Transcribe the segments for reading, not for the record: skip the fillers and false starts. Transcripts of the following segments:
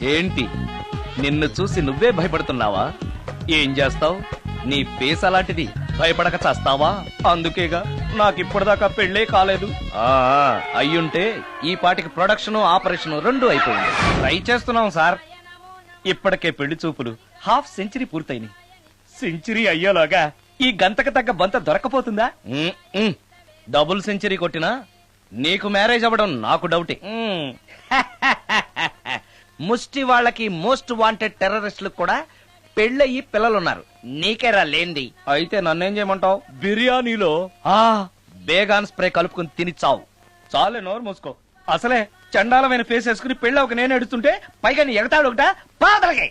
ఏంటి నిన్ను చూసి నువ్వే భయపడుతున్నావా? ఏం చేస్తావు? నీ ఫేస్ అలాంటిది, భయపడక చేస్తావా? అందుకేగా నాకిప్పటిదాకా పెళ్లే కాలేదు. అయ్యుంటే ఈ పాటికి ప్రొడక్షన్ ఆపరేషన్ రెండు అయిపోయింది. ట్రై చేస్తున్నాం సార్. ఇప్పటికే పెళ్లి చూపులు హాఫ్ సెంచరీ పూర్తయినాయి. సెంచరీ అయ్యేలాగా ఈ గంతకు తగ్గ బంత దొరకపోతుందా? డబుల్ సెంచరీ కొట్టినా నీకు మ్యారేజ్ అవ్వడం నాకు డౌటే. ముష్టి వాళ్ళకి మోస్ట్ వాంటెడ్ టెర్రరిస్టులకు కూడా పెళ్ళయి పిల్లలున్నారు. నీకేరా లేంది. అయితే నన్నేం చేయమంటావు? బిర్యానీలో బేగాన్ స్ప్రే కలుపుకుని తిని చావు. చాలే, నోరు మూసుకో. అసలే చండాలమైన ఫేస్ వేసుకుని పెళ్ళి ఒక నేను ఎడుతుంటే పైగా నీ ఎగతాడు ఒకట పాదలకే.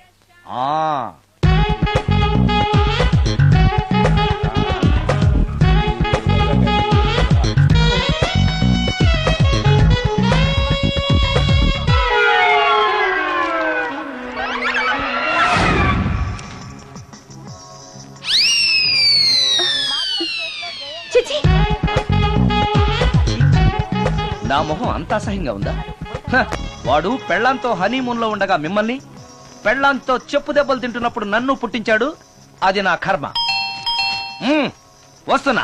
నా మొహం అంత అసహ్యంగా ఉందా? వాడు పెళ్లాంతో హనీమూన్ లో ఉండగా మిమ్మల్ని, పెళ్లాంతో చెప్పు దెబ్బలు తింటున్నప్పుడు నన్ను పుట్టించాడు. అది నా కర్మ. వస్తున్నా.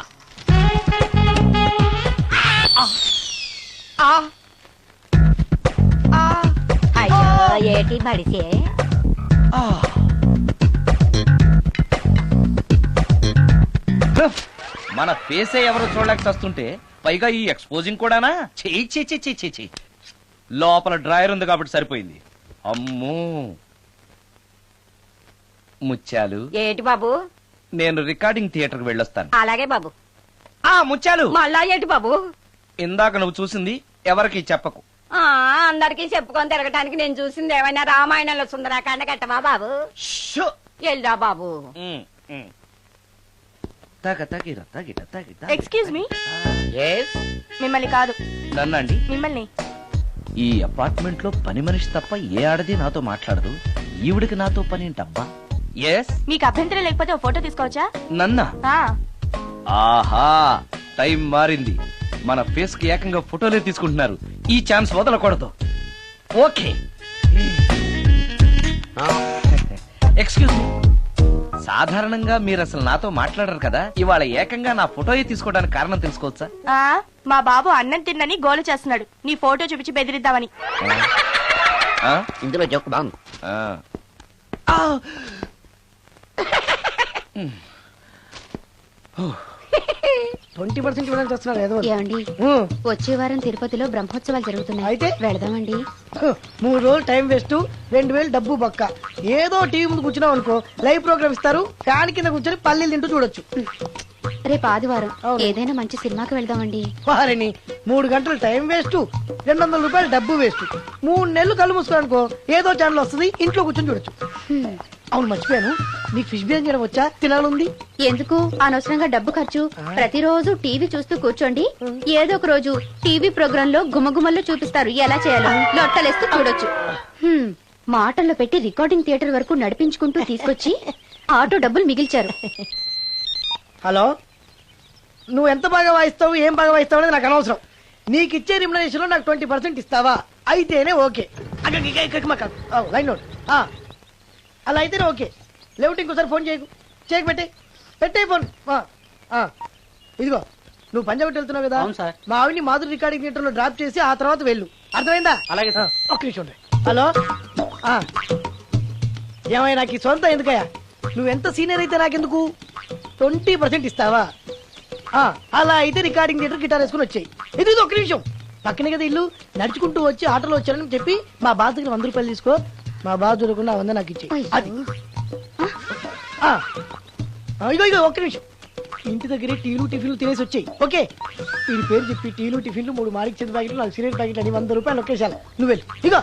ఏటి మడిసే మన ఫేసే ఎవరు చూడలేక చస్తుంటే పైగా ఈ ఎక్స్పోజింగ్ కూడానా? చెయ్యి. లోపల డ్రాయర్ ఉంది కాబట్టి సరిపోయింది. అమ్మో ముత్యాలు. ఏటి బాబు? నేను రికార్డింగ్ థియేటర్ కి వెళ్ళొస్తాను. అలాగే బాబు. ముత్యాలు, మళ్ళా ఏటి బాబు? ఇందాక నువ్వు చూసింది ఎవరికి చెప్పకు. అందరికి చెప్పుకొని తిరగటానికి నేను చూసింది ఏమైనా రామాయణంలో సుందరాకాండ కట్టవా బాబు? ఎల్దా బాబు. Excuse me. మిమ్మల్ని కాదు. నన్నండి? మిమ్మల్ని. ఈ అపార్ట్మెంట్ లో పని మనిషి తప్ప ఏ ఆడది నాతో మాట్లాడదు. ఈవిడికి నాతో పని ఏంటబ్బా? ఎస్. మీకు అభ్యంతరం లేకపోతే ఓ ఫోటో తీసుకోవచ్చా? నన్నా? ఆహా, టైం మారింది. మన ఫేస్ కి ఏకంగా ఫోటోలే తీసుకుంటున్నారు. ఈ ఛాన్స్ వదలకూడదు. ఓకే. Excuse me. సాధారణంగా మీరు అసలు నాతో మాట్లాడరు కదా, ఇవాళ ఏకంగా నా ఫోటోయే తీసుకోవడానికి కారణం తెలుసుకోవచ్చా? మా బాబు అన్నం తిన్నని గోలు చేస్తున్నాడు. నీ ఫోటో చూపించి బెదిరిద్దామని. ఇందులో జోక్ బాగుంది. 20% ఇవ్వడానికి వస్తున్నారు ఏదో. ఏమండి, వచ్చే వారం తిరుపతిలో బ్రహ్మోత్సవాలు జరుగుతున్నాయి. అయితే వెళదామండి. 3 రోజులు టైం వేస్ట్, 2000 డబ్బు బొక్క. ఏదో టీవీ ముందు కూర్చున్నావు అనుకో, లైవ్ ప్రోగ్రామ్ ఇస్తారు. ఫ్యాన్ కింద కూర్చొని పల్లీలు తింటూ చూడొచ్చు. రేపు ఆదివారం ఏదైనా మంచి సినిమాకి వెళ్దామండి. వారిని 3 గంటలు టైం వేస్ట్, 200 రూపాయలు డబ్బు వేస్ట్. 3 నెలలు కళ్ళు మూసుకోనుకో, ఏదో ఛానల్ వస్తుంది, ఇంట్లో కూర్చొని చూడొచ్చు. అవును, మర్చిపోయాను, నీకు ఫిష్ బిర్యానీ చేయడం వచ్చా? తినాలుంది. ఎందుకు అనవసరంగా డబ్బు ఖర్చు? ప్రతిరోజు టీవీ చూస్తూ కూర్చోండి. ఏదో ఒక రోజు టీవీ ప్రోగ్రామ్ లో గుమ్మగుమ్మల్లో చూపిస్తారు ఎలా చేయాలో. లొట్టలేస్తూ చూడొచ్చు. మాటల్లో పెట్టి రికార్డింగ్ థియేటర్ వరకు నడిపించుకుంటూ తీసుకొచ్చి ఆటో డబ్బులు మిగిల్చారు. హలో, నువ్వు ఎంత బాగా వాయిస్తావు, ఏం బాగా వాయిస్తావు అనేది నాకు అనవసరం. నీకు ఇచ్చే రిమ్యునరేషన్ లో నాకు 20% ఇస్తావా? అయితేనే ఓకే. Line note. అలా అయితేనే ఓకే. లేవుటి ఇంకోసారి ఫోన్ చేయకు పెట్టే ఫోన్. ఇదిగో, నువ్వు పంజాబ్ వెళ్తున్నావు కదా, మా ఆవిని మాధురి రికార్డింగ్ థియేటర్ లో డ్రాప్ చేసి ఆ తర్వాత వెళ్ళు. అర్థమైందా? అలాగే. ఒక్క నిమిషం. హలో, ఏమైనా నాకు ఈ సొంత ఎందుకయ్యా? నువ్వెంత సీనియర్ అయితే నాకెందుకు? 20% ఇస్తావా? అలా అయితే రికార్డింగ్ థియేటర్ గిటార్ వేసుకుని వచ్చాయి. ఇది ఒక్క నిమిషం. పక్కనే కదా ఇల్లు, నడుచుకుంటూ వచ్చి ఆటోలో వచ్చారని చెప్పి మా బాస్ దగ్గర 100 రూపాయలు తీసుకో. మా బాస్ దొరకకుండా 100 నాకు ఇచ్చి. అది ఇగో ఒక్క నిమిషం. ఇంటి దగ్గరే టీలు టిఫిన్లు తినేసి వచ్చాయి. ఓకే, వీడి పేరు చెప్పి టీలు టిఫిన్లు 3 మారికి చెంది ప్యాకెట్లు, 4 సిగరెట్ ప్యాకెట్లు అని 100 రూపాయలు ఒకేసారి. నువ్వు వెళ్ళు. ఇగో,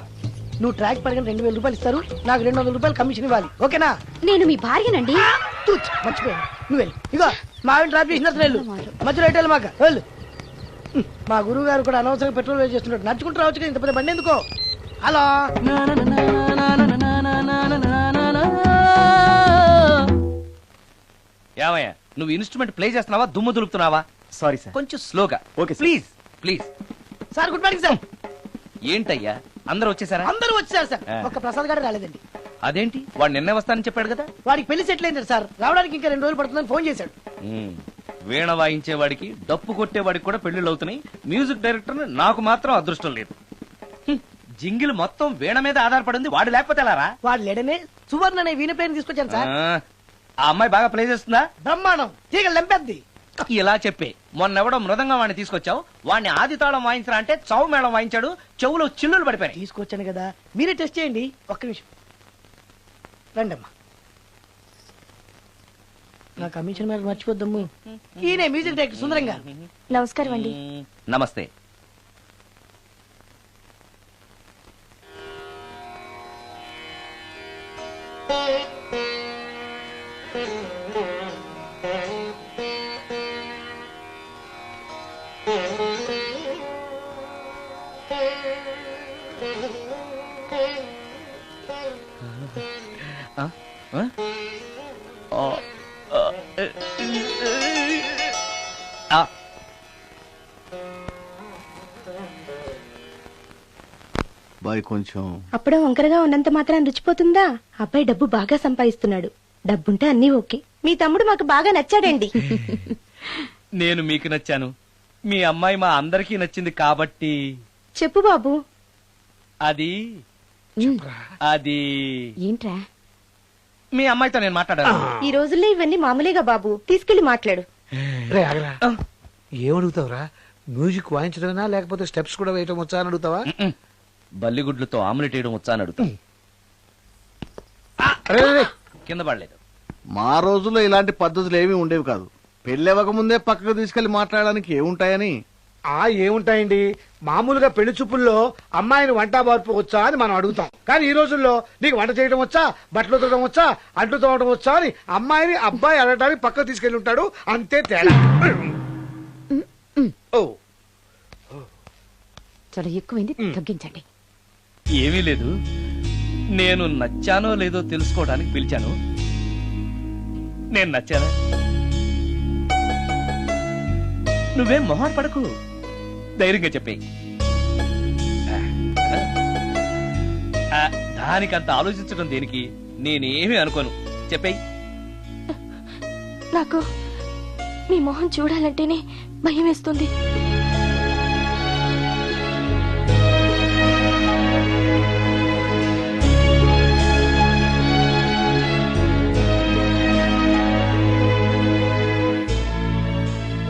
నువ్వు ట్రాక్ పడగానే 2000 రూపాయలు ఇస్తారు. నాకు 200 రూపాయలు కమిషన్ ఇవ్వాలి. ఓకేనా? నేను మీ భార్యనండి. మర్చిపోయాను. నువ్వు వెళ్ళు. ఇగో, మా ఆవిడ డ్రాప్ చేసిన వెళ్ళు. మధ్యలో రైట్ వెళ్ళి మాక వెళ్ళు. మా గురువు గారు కూడా అనవసరంగా పెట్రోల్ వేస్ట్ చేస్తున్నాడు. నడుచుకుంటూ రావచ్చు కదా, ఇంత పెద్ద బండి ఎందుకో. హలో, ఏమయ్యా, నువ్వు ఇన్స్ట్రుమెంట్ ప్లే చేస్తున్నావా, దుమ్ము దులుపుతున్నావా? సారీ సార్, కొంచెం స్లోగా. Okay please. Sir, good morning sir. ఏంటయ్యా, అందరూ వచ్చేసారా? అందరూ వచ్చారు సార్, ఆ. ఒక్క ప్రసాద్ గారు రాలేదండి. అదేంటి వాడు నిన్నే వస్తానని చెప్పాడు కదా. వాడికి పెళ్లి సెటిల్ అయింది సార్, రావడానికి ఇంకా 2 రోజులు పడుతుందని ఫోన్ చేశాడు. వీణ వాయించేవాడికి డప్పు కొట్టేవాడికి కూడా పెళ్లిళ్ళు అవుతున్నాయి. మ్యూజిక్ డైరెక్టర్ నాకు మాత్రం అదృష్టం లేదు. జింగిల్ మొత్తం వీణ మీద ఆధారపడింది, వాడు లేకపోతే ఎలారా? వాడు లేడనే సువర్ణ అనే వీణ ప్లేయర్ తీసుకొచ్చాను సార్. ఆ అమ్మాయి బాగా ప్లే చేస్తుందా? బ్రహ్మాండం, తీగ లెంపెద్ది. ఇలా చెప్పే మొన్నెవడో మృదంగా వాడిని తీసుకొచ్చావు, వాడిని ఆది తాళం వాయించరా అంటే చౌ మేళం వాయించాడు, చెవులో చిల్లులు పడిపోయాయి. తీసుకొచ్చాను కదా, మీరే టెస్ట్ చేయండి. ఒక్క నిమిషం రండమ్మా. నా కమిషన్ మీద మర్చిపోద్దమ్ము. ఈయనే మ్యూజిక్ డైరెక్టర్ సుందరం గారు. నమస్కారం అండి. నమస్తే. బాయ్ కొంచెం అప్పుడే వంకరగా ఉన్నంత మాత్రం రుచిపోతుందా? అబ్బాయి డబ్బు బాగా సంపాదిస్తున్నాడు, డబ్బుంటే అన్నీ ఓకే. మీ తమ్ముడు మాకు బాగా నచ్చాడండి. నేను మీకు నచ్చాను, మీ అమ్మాయి మా అందరికీ నచ్చింది కాబట్టి. చెప్పు బాబు. అది అది ఏంట్రా? మీ అమ్మాయితో నేను మాట్లాడాను. ఈ రోజుల్లో ఇవన్నీ మామూలేగా బాబు, తీసుకెళ్లి మాట్లాడు. రే ఆగరా, ఏమడుగుతావురా? మ్యూజిక్ వాయించడమేనా లేకపోతే స్టెప్స్ కూడా వేయటం వచ్చా అని అడుగుతావా? బల్లిగుడ్లతో ఆమ్లెట్ వేయడం వచ్చా అని అడుగుతా. కింద పడలేదు. మా రోజుల్లో ఇలాంటి పద్ధతులు ఏమీ ఉండేవి కాదు. పెళ్ళవక ముందే పక్కకు తీసుకెళ్లి మాట్లాడడానికి ఏముంటాయని. ఏముంటాయండి, మామూలుగా పెళ్లి చూపుల్లో అమ్మాయిని వంట బార్పు వచ్చా అని మనం అడుగుతాం. కానీ ఈ రోజుల్లో నీకు వంట చేయడం వచ్చా, బట్టలు ఉతకడం వచ్చా, అంట్లు తోమడం వచ్చా అని అమ్మాయిని అబ్బాయి అడగడానికి పక్కకు తీసుకెళ్లి ఉంటాడు, అంతే తేడా. ఓ చాలా ఎక్కువైంది, తగ్గించండి. ఏమీ లేదు, నేను నచ్చానో లేదో తెలుసుకోవడానికి పిలిచాను. నేను నచ్చానా? నువ్వేం మొహం పడకు, ధైర్యంగా చెప్పే. దానికంత ఆలోచించడం దేనికి? నేనేమీ అనుకోను, చెప్పేయి. నాకు మీ మొహం చూడాలంటేనే భయం వేస్తుంది.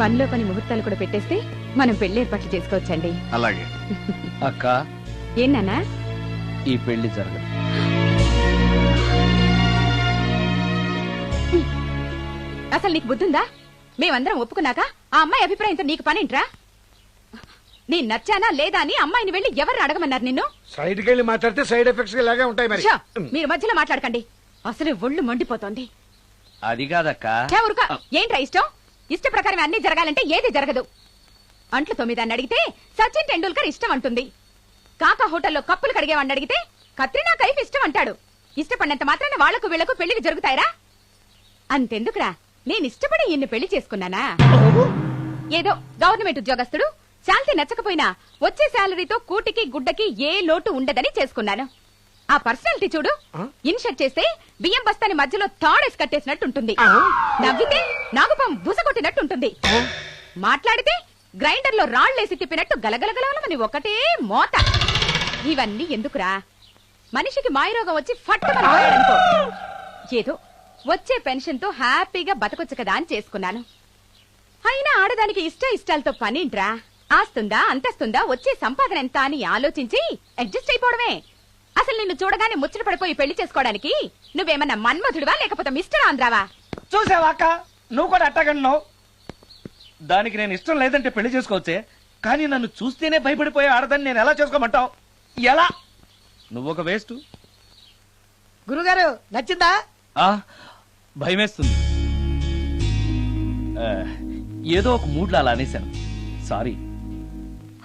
పనిలో పని ముహూర్తాలు కూడా పెట్టేస్తే మనం పెళ్లి ఏర్పాట్లు చేసుకోవచ్చండి. అలాగే అక్క, ఏనానా ఈ పెళ్లి జరగదు. అసలు నీకు బుద్ధుందా? మేమందరం ఒప్పుకున్నాక ఆ అమ్మాయి అభిప్రాయంతో నీకు పనేంట్రా? నీ నచ్చానా లేదా అని అమ్మాయిని వెళ్ళి ఎవరు అడగమన్నారు నిన్ను? సైడ్కి వెళ్ళి మాట్లాడితే సైడ్ ఎఫెక్ట్స్ ఇలాగే ఉంటాయి మరి. షో, మీరు మధ్యలో మాట్లాడకండి, అసలు ఒళ్ళు మండిపోతోంది. అది కాదక్క. ఊరుక, ఏంట్రా ఇష్టం? ఇష్ట ప్రకారం అన్ని జరగాలంటే ఏది జరగదు. అంట్లు 9 అడిగితే సచిన్ టెండూల్కర్ ఇష్టం అంటుంది. కాకా హోటల్లో కప్పులు కడిగేవాడిని అడిగితే కత్రినా కైఫ్ ఇష్టం అంటాడు. ఇష్టపడినంత మాత్రాన వాళ్లకు వీళ్లకు పెళ్లికి జరుగుతాయరా? అంతెందుకురా, నేను ఇష్టపడి ఈయన్ని పెళ్లి చేసుకున్నానా? ఏదో గవర్నమెంట్ ఉద్యోగస్తుడు, శాలరీ నచ్చకపోయినా వచ్చే శాలరీతో కూటికి గుడ్డకి ఏ లోటు ఉండదని చేసుకున్నాను. ఆ పర్సనాలిటీ చూడు, ఇన్షర్ట్ చేస్తే బియ్యం బస్తాని మధ్యలో తాడేసి కట్టేసినట్టుంటుంది. నవ్వితే నాగుపం బుసగొట్టినట్టుంటుంది. మాట్లాడితే గ్రైండర్ లో రాళ్లేసి తిప్పినట్టు గలగలగలమని ఒకటే మోత. ఇవన్నీ ఎందుకురా? మనిషికి మాయరోగం వచ్చి ఫట్టుమని పోయాడనుకో, ఏదో వచ్చే పెన్షన్ తో హ్యాపీగా బతకొచ్చు కదా అని చేసుకున్నాను. అయినా ఆడదానికి ఇష్టాలతో పనింట్రా? ఆస్తుందా, అంతస్తుందా, వచ్చే సంపాదన ఎంత అని ఆలోచించి అడ్జస్ట్ అయిపోవడమే. అసలు నిన్ను చూడగానే ముచ్చట పడిపోయి పెళ్లి చేసుకోవడానికి నువ్వేమన్నా మన్మధుడివా లేకపోతే మిస్టర్ ఆంధ్రావా? చూసావా అక్క, నువ్వు కూడా అట్టగన్నావు. దానికి నేను ఇష్టం లేదంటే పెళ్లి చేసుకోవచ్చే, కానీ నన్ను చూస్తేనే భయపడిపోయే ఆడదని నేను ఎలా చేసుకోమంటావు? ఎలా? నువ్వు ఒక వేస్ట్. గురుగారు నచ్చిందా? భయమేస్తుంది. ఏదో ఒక మూడ్లో అలా అనేశాను, సారీ.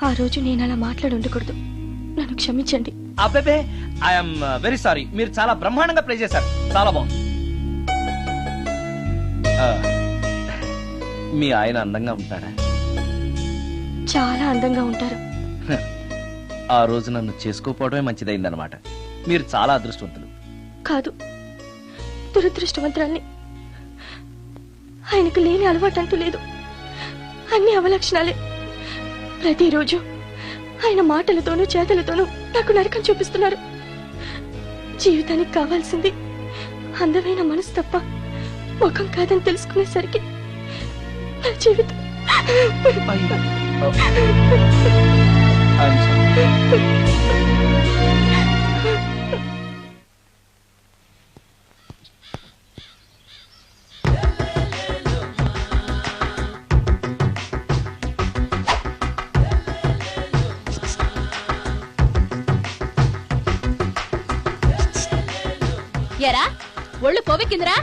ఆ రోజు నేను అలా మాట్లాడి ఉండకూడదు, నన్ను క్షమించండి. అబ్బే, ఐఎమ్ వెరీ సారీ. మీరు చాలా బ్రహ్మాండంగా ప్లే చేశారు, చాలా బాగుంది. మీ ఆయన అందంగా ఉంటాడా? చాలా అందంగా ఉంటారు. ఆ రోజు నన్ను చేసుకోపోవడమే మంచిదైందనమాట. మీరు చాలా అదృష్టవంతులు. కాదు, దురదృష్టవంతురాల్ని. ఆయనకు లేని అలవాటు అంటూ లేదు. అన్ని అవలక్షణాలే. ప్రతిరోజు ఆయన మాటలతోనూ చేతలతోనూ నాకు నరకం చూపిస్తున్నారు. జీవితానికి కావాల్సింది అందమైన మనసు తప్ప ముఖం కాదని తెలుసుకునేసరికి నా జీవితం ఎరా ఒళ్ళు కొవ్వెక్కిందిరా?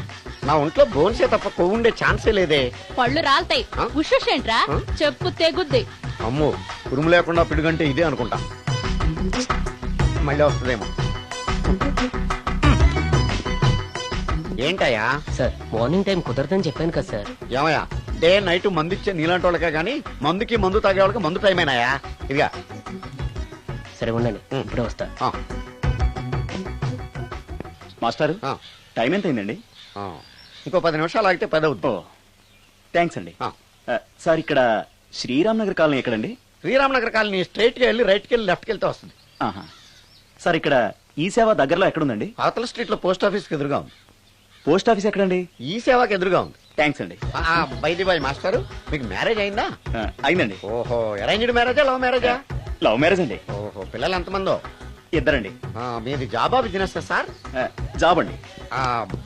నా ఒంట్లో బోన్సే తప్ప కొవ్వు ఉండే ఛాన్సే లేదే. పళ్ళు రాల్తాయి. ఆ? ఉషేంట్రా? ఆ? చెప్పు తెగుద్ది. అమ్మో, ఉరుము లేకుండా పిడుగంటే ఇదే అనుకుంటా. మళ్ళీ వస్తుందేమో. ఏంటయ్యా? సార్ మార్నింగ్ టైం కుదరదని చెప్పాను కదా సార్. ఏమయ్యా, డే నైట్ మందు ఇచ్చే నీలాంటి వాళ్ళకే గానీ మందుకి మందు తాగే వాళ్ళకి మందు టైమేనాయా? ఇదిగా సరే ఉండండి, ఇప్పుడే వస్తా. ఆ, మాస్టారు, ఆ, టైం ఎంత అయిందండి? ఆ. ఇంకో 10 నిమిషాలు ఆగితే 10 అవుతుంది. థ్యాంక్స్ అండి. ఆ. సార్, ఇక్కడ శ్రీరామ్ నగర్ కాలనీ ఎక్కడండి? శ్రీరామనగర్ కాలనీ స్ట్రైట్ గా వెళ్ళి రైట్కి వెళ్ళి లెఫ్ట్కి వెళ్తే వస్తుంది. ఆహా. సార్, ఇక్కడ ఈ సేవ దగ్గరలో ఎక్కడుందండి? అవతల స్ట్రీట్ లో పోస్ట్ ఆఫీస్ కి ఎదురుగా ఉంది. పోస్ట్ ఆఫీస్ ఎక్కడండి? ఈ సేవకి ఎదురుగా ఉంది. థ్యాంక్స్ అండి. బైది బాయ్ మాస్టారు, మీకు మ్యారేజ్ అయిందా? అయిందండి. ఓహో, అరేంజ్డ్ మ్యారేజా లవ్ మ్యారేజా? లవ్ మ్యారేజ్ అండి. ఓహో, పిల్లలు ఎంతమందో? ఇద్దరండి. మీది జాబా బిజినెస్ సార్? జాబ్ అండి.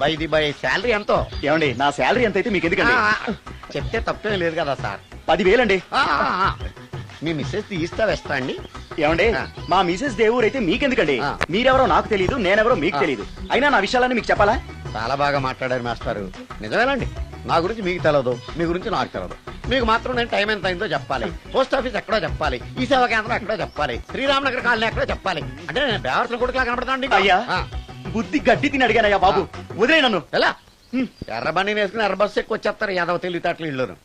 బైది బై శాలరీ ఎంతో? ఏమండి, నా శాలరీ ఎంత అయితే మీకు ఎందుకండి? చెప్తే తప్పేం లేదు కదా సార్. 10,000 అండి. మీ మిస్సెస్ ఇస్తా వేస్తా అండి. ఏమండి, ఆ. మా మిసెస్ దేవురు అయితే మీకెందుకండి? ఆ. మీరెవరో నాకు తెలియదు, నేనెవరో మీకు ఆ. తెలియదు. అయినా నా విషయాలన్నీ మీకు చెప్పాలా? చాలా బాగా మాట్లాడారు మాస్టారు. నిజమేనండి, నా గురించి మీకు తెలియదు, మీ గురించి నాకు తెలియదు. మీకు మాత్రం నేను టైం ఎంత అయిందో చెప్పాలి, పోస్ట్ ఆఫీస్ ఎక్కడో చెప్పాలి, ఈ సేవా కేంద్రం ఎక్కడో చెప్పాలి, శ్రీరామనగర్ కాలనీ ఎక్కడో చెప్పాలి. అంటే నేను బేవర్సన కొడుకులా కనపడతాండి. అయ్యా, బుద్ధి గడ్డి తిని అడిగానయ్యా బాబు, వదిలే నన్ను. ఎలా ఎర్ర బండి వేసుకుని ఎర్ర బస్సు ఎక్కువ వచ్చేస్తారు యాదవ తెలివితేటలు ఇల్లు.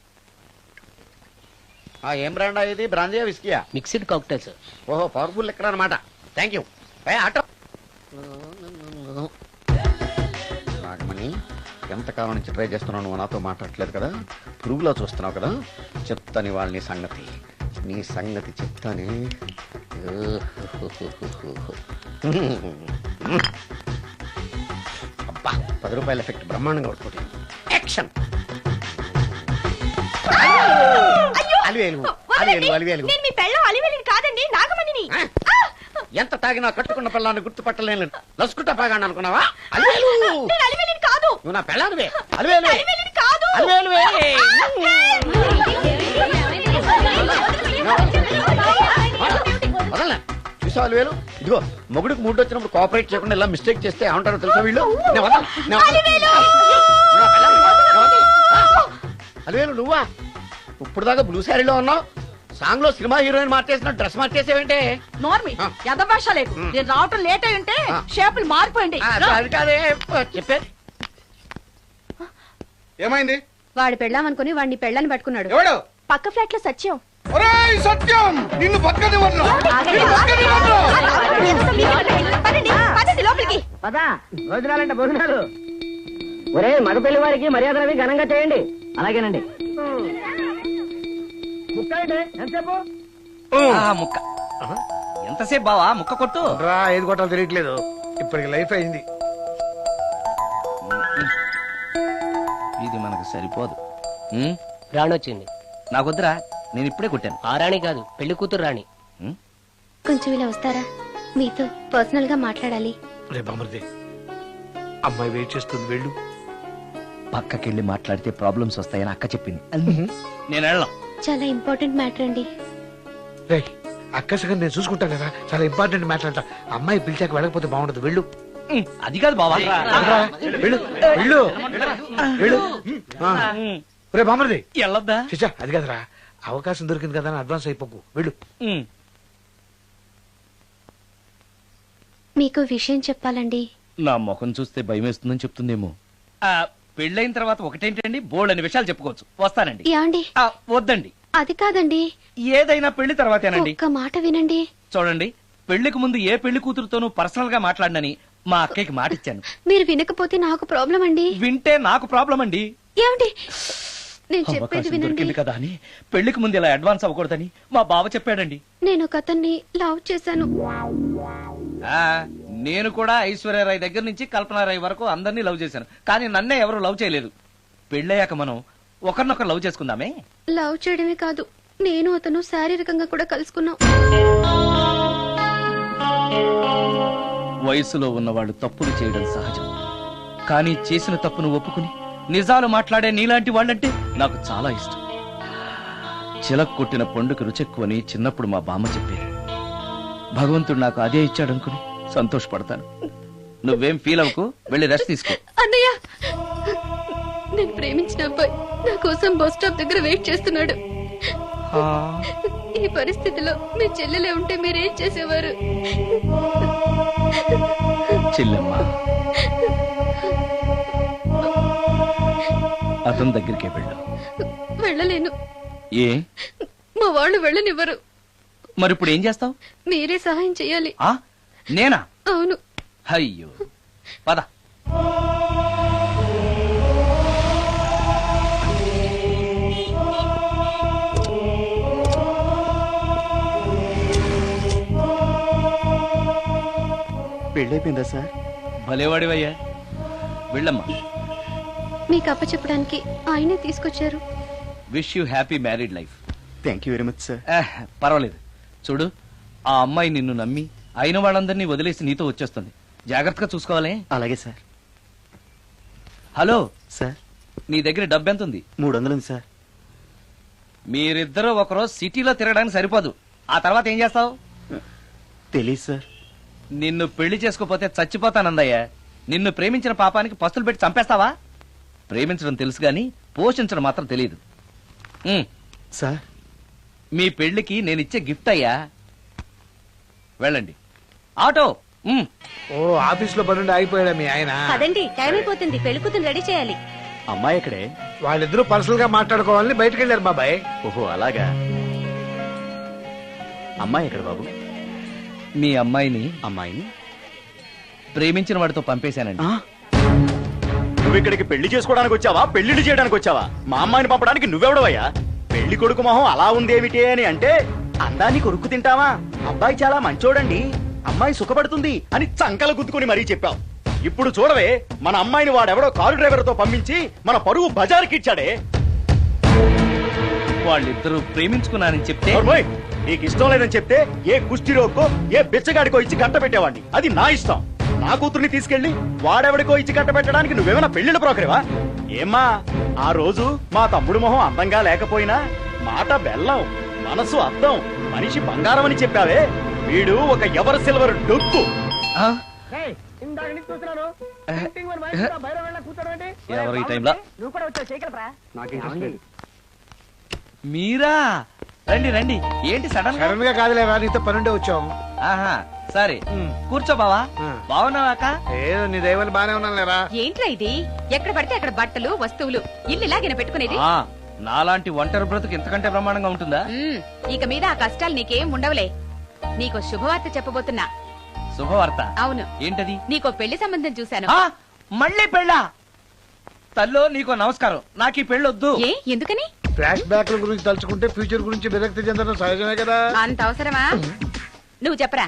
ఏం బ్రాండా ఇది? బ్రాంజియా విస్కియా? Mixed cocktail sir. ఓహో, పవర్ఫుల్ ఎక్కడ అనమాట. Thank you. ఆటో నాగమణి, ఎంతకాలం నుంచి ట్రై చేస్తున్నావు, నువ్వు నాతో మాట్లాడట్లేదు కదా, పురుగులో చూస్తున్నావు కదా, చెప్తాను వాళ్ళ నీ సంగతి చెప్తానే. అబ్బా, 10 రూపాయల ఎఫెక్ట్ బ్రహ్మాండంగా కొట్టుకుంటుంది. యాక్షన్. అలివేలు అలివేలు. నేను మీ పెళ్ళం అలివేలిని కాదండి, నాగమణిని. ఎంత తాగినా కట్టుకున్న పిల్లాన్ని గుర్తుపట్టలేను. లసుకుంటా పాగాను అనుకున్నావా? అలివేలు, నేను అలివేలిని కాదు. నువ్వు నా పిల్లానివే. అలివేలు అలివేలిని కాదు. అలివేలువే. వదలనా? చూసావు అలివేలు? ఇదిగో, మొగుడికి మూడు వచ్చినప్పుడు కోఆపరేట్ చేయకుండా ఇలా మిస్టేక్ చేస్తే ఏమంటారో తెలుసా వీళ్ళు? అలివేలు నువ్వా? ఇప్పుడు దాకా బ్లూ శారీలో ఉన్నావు, సాంగ్ లో సినిమా హీరోయిన్ మార్చేసిన డ్రెస్ మార్చేసేవేంటే? నోర్మి యదభాష లేదు. నేను రావటం లేట్ అయి ఉంటే షేపులు మారిపోయింది. అది కాదే చెప్పేది. ఏమైంది? వాడు పెళ్ళామనుకుని వాడిని పెళ్ళని పట్టుకున్నాడు. ఎవడు? పక్క ఫ్లాట్ లో సత్యం. ఒరేయ్ సత్యం, నిన్ను బతకనివ్వను. పదండి లోపలికి. పదా భోజనాలంటే భోజనాలు. ఒరే మగ పెళ్లి వారికి మర్యాదలవి ఘనంగా చేయండి. అలాగేనండి. ఎంతసేపు? ముక్క ఎంతసేపు బావా? ముక్క కొట్టు. రా, ఏది కొట్టాలో తెలియట్లేదు. ఇప్పటికి లైఫ్ అయింది. ఇది మనకు సరిపోదు. రాణి వచ్చింది. నాకొద్దురా, నేను ఇప్పుడే కొట్టాను. ఆ రాణి కాదు, పెళ్లి కూతురు రాణి. కొంచెం ఇలా వస్తారా? మీతో పర్సనల్ గా మాట్లాడాలి. రే బామర్ది, అమ్మాయి వెయిట్ చేస్తుంది, వెళ్ళు. పక్కకెళ్ళి మాట్లాడితే ప్రాబ్లమ్స్ వస్తాయని అక్క చెప్పింది. నేను వెళ్ళాం. చాలా ఇంపార్టెంట్ మ్యాటర్ అండి. రే, అక్కసగా నేను చూసుకుంటాను కదా, చాలా ఇంపార్టెంట్ మ్యాటర్ అంట. అమ్మాయి పిలిచాక వెళ్ళకపోతే బాగుండదు, వెళ్ళు. అది కాదు బావా. వెళ్ళు వెళ్ళు వెళ్ళు. రే బామర్ది, వెళ్ళొద్దా? చిచ్చా, అది కదరా, అవకాశం దొరికింది కదా అని అడ్వాన్స్ అయిపోకు, వెళ్ళు. మీకు విషయం చెప్పాలండి. నా ముఖం చూస్తే భయం వేస్తుందని చెప్తుందేమో. పెళ్ళైన తర్వాత ఒకటేంటండి, బోల్డ్ అని విషయాలు చెప్పుకోవచ్చు. వస్తానండి. యాండి? వద్దండి, అది కాదండి, ఏదైనా పెళ్లి తర్వాతేనండి. ఒక్క మాట వినండి. చూడండి, పెళ్లికి ముందు ఏ పెళ్లి కూతురుతోనూ పర్సనల్ గా మాట్లాడనని మా అక్కయ్యకి మాటిచ్చాను. మీరు వినకపోతే నాకు ప్రాబ్లం అండి. వింటే నాకు ప్రాబ్లం అండి. ఏమండి నేను చెప్పేది అవకాశం వినండి. దొరికింది కదా అని పెళ్లికి ముందు ఇలా అడ్వాన్స్ అవ్వకూడదని మా బావ చెప్పాడండి. నేను ఒక అతన్ని లవ్ చేశాను. నేను కూడా ఐశ్వర్యరాయ్ దగ్గర నుంచి కల్పనారాయ్ వరకు అందరినీ లవ్ చేశాను. కానీ నన్నే ఎవరు లవ్ చేయలేదు. పెళ్ళయ్యాక మనం ఒకరినొకరు లవ్ చేసుకుందామే. లవ్ చేయడమే కాదు, నేను అతను శారీరకంగా కూడా కలుసుకున్నాం. వయసులో ఉన్నవాళ్ళు తప్పులు చేయడం సహజం. కానీ చేసిన తప్పును ఒప్పుకుని నిజాలు మాట్లాడే నీలాంటి వాళ్ళంటే నాకు చాలా ఇష్టం. చిలక్ కొట్టిన పండుగ రుచెక్కువని చిన్నప్పుడు మా బామ్మ చెప్పేది. భగవంతుడు నాకు అదే ఇచ్చాడనుకుని సంతోషపడతాను. నువ్వేం ఫీల్ అవ్వకు, వెళ్ళి రెస్ట్ తీసుకో. అన్నయ్య, నేను ప్రేమించిన అబ్బాయి నా కోసం బస్ స్టాప్ దగ్గర వెయిట్ చేస్తున్నాడు. ఈ పరిస్థితిలో మీ చెల్లెలే ఉంటే మీరేం చేసేవారు? చెల్లెమ్మ, అతని దగ్గరికే వెళ్ళు. వెళ్ళలేను. ఏ? మా వాళ్ళు వెళ్ళనివ్వరు. మరి ఇప్పుడు ఏం చేస్తావు? మీరే సహాయం చేయాలి. నేనా? అవును. అయ్యో, పద. పెళ్ళైపోయిందా సార్? భలేవాడివయ్యా, వెళ్ళమ్మా. మీకు అప్పచెప్పడానికి ఆయనే తీసుకొచ్చారు. Wish you happy married life. Thank you very much sir. పర్వాలేదు. చూడు, ఆ అమ్మాయి నిన్ను నమ్మి అయిన వాళ్ళందరినీ వదిలేసి నీతో వచ్చేస్తుంది. జాగ్రత్తగా చూసుకోవాలి. అలాగే సార్. హలో సార్, నీ దగ్గర డబ్బెంత ఉంది? 300 ఉంది సార్. మీరిద్దరూ ఒకరోజు సిటీలో తిరగడానికి సరిపోదు. ఆ తర్వాత ఏం చేస్తావు? తెలీదు సార్. నిన్ను పెళ్లి చేసుకోపోతే చచ్చిపోతానందయ్యా. నిన్ను ప్రేమించిన పాపానికి పస్తులు పెట్టి చంపేస్తావా? ప్రేమించడం తెలుసు గాని పోషించడం మాత్రం తెలియదు. సార్, మీ పెళ్లికి నేనిచ్చే గిఫ్ట్ అయ్యా. వెళ్ళండి. ఆటో. ఓ, ఆఫీస్ లో పనుండి ఆగిపోయాడా మీ ఆయన? అదండి, టైం అయిపోతుంది. పెళ్లి కూతురు రెడీ చేయాలి. అమ్మాయి ఎక్కడే? వాళ్ళిద్దరూ పర్సనల్ గా మాట్లాడుకోవాలని బయటకు వెళ్ళారు బాబాయ్. ఓహో, అలాగా. అమ్మాయి ఎక్కడ బాబు? మీ అమ్మాయిని అమ్మాయిని ప్రేమించిన వాడితో పంపేశానండి. నువ్వు ఇక్కడికి పెళ్లి చేసుకోవడానికి వచ్చావా, పెళ్లిళ్ళు చేయడానికి వచ్చావా? మా అమ్మాయిని పంపడానికి నువ్వెవడవయ్యా? పెళ్లి కొడుకు మొహం అలా ఉందేమిటి అని అంటే అందాన్ని కొరుక్కు తింటావా? అబ్బాయి చాలా మంచోడండి, అమ్మాయి సుఖపడుతుంది అని చంకల గుద్దుకుని మరీ చెప్పావు. ఇప్పుడు చూడవే, మన అమ్మాయిని వాడెవడో కారు డ్రైవర్ తో పంపించి మన పరువు బజారుకి ఇచ్చాడే. వాళ్ళిద్దరూ ప్రేమించుకున్నారని చెప్తే, నీకు ఇష్టం లేదని చెప్తే ఏ కుష్టిరోకో ఏ బిచ్చగాడికో ఇచ్చి కట్ట పెట్టేవాడిని. అది నా ఇష్టం. నా కూతుర్ని తీసుకెళ్లి వాడెవడికో ఇచ్చి కట్ట పెట్టడానికి నువ్వేమైనా పెళ్లిళ్ళ బ్రోకరేవా? ఏమ్మా, ఆ రోజు మా తమ్ముడు మొహం అందంగా లేకపోయినా మాట బెల్లం, మనసు అద్దం, మనిషి బంగారం అని చెప్పావే. వీడు ఒక ఎవరు సిల్వర్ డొక్కు. ఎవరు ఈ టైంలో? మీరా? రండి రండి. ఏంటి సడన్ గా కాదులేరా, నీతో పనుండే వచ్చాం. ఆహా, సరే కూర్చో బావా. బాగున్నావాక? ఏదో నీ దైవాలు బానే ఉన్నాను లేరా. ఏంట్రా ఇది? ఎక్కడ పడితే అక్కడ బట్టలు వస్తువులు ఇల్లు ఇలాగైనా పెట్టుకునేది? నాలాంటి ఒంటరి బ్రతుకు ఇంతకంటే బ్రహ్మాండంగా ఉంటుందా? ఇక మీద ఆ కష్టాలు నీకేం ఉండవులే. నీకో శుభవార్త చెప్పబోతున్నా. శుభవార్త? అవును. ఏంటది? నీకో పెళ్లి సంబంధం చూశాను. మళ్ళీ పెళ్ళా? తల్లో నీకో నమస్కారం, నాకు ఈ పెళ్ళొద్దు. ఏ, ఎందుకని? ఫ్లాష్ బ్యాక్ గురించి తలుచుకుంటే ఫ్యూచర్ గురించి విరక్తి చెందడం సహజమే కదా. అంత అవసరమా? నువ్వు చెప్పరా,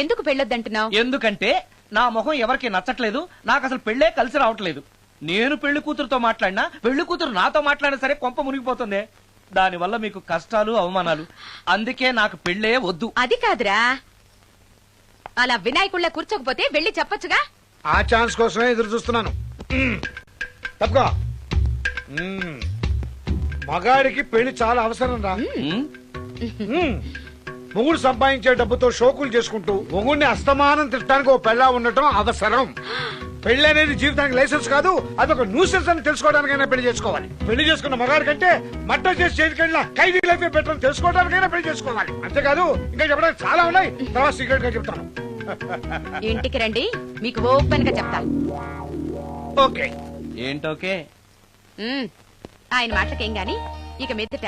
ఎందుకు పెళ్ళొద్దంటున్నావు? ఎందుకంటే నా ముఖం ఎవరికి నచ్చట్లేదు. నాకు అసలు పెళ్ళే కలిసి రావట్లేదు. నేను పెళ్లి కూతురుతో మాట్లాడినా, పెళ్లి కూతురు నాతో మాట్లాడినా సరే కొంప మునిగిపోతుంది. దానివల్ల మీకు కష్టాలు, అవమానాలు. అందుకే నాకు పెళ్ళే వద్దు. అది కాదురా, అలా వినాయకుళ్ళ కూర్చోకపోతే వెళ్ళి చెప్పొచ్చుగా. ఆ ఛాన్స్ కోసమే ఎదురు చూస్తున్నాను. తప్పుకో. మగాడికి పెళ్లి చాలా అవసరం రా. మొగుడు సంపాదించే డబ్బుతో షోకులు చేసుకుంటూ మొగుడిని అస్తమానం తిట్టడానికి ఓ పెళ్ళా ఉండటం అవసరం. పెళ్లి అనేది జీవితానికి లైసెన్స్ కాదు, అదొక న్యూసెన్స్ అని తెలుసుకోవడానికైనా పెళ్లి చేసుకోవాలి. పెళ్లి చేసుకున్న మగాడి కంటే మట్ట చేసి చేతికెళ్ళిన ఖైదీ లైఫ్ బెటర్ అని తెలుసుకోవడానికైనా పెళ్లి చేసుకోవాలి. అంతేకాదు ఇంకా చెప్పడానికి చాలా ఉన్నాయి, తర్వాత సీక్రెట్ గా చెప్తాను. ఇంటికి రండి, మీకు ఓపెన్ గా చెప్తా. ఓకే. ఏంటోకే? ఆయన మాటలకేం గాని ఇక మీదట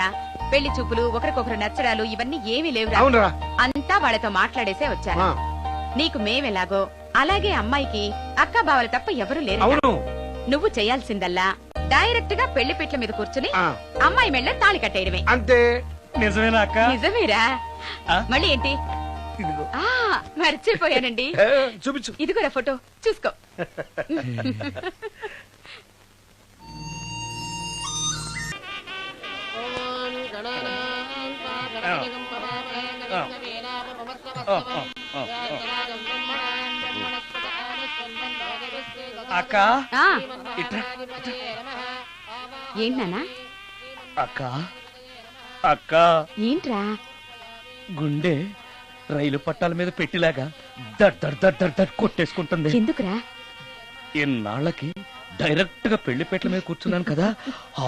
పెళ్లి చూపులు ఒకరికొకరు నచ్చడాలు ఇవన్నీ ఏమీ లేవురా. అవునరా అంతా వాళ్ళతో మాట్లాడేసే వచ్చాను. ఆ. నీకు మేమెలాగో అలాగే అమ్మాయికి అక్క బావలు తప్ప ఎవరూ లేరు. అవును నువ్వు చేయాల్సిందల్లా డైరెక్ట్ గా పెళ్లి పీటల మీద కూర్చుని ఆ. అమ్మాయి మెళ్ళ తాళి కట్టేయడమే. అంతే. నిజమేనా అక్క? నిజమేరా. ఆ? మళ్ళీ ఏంటి? ఇదిగో. ఆ మర్చిపోయానండి. చూపించు. ఇదిగోరా ఫోటో చూసుకో. అక్క ఆ, ఇట్రా. ఏంటన్నా? అక్క అక్క ఏంట్రా? గుండె రైలు పట్టాల మీద పెట్టిలాగా దడ్ దడ్ దడ్ దడ్ దడ్ కొట్టేసుకుంటుంది. ఎందుకురా? ఇన్నాళ్ళకి డైరెక్ట్ గా పెళ్లి పెట్టల మీద కూర్చున్నాను కదా,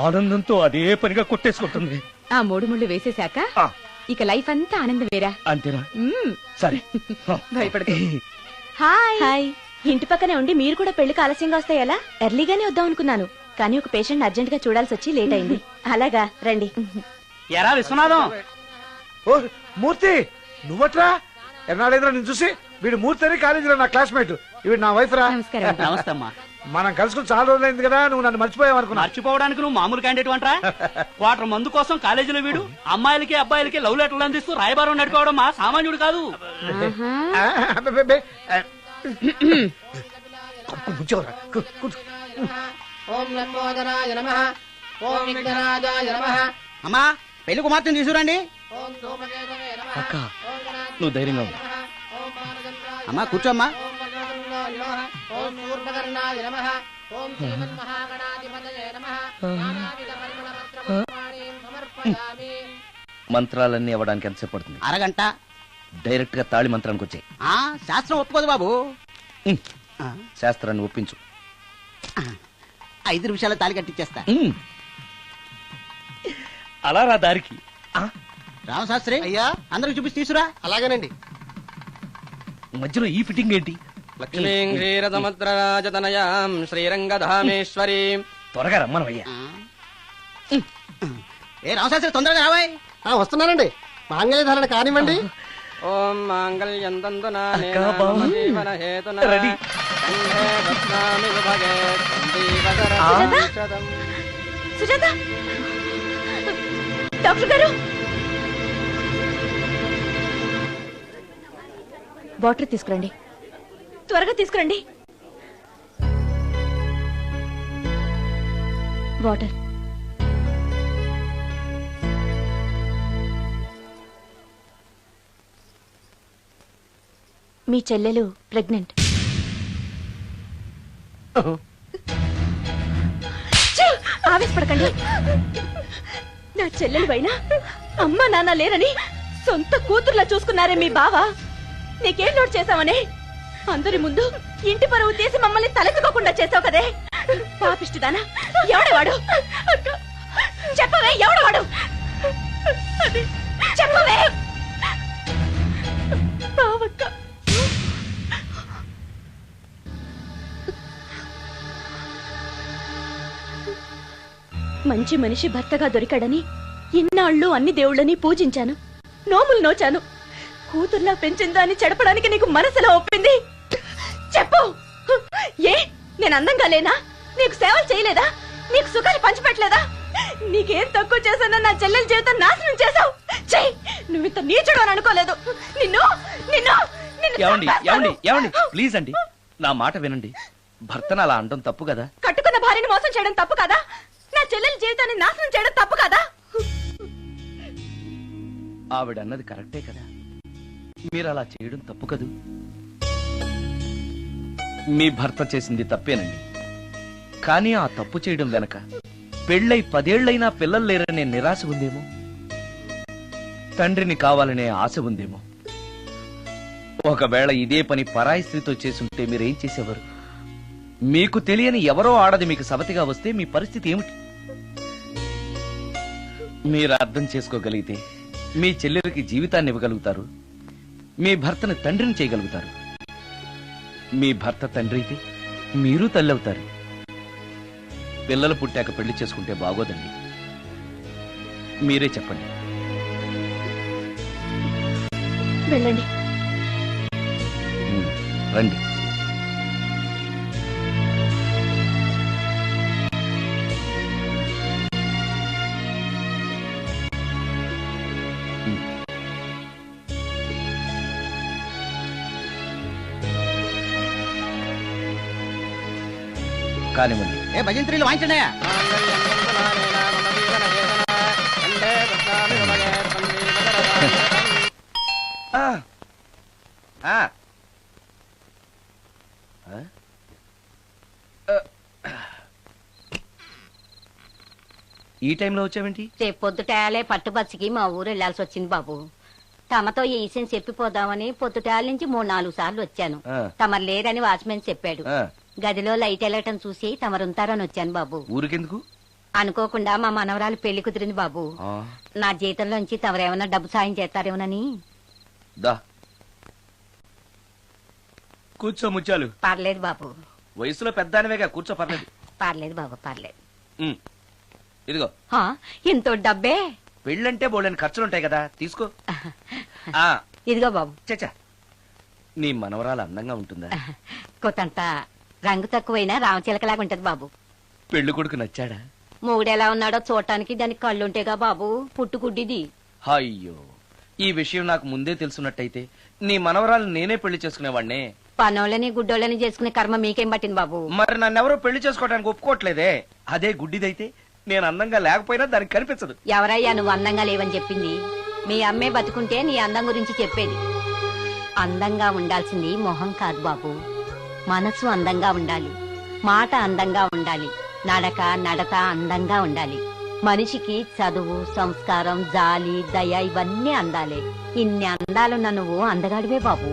ఆనందంతో అదే పనిగా కొట్టేసుకుంటుంది. ఆ 3 ముళ్ళు వేసేశాక ఆ, ఇక లైఫ్ అంతా ఆనందమేరా. అంతేనా? మ్మ్. సరే. భయపడకు. Hi hi. ఇంటి పక్కనే ఉండి మీరు కూడా పెళ్లికి ఆలస్యంగా వస్తే ఎలా? ఎర్లీగానే వద్దాం అనుకున్నాను, కానీ ఒక పేషెంట్ అర్జెంట్ గా చూడాల్సి వచ్చి లేట్ అయింది. అలాగా రండి. ఎరా విశ్వనాథం, ఓ మూర్తి నువ్వట్రా? ఎన్నాడైందిరా నేను చూసి? వీడు మూర్తి అని కాలేజీలో నా క్లాస్మేట్, వీడు నా వైఫ్ రా. నమస్కారం అండి. నమస్తే అమ్మా. మనం కలుసుకుని చాలా రోజులైంది కదా, నువ్వు నన్ను మర్చిపోయావు అనుకున్నా. మర్చిపోవడానికి నువ్వు మామూలు క్యాండిడేట్ అంటరా? క్వార్టర్ మందు కోసం కాలేజీలో వీడు అమ్మాయిలకి అబ్బాయిలకి లవ్ లెటర్లు అందిస్తూ రాయబారం నడుకోవడం మా సామాన్యుడు కాదు. ఆహా. ఆ, అబ్బబ్బబ్బే. కూర్చోరా, కూర్చో. అమ్మా పెళ్లి కుమార్తెను తీసుకురండి. అక్క నువ్వు ధైర్యంగా ఉండు. అమ్మా కూర్చోమ్మా. మంత్రాలన్నీ అవ్వడానికి ఎంతసేపు పడుతుంది? అరగంట. డైరెక్ట్ గా తాళి మంత్రానికి వచ్చాయి. శాస్త్రం ఒప్పుకోదు బాబు. శాస్త్రాన్ని ఒప్పించు. 5 నిమిషాలు తాళి కట్టించేస్తా. అలా రా దారికి. రామశాస్త్రి అయ్యా అందరికి చూపించి తీసురా. అలాగేనండి. మధ్యలో ఈ ఫిట్టింగ్ ఏంటి? లక్ష్మీం క్షీరసముద్రరాజతనయాం శ్రీరంగధామేశ్వరీం. త్వరగా రమ్మనవయ్యా. ఏ రామశాస్త్రి తొందరగా రావాయ్. వస్తున్నానండి. మాంగళ్య ధారణ కానివ్వండి. ఓం మాంగళ్యం తంతునా అక్కా, బావ. జీవన హేతునా రెడీ. కంఠే బధ్నామి విభగే సందీపకరం. సుజాత, డాక్టర్ గారు, వాటర్ తీసుకురండి, త్వరగా తీసుకురండి. వాటర్. మీ చెల్లెలు ప్రెగ్నెంట్. ఆవేశపడకండి. నా చెల్లెలు పైన అమ్మ నాన్న లేరని సొంత కూతుర్లా చూసుకున్నారే మీ బావ. నీకేం నోట్ చేశావనే? అందరి ముందు ఇంటి పరువు తీసి మమ్మల్ని తలెత్తుకోకుండా చేసావు కదే. పాపిష్టిదానా? ఎవడేవాడు? చెప్పవే, ఎవడవాడు? చెప్పవే. బావక్క, మంచి మనిషి భర్తగా దొరికాడని ఇన్నాళ్ళు అన్ని దేవుళ్ళని పూజించాను, నోములు నోచాను. కూతుర్లా పెంచిందాన్ని చెడపడానికి నీకు మనసులో ఒప్పింది. చెప్పు, ఏ నేను అందంగా లేనా? నీకు సేవలు చేయలేదా? నీకు సుఖాలు పంచిపెట్టలేదా? నీకేం తక్కువ చేశానో నా చెల్లెల జీవితం నాశనం చేశావు. చెయ్యి, నువ్వు ఇంత నీచుడు అని అనుకోలేదు. నిన్ను నిన్ను ఏమండి ఏమండి ఏమండి ప్లీజ్ అండి, నా మాట వినండి. భర్తను అలా అనడం తప్పు కదా. కట్టుకున్న భార్యని మోసం చేయడం తప్పు కదా? నా చెల్లెల జీవితాన్ని నాశనం చేయడం తప్పు కదా? ఆవిడన్నది కరెక్టే కదా. మీరు అలా చేయడం తప్పు కదూ. మీ భర్త చేసింది తప్పేనండి, కానీ ఆ తప్పు చేయడం వెనక పెళ్ళై 10 ఏళ్లైనా పిల్లలు లేరనే నిరాశ ఉందేమో, తండ్రిని కావాలనే ఆశ ఉందేమో. ఒకవేళ ఇదే పని పరాయి స్త్రీతో చేసుంటే మీరేం చేసేవారు? మీకు తెలియని ఎవరో ఆడది మీకు సవతిగా వస్తే మీ పరిస్థితి ఏమిటి? మీరు అర్థం చేసుకోగలిగితే మీ చెల్లెలకి జీవితాన్ని ఇవ్వగలుగుతారు, మీ భర్తను తండ్రిని చేయగలుగుతారు. మీ భర్త తండ్రి అయితే మీరు తల్లి అవుతారు. పిల్లలు పుట్టాక పెళ్లి చేసుకుంటే బాగోదండి. మీరే చెప్పండి. వెళ్ళండి. రండి. కానివ్వండి. ఏ భజంత్రీలు వాయించండి. ఈ టైంలో వచ్చావేంటి? రేపు పొద్దుటాలే పట్టుబచ్చికి మా ఊరు వెళ్లాల్సి వచ్చింది బాబు. తమతో ఈ విషయం చెప్పిపోదామని పొద్దుటాల నుంచి 3-4 సార్లు వచ్చాను. తమరు లేరని వాచ్మెన్ చెప్పాడు. గదిలో లైట్ వెళ్ళటం చూసి తమరుంటారని వచ్చాను బాబు. ఊరికెందుకు? అనుకోకుండా మా మనవరాలు పెళ్లి కుదిరింది బాబు. నా జీతంలోంచి తమరేమన్నా డబ్బు సాయం చేస్తారేమోనని. దా కూర్చో ముత్యాలు. పర్లేదు బాబు. వయసులో పెద్దానివేగా, కూర్చో. పర్లేదు. పర్లేదు బాబు, పర్లేదు. ఇదిగో. ఇంతో డబ్బే. పెళ్ళంటే బోళ్ళని ఖర్చులుంటాయి కదా, తీసుకో. ఇదిగో బాబు. చచ్చా, నీ మనవరాలు అందంగా ఉంటుందా? కొత్తంత రంగు తక్కువైనా రామచిలకలాగా ఉంటది బాబు. పెళ్లి కొడుకు నచ్చాడా? మూడెలా ఉన్నాడో చూడటానికి దానికి కళ్ళుంటేగా బాబు, పుట్టుకుడ్డిది. అయ్యో, ఈ విషయం నాకు ముందే తెలుసున్నట్టయితే నీ మనవరాలు నేనే పెళ్లి చేసుకునేవాడినే. పనోళ్ళని గుడ్డోళ్ళని చేసుకునే కర్మ మీకేం పట్టింది బాబు? మరి నన్నెవరో పెళ్లి చేసుకోవడానికి ఒప్పుకోవట్లేదే. అదే గుడ్డిదైతే నేను అందంగా లేకపోయినా దానికి కనిపించదు. ఎవరయ్యా నువ్వు అందంగా లేవని చెప్పింది? మీ అమ్మే బతుకుంటే నీ అందం గురించి చెప్పేది. అందంగా ఉండాల్సింది మొహం కాదు బాబు, మనసు అందంగా ఉండాలి, మాట అందంగా ఉండాలి, నడత అందంగా ఉండాలి. మనిషికి చదువు, సంస్కారం, జాలి, దయ ఇవన్నీ అందాలే. ఇన్ని అందాలున్న నువ్వు అందగాడివే బాబు.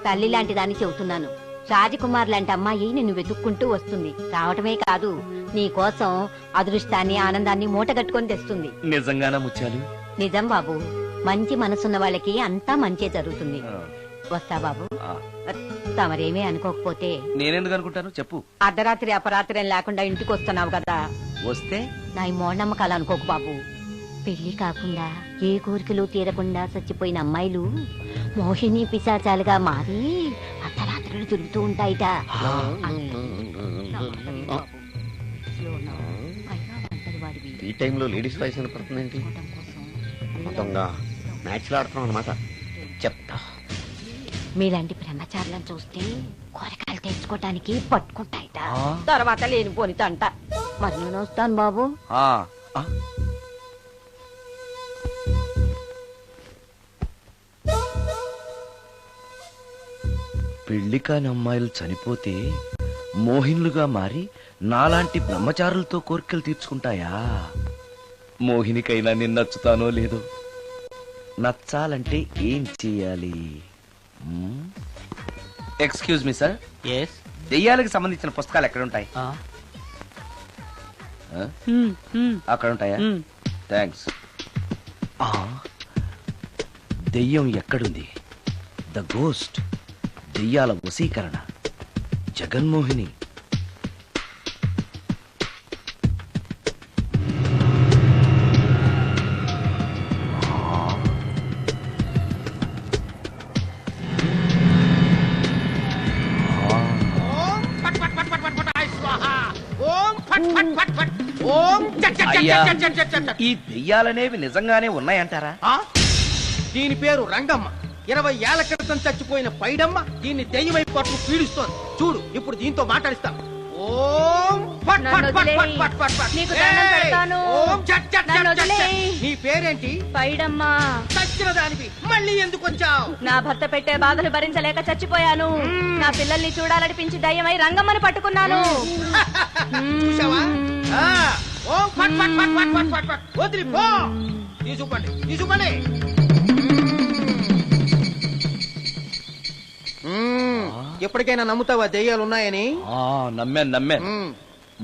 తల్లి లాంటి దాన్ని చెబుతున్నాను. రాజకుమార్ లాంటి అమ్మాయి నిన్ను వెతుక్కుంటూ వస్తుంది. రావటమే కాదు, నీ కోసం అదృష్టాన్ని, ఆనందాన్ని మూటగట్టుకొని తెస్తుంది. నిజంగానా ముత్యాలు? నిజం బాబు. మంచి మనసున్న వాళ్ళకి అంతా మంచే జరుగుతుంది. వస్తా బాబు. తమరేమీ అనుకోకపోతే. నేనెందుకు అనుకుంటాను చెప్పు. అర్ధరాత్రి అపరాత్రి లేకుండా ఇంటికి వస్తున్నావు కదా, వస్తే నా ఈ మూఢనమ్మకాలు అనుకోకు బాబు. పెళ్లి కాకుండా ఏ కోరికలు తీరకుండా చచ్చిపోయిన అమ్మాయిలు మోహిని పిశాచాలుగా మారి అర్ధరాత్రులు తిరుగుతూ ఉంటాయిట. ఈ టైంలో లేడీస్ వాయిస్ వినపడుతుందేంటి? మొత్తంగా మ్యాచ్లు ఆడుతున్నాం అనమాట. చెప్తా. మీలాంటి బ్రహ్మచారులను చూస్తే కోరికలు తెచ్చుకోవటానికి పట్టుకుంటాయిట. తర్వాత లేనిపోని తంట. మరి నేను వస్తాను బాబు. పెళ్లి కాని అమ్మాయిలు చనిపోతే మోహినులుగా మారి నాలాంటి బ్రహ్మచారులతో కోరికలు తీర్చుకుంటాయా? మోహినికైనా నేను నచ్చుతానో లేదో. నచ్చాలంటే ఏం చెయ్యాలి? Excuse me sir. దెయ్యాలకు సంబంధించిన పుస్తకాలు ఎక్కడుంటాయి? అక్కడ ఉంటాయా? థ్యాంక్స్. దెయ్యం ఎక్కడుంది? ద గోస్ట్, దెయ్యాల వశీకరణ, జగన్మోహిని. అయ్యా, ఈ దెయ్యాలనేవి నిజంగానే ఉన్నాయంటారా? దీని పేరు రంగమ్మ. 20 ఏళ్ల క్రితం చచ్చిపోయిన పైడమ్మ దీన్ని దెయ్యమై పట్టు పీడిస్తోంది. చూడు, ఇప్పుడు దీంతో మాట్లాడిస్తా. నీ పేరేంటి? పైడమ్మా. చచ్చిన దానివి మళ్ళీ ఎందుకు వచ్చావు? నా భర్త పెట్టే బాధలు భరించలేక చచ్చిపోయాను. నా పిల్లల్ని చూడాలనిపించి దయ్యమై రంగమ్మని పట్టుకున్నాను. చూసావా? వదిలి పో. తీసుకుపండి, తీసుకుపండి. ఎప్పటికైనా నమ్ముతావా దెయ్యాలు ఉన్నాయని? నమ్మాను.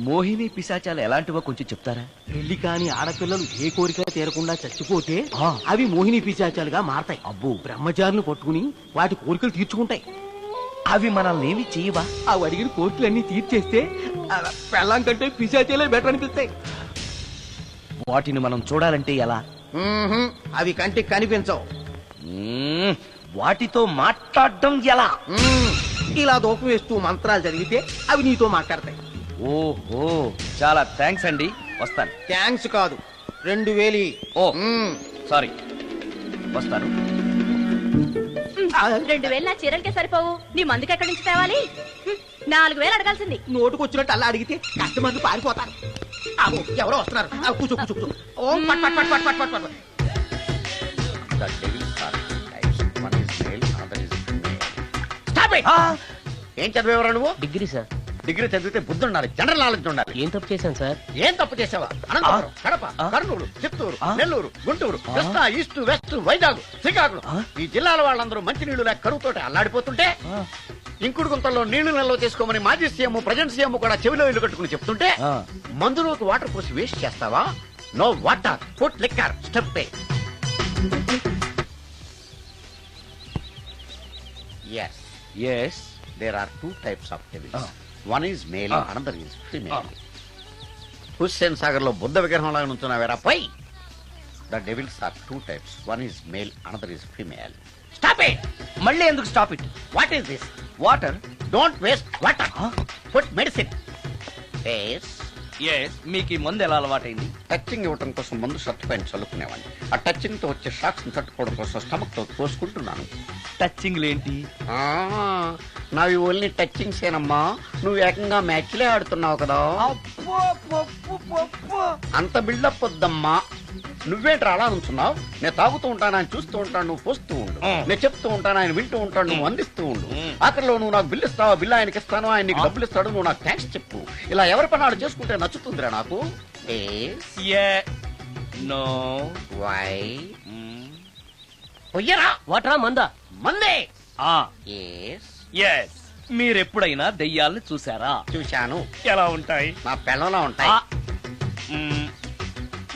మోహిని పిశాచాలు ఎలాంటివో కొంచెం చెప్తారా? పెళ్లి కాని ఆడపిల్లలు ఏ కోరిక తీరకుండా చచ్చిపోతే అవి మోహిని పిశాచాలుగా మారతాయి. అబ్బో, బ్రహ్మచారులు పట్టుకుని వాటి కోరికలు తీర్చుకుంటాయి. అవి మనల్ని ఏమి చేయవా? అవి అడిగిన కోరికలన్నీ తీర్చేస్తే పెళ్ళాం కంటే పిశాచాలే బెటర్ అనిపిస్తాయి. వాటిని మనం చూడాలంటే ఎలా? అవి కంటికి కనిపించవు. వాటితో మాట్లాడడం ఎలా? ఇలా దూపం వేస్తూ మంత్రాలు చదివితే అవి నీతో మాట్లాడతాయి. ఓహో, చాలా థ్యాంక్స్ అండి, వస్తాను. థ్యాంక్స్ కాదు, 2000. ఓ సారీ, వస్తాను. 2000 నా చీరలకే సరిపోవు, నీ మందుకి ఎక్కడి నుంచి తేవాలి? 4000 అడగాల్సింది. నోటుకొచ్చినట్టు అలా అడిగితే కస్టమర్లు పారిపోతారు. అబ్బో, ఎవరో వస్తున్నారు. కూర్చో కూర్చో కూర్చో. ఓం పట్ పట్ పట్ పట్ పట్ పట్ పట్. Stop it! ఏం చదివేవరా నువ్వు? Degree sir. డిగ్రీ చదివితే బుద్ధి ఉండాలి, జనరల్ నాలెడ్జ్ ఉండాలి. ఏం తప్పు చేశాను సార్? ఏం తప్పు చేసావా? అనంతపురం, కడప, కర్నూలు, చిత్తూరు, నెల్లూరు, గుంటూరు, కృష్ణా, ఈస్ట్, వెస్ట్, వైజాగ్, శ్రీకాకుళం, ఈ జిల్లాల వాళ్ళందరూ మంచినీళ్లు లేక కరువుతోటి అల్లాడిపోతుంటే ఇంకుడు గుంతల్లో నీళ్లు నిల్వ చేసుకోమని మాజీ సీఎం, ప్రజెంట్ సీఎం కూడా చెవిలో ఇల్లు కట్టుకుని చెప్తుంటే మందులోకి వాటర్ పోసి వేస్ట్ చేస్తావా? No water, put liquor, step A. Yes. Yes. There are two types of devils. One is male, another is female. Hussain Sagar లో బుద్ధ విగ్రహం లాగా నుంచున్నావేరా పై. The devils are two types. One is male, another is female. Stop it! మళ్ళీ ఎందుకు stop it? What is this? Water. Don't waste water. Put medicine. Yes. Yes, మీకు ఈ మందు ఎలా అలవాటైంది? టచింగ్ ఇవ్వడం కోసం ముందు షర్ట్ పైన చల్లుకునేవాడిని. ఆ టచింగ్ తో వచ్చే షాక్స్ ని తట్టుకోవడం కోసం స్టమక్ తో పోసుకుంటున్నాను. టచింగ్ లేంటి? నావి ఓన్లీ టచింగ్స్ ఏనమ్మా. నువ్వు ఏకంగా మ్యాచ్లే ఆడుతున్నావు కదా. అంత బిల్డప్ వద్దమ్మా. నువ్వేంట్రా అలా నుంచున్నావు? నేను తాగుతూ ఉంటాను, ఆయన చూస్తూ ఉంటాను, నువ్వు పోస్తూ ఉండు. నేను చెప్తూ ఉంటాను, ఆయన వింటూ ఉంటాడు, నువ్వు అందిస్తూ ఉండు. ఆఖరిలో నువ్వు నాకు బిల్లు ఇస్తావా, బిల్లు ఆయనకి ఇస్తాను, ఆయన నీకు డబ్బులు ఇస్తాడు, నువ్వు నాకు థ్యాంక్స్ చెప్పు. ఇలా ఎవరి పని ఆడు చేసుకుంటే నచ్చుతుందిరా నాకు. నో. వై? పొయ్యరా. వాటరా మందా? మందే. ఎస్. మీరెప్పుడైనా దెయ్యాల్ని చూసారా? చూశాను. ఎలా ఉంటాయి? నా పెళ్ళంలా ఉంటాయి.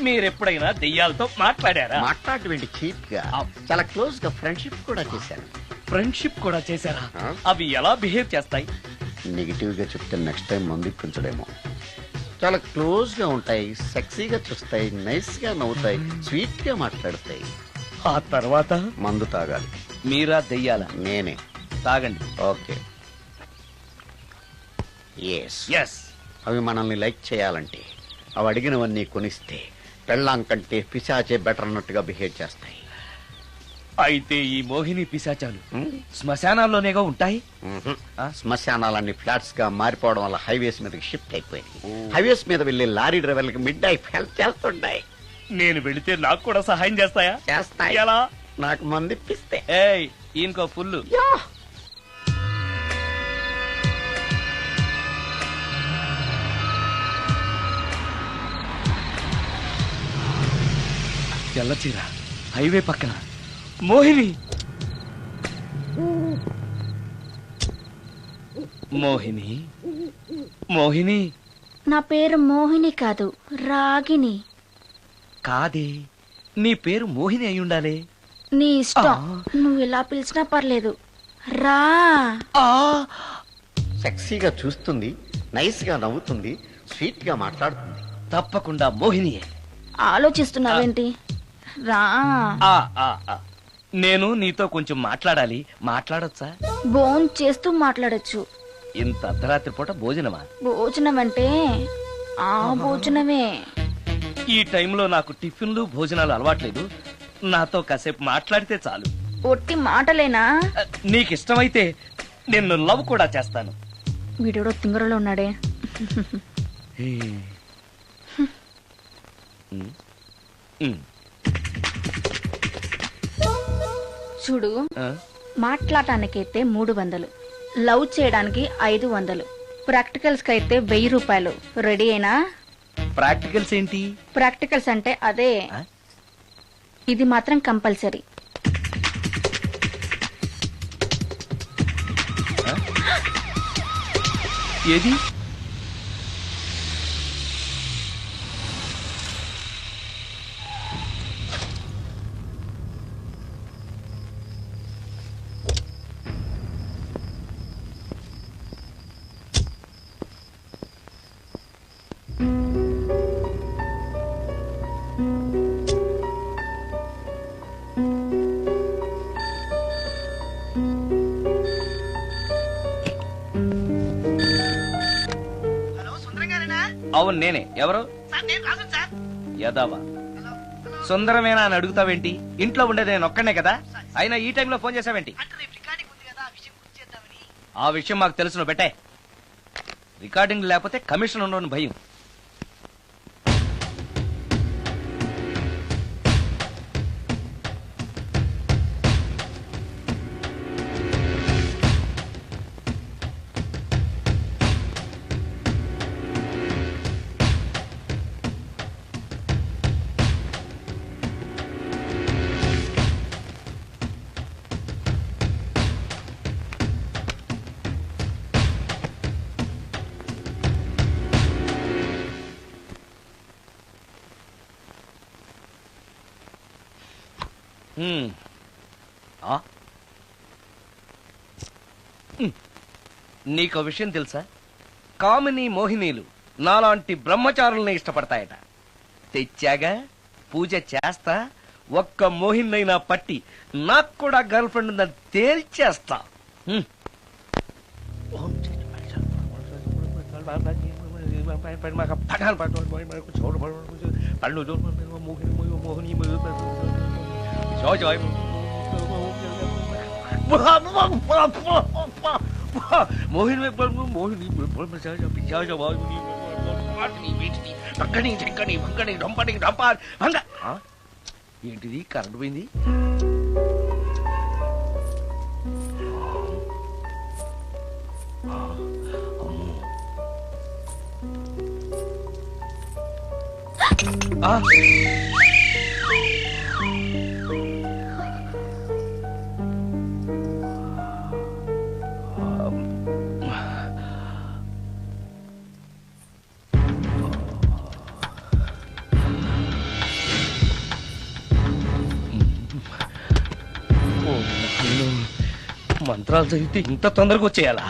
మీరెప్పుడైనా దెయ్యాలతో మాట్లాడారా? మాట్లాడేంటి చీప్ గా, చాలా క్లోజ్ గా ఫ్రెండ్షిప్ కూడా చేశాను. ఫ్రెండ్షిప్ కూడా చేశారా? అవి ఎలా బిహేవ్ చేస్తాయి? నెగిటివ్ గా చెప్తే నెక్స్ట్ టైం మందు ఇప్పించడేమో. చాలా క్లోజ్ గా ఉంటాయి, సెక్సీగా చూస్తాయి, నైస్ గా నవ్వుతాయి, స్వీట్ గా మాట్లాడతాయి. ఆ తర్వాత మందు తాగాలి. మీరా దెయ్యాల? నేనే. తాగండి. ఓకే. ఎస్. అవి మనల్ని లైక్ చేయాలంటే అవి అడిగినవన్నీ కొనిస్తే పెళ్ళాం కంటే పిశాచే బెటర్ అన్నట్టుగా బిహేవ్ చేస్తాయి. అయితే ఈ మోహిని పిశాచాలు శ్మశానాల్లోనేగా ఉంటాయి? శ్మశానాలన్నీ ఫ్లాట్స్ గా మారిపోవడం వల్ల హైవేస్ మీదకి షిఫ్ట్ అయిపోయింది. హైవేస్ మీద వెళ్లి లారీ డ్రైవర్లకి మిడ్ నైట్ హెల్ప్ చేస్తుంటాయి. నేను వెళితే నాకు కూడా సహాయం చేస్తాయా? చేస్తాయి. ఎలా? నాకు మంది ఇప్పిస్తే. ఏయ్, ఈయనకో ఫుల్. తెల్లచీర, హైవే పక్కన మోహిని. మోహిని, మోహిని. నా పేరు మోహిని కాదు, రాగిని. కాదే, నీ పేరు మోహిని అయి ఉండాలి. నీ ఇష్టం, నువ్వు ఇలా పిలిచినా పర్లేదు. రా. సెక్సీగా చూస్తుంది, నైస్ గా నవ్వుతుంది, స్వీట్ గా మాట్లాడుతుంది. తప్పకుండా మోహినియే. ఆలోచిస్తున్నావేంటి? రా. నేను నీతో కొంచెం మాట్లాడాలి. మాట్లాడొచ్చా? భోజనం చేస్తూ మాట్లాడొచ్చు. ఇంత అర్ధరాత్రి పూట భోజనమా? భోజనం అంటే ఆ భోజనమే. ఈ టైంలో నాకు టిఫిన్లు భోజనాలు అలవాట్లేదు. నాతో కాసేపు మాట్లాడితే చాలు. ఒట్టి మాటలేనా? నీకిష్టమైతే నిన్ను లవ్ కూడా చేస్తాను. వీడెవడో తింగరలో ఉన్నాడే. చూడు, మాట్లాడటానికైతే 300, లవ్ చేయడానికి 500, ప్రాక్టికల్స్ కైతే 1000 రూపాయలు. రెడీ అయినా? ప్రాక్టికల్స్ ఏంటి? ప్రాక్టికల్స్ అంటే అదే. ఇది మాత్రం కంపల్సరీ. ఏది? అవును నేనే. ఎవరు? యదవా సుందరమేనా అని అడుగుతావేంటి? ఇంట్లో ఉండేది నేను ఒక్కనే కదా. అయినా ఈ టైంలో ఫోన్ చేసావేంటి? ఆ విషయం మాకు తెలుసు, పెట్టే. రికార్డింగ్ లేకపోతే కమిషన్ ఉండవని భయం. నీకో విషయం తెలుసా? కామిని మోహినీలు నాలాంటి బ్రహ్మచారుల్ని ఇష్టపడతాయట. తెచ్చాగా, పూజ చేస్తా, ఒక్క మోహినైనా పట్టి నాకు కూడా గర్ల్ ఫ్రెండ్ ఉందని తేల్చేస్తా. ఏంటిది? కరెంట్ పోయింది. మంత్రాలు చదివితే ఇంత తొందరగా వచ్చేయాలా?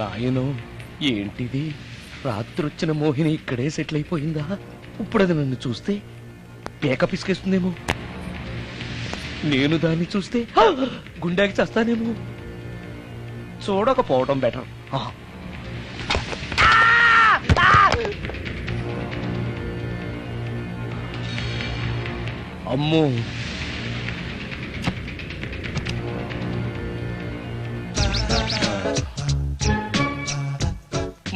నాయనో, ఏంటిది? రాత్రొచ్చిన మోహిని ఇక్కడే సెటిల్ అయిపోయిందా? ఇప్పుడు అది నన్ను చూస్తే పేక పిసికేస్తుందేమో. నేను దాన్ని చూస్తే గుండెకి చేస్తానేమో. చూడకపోవడం బెటర్. అమ్మో,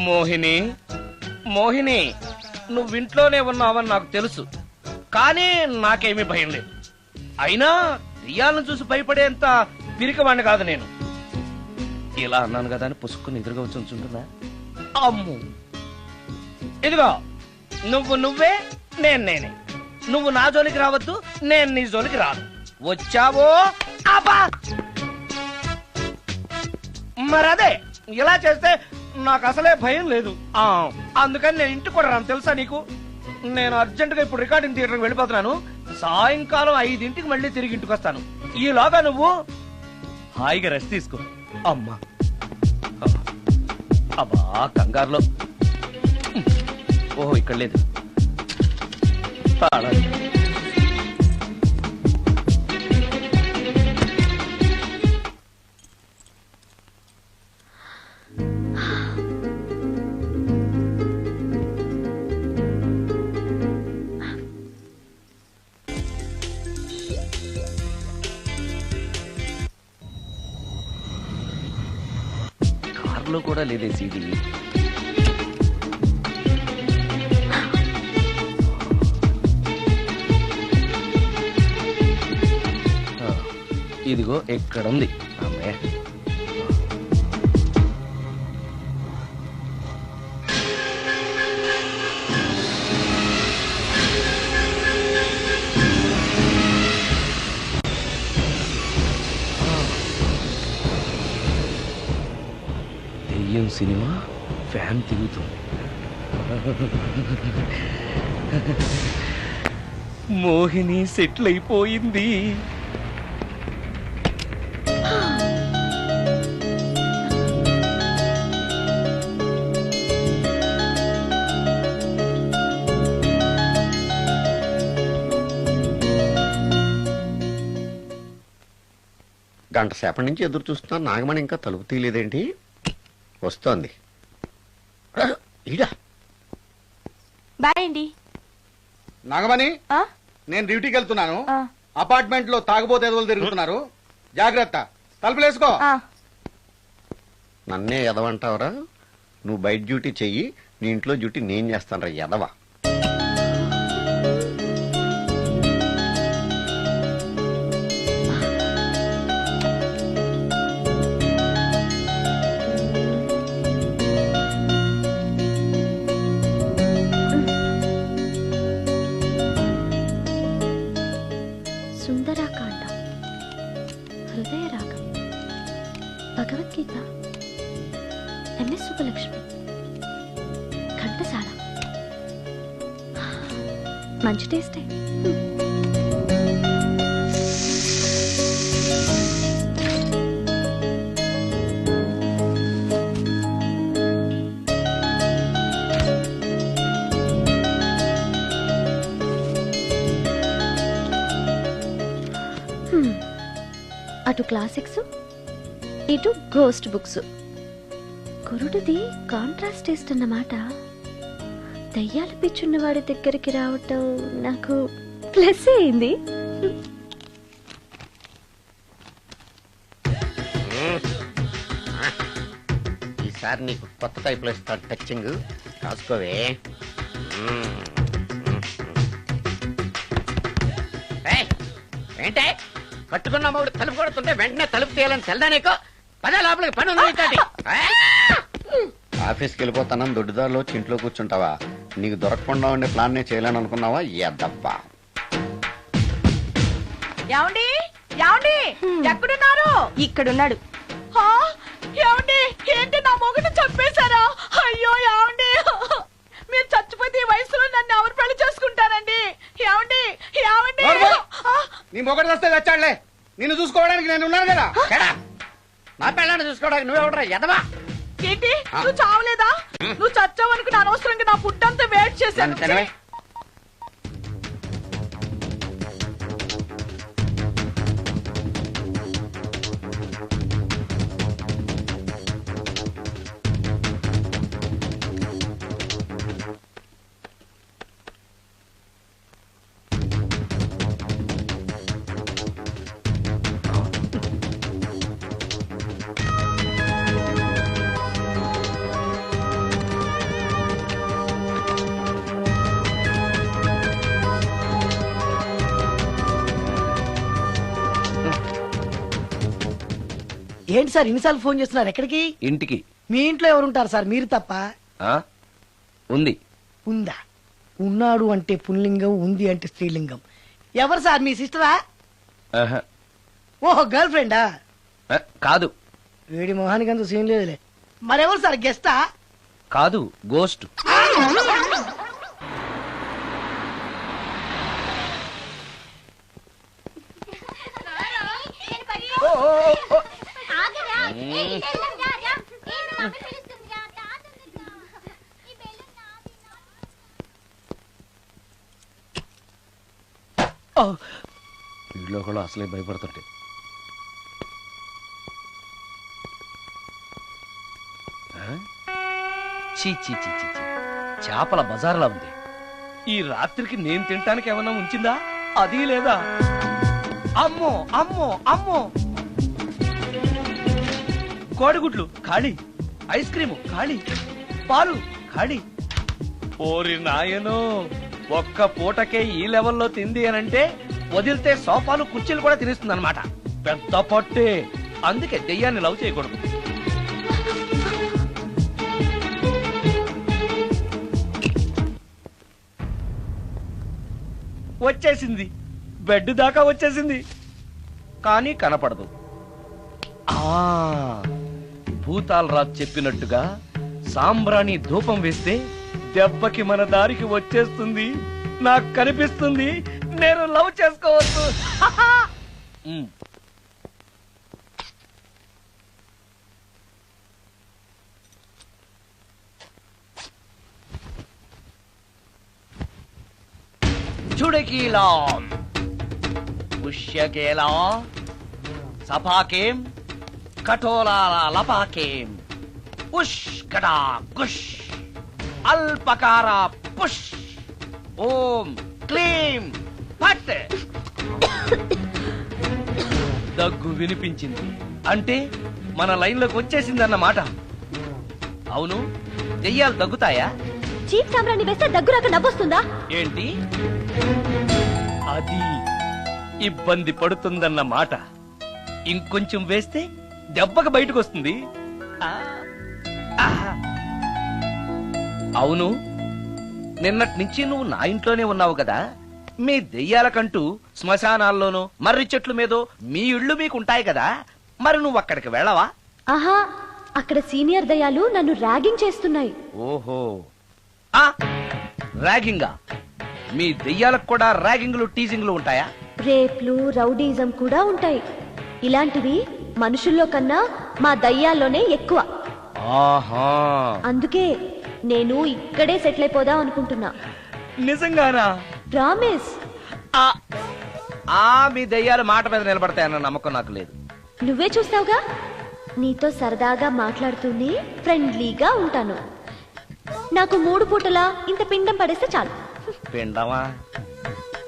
మోహిని, మోహిని, నువ్వింట్లోనే ఉన్నావని నాకు తెలుసు, కానీ నాకేమీ భయం లేదు. అయినా రియాలను చూసి భయపడేంత పిరికవాణ్ణి కాదు నేను. ఇలా అన్నాను కదా అని పుసుక్కుని ఎదురుగా వచ్చి ఉంచుంటున్నా. అమ్ము, ఇదిగో నువ్వు నువ్వే, నేను నేనే. నువ్వు నా జోలికి రావద్దు, నేను నీ జోలికి రాను. వచ్చావో అబ్బా, మరదే ఇలా చేస్తే నాకు అసలే భయం లేదు. అందుకని నేను ఇంటికి కూడా రాను, తెలుసా నీకు? నేను అర్జెంటుగా ఇప్పుడు రికార్డింగ్ థియేటర్కి వెళ్ళిపోతున్నాను. సాయంకాలం 5 మళ్ళీ తిరిగి ఇంటికి వస్తాను. ఈలోగా నువ్వు హాయిగా రెస్ట్ తీసుకో. అమ్మా, అబ్బా కంగారులో. ఓహో, ఇక్కడ లేదు. లో కూడా లేదే సీడీ. ఇదిగో ఎక్కడుంది అమ్మే. దెయ్యం సినిమా ఫ్యాన్ తిరుగుతుంది. మోహిని సెటిల్ అయిపోయింది. గంట సేపటి నుంచి ఎదురు చూస్తున్నాను, నాగమణి ఇంకా తలుపు తీయలేదేంటి? వస్తోంది. ఈడా బాయ్ అండి. నాగమణి, నేను డ్యూటీకి వెళ్తున్నాను. అపార్ట్మెంట్ లో తాగుబోతు ఎదవలు తిరుగుతున్నారు, జాగ్రత్త. తలుపులేసుకో. నన్నే ఎదవంటావరా? నువ్వు బయట డ్యూటీ చెయ్యి, నీ ఇంట్లో డ్యూటీ నేను చేస్తాను రా ఎదవా. సుందరాకాండ, హృదయ రాగం, భగవద్గీత, ఎంఎస్ సుబ్బలక్ష్మి, ఘంటసాల. మంచి టేస్టే. అటు క్లాసిక్స్, ఇటు గోస్ట్ బుక్స్. కురుడిది కాంట్రాస్ట్ టేస్ట్ అన్నమాట. దయ్యాలు పిచ్చున్న వాడి దగ్గరికి రావటం నాకు ప్లస్ అయింది. ఈసారి నీకు కొత్త టైప్ లో ఇస్తాను టచింగ్, రాసుకోవే. ఏంటే కట్టుకున్న మూడు తలుపు కొడుతుంటే వెంటనే తలుపు తీయాలని తెల్దా నీకు? పదే లోపలికి పని ఉంది. ఆఫీస్కి వెళ్ళిపోతానని దొడ్డుదారిలో ఇంట్లో కూర్చుంటావా? నీకు దొరకకుండా ఉండే ప్లాన్ నే చేయాలని అనుకున్నావా? ఎద్దబ్బా. ఏమండి ఏమండి ఎక్కడున్నారు? ఇక్కడున్నాడు. ఏమండి ఏంటి నా మొగుడు చంపేశారా? అయ్యో ఏమండి, మీరు చచ్చిపోతే ఈ వయసులో నన్ను ఎవరు పెళ్లి చేసుకుంటారండి? ఏమండి ఏమండి. నీ మొగడు వస్తే వచ్చాడులే, నిన్ను చూసుకోవడానికి నేను ఉన్నాను కదా. నా పిల్లని చూసుకోవడానికి నువ్వెవడరా ఎదవా? ఏంటి నువ్వు చావలేదా? నువ్వు చచ్చావనుకుని అనవసరంగా నా ఫుడ్ అంతా వేట్ చేశాను. ఏంటి సార్ ఇన్నిసార్లు ఫోన్ చేస్తున్నారు? ఎక్కడికి? ఇంటికి. మీ ఇంట్లో ఎవరుంటారు సార్, మీరు తప్ప? ఉంది. ఉందా? ఉన్నాడు అంటే పుల్లింగం, ఉంది అంటే స్త్రీలింగం. ఎవరు సార్, మీ సిస్టరా? ఓహో, గర్ల్ ఫ్రెండా? కాదు. వీడి మొహానికి అంత సీన్ లేదులే. మరెవరు సార్, గెస్టా? కాదు, గోస్ట్. వీళ్ళు కూడా అసలే భయపడుతుంటే. చీ చీ చీ చీ చీ, చేపల బజార్లా ఉంది. ఈ రాత్రికి నేను తినటానికి ఏమన్నా ఉంచిందా? అది లేదా? అమ్మో అమ్మో అమ్మో, కోడిగుడ్లు ఖాళీ. ఐస్ క్రీము ఖాళీ, పాలు ఖాళీ. ఓరి నాయనో, ఒక్క పూటకే ఈ లెవెల్లో తింది అనంటే వదిలితే సోఫాలు కుర్చీలు కూడా తినేస్తుంది అనమాట. పెద్ద పట్టే. అందుకే దెయ్యాన్ని లవ్ చేయకూడదు. వచ్చేసింది, బెడ్ దాకా వచ్చేసింది, కానీ కనపడదు. భూతాలరాజు చెప్పినట్టుగా సాంబ్రాణి ధూపం వేస్తే దెబ్బకి మన దారికి వచ్చేస్తుంది. నాకు కనిపిస్తుంది, నేను లవ్ చేసుకోవచ్చు. చుడకీలా పుష్యకేలా సపాకేం కఠోలాల లపాకేం పుష్కటా కుష్ అల్పకార పుష్ ఓం క్లీం ఫట్. దగ్గు వినిపించింది అంటే మన లైన్లోకి వచ్చేసిందన్నమాట. అవును, దెయ్యాలు దగ్గుతాయా? చీప్ సాంబ్రాన్ని వేస్తే దగ్గురాక నవ్వొస్తుందా? ఏంటి అది? ఇబ్బంది పడుతుందన్న మాట. ఇంకొంచెం వేస్తే దెబ్బకి బయటకు వస్తుంది. అవును, నిన్నటి నుంచి నువ్వు నా ఇంట్లోనే ఉన్నావు కదా. మీ దెయ్యాలకంటూ శ్మశానాల్లోనూ మర్రి చెట్ల మీదో మీ ఇళ్ళు మీకుంటాయి కదా, మరి నువ్వు అక్కడికి వెళ్ళవా? ఆహా, అక్కడ సీనియర్ దయాలు నన్ను ర్యాగింగ్ చేస్తున్నాయి. ఓహో, ర్యాగింగా? మీ దెయ్యాలకు కూడా ర్యాగింగ్లు టీజింగ్లు ఉంటాయా? రేప్లు, రౌడీజం కూడా ఉంటాయి. ఇలాంటివి మనుషుల్లో కన్నా మా దయ్యాల్లోనే ఎక్కువ. ఆహా, అందుకే నేను ఇక్కడే సెటిల్ అయిపోదాం అనుకుంటున్నా. నిజంగానా? ప్రామిస్. మీ దెయ్యాలు మాట మీద నిలబడతాయన్న నమ్మకం నాకు లేదు. నువ్వే చూస్తావుగా, నీతో సరదాగా మాట్లాడుతూనే ఫ్రెండ్లీగా ఉంటాను. నాకు 3 పూటలా ఇంత పిండం పడేస్తే చాలు. పిండమా?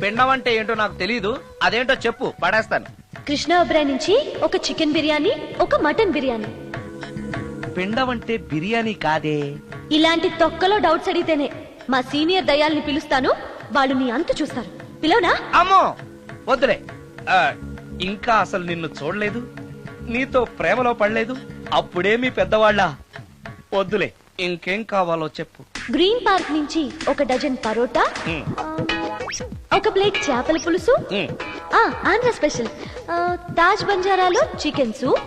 పిండం అంటే ఏంటో నాకు తెలీదు, అదేంటో చెప్పు, పడేస్తాను. కృష్ణ ఒబ్రాయ్ నుంచి ఒక చికెన్ బిర్యానీ, ఒక మటన్ బిర్యానీ. పిండం అంటే బిర్యానీ కాదే. ఇలాంటి తొక్కలో డౌట్స్ అడిగితేనే మా సీనియర్ దయాల్ని పిలుస్తాను, వాళ్ళు నీ అంతు చూస్తారు. పిలవనా? అమ్మో వద్దులే. ఇంకా అసలు నిన్ను చూడలేదు, నీతో ప్రేమలో పడలేదు, అప్పుడే మీ పెద్దవాళ్ళ. వద్దులే, ఇంకేం కావాలో చెప్పు. గ్రీన్ పార్క్ నుంచి ఒక డజన్ పరోటా, ఒక ప్లేట్ చేపల పులుసు, ఆంధ్ర స్పెషల్ తాజ్ బంజారాలో చికెన్ సూప్,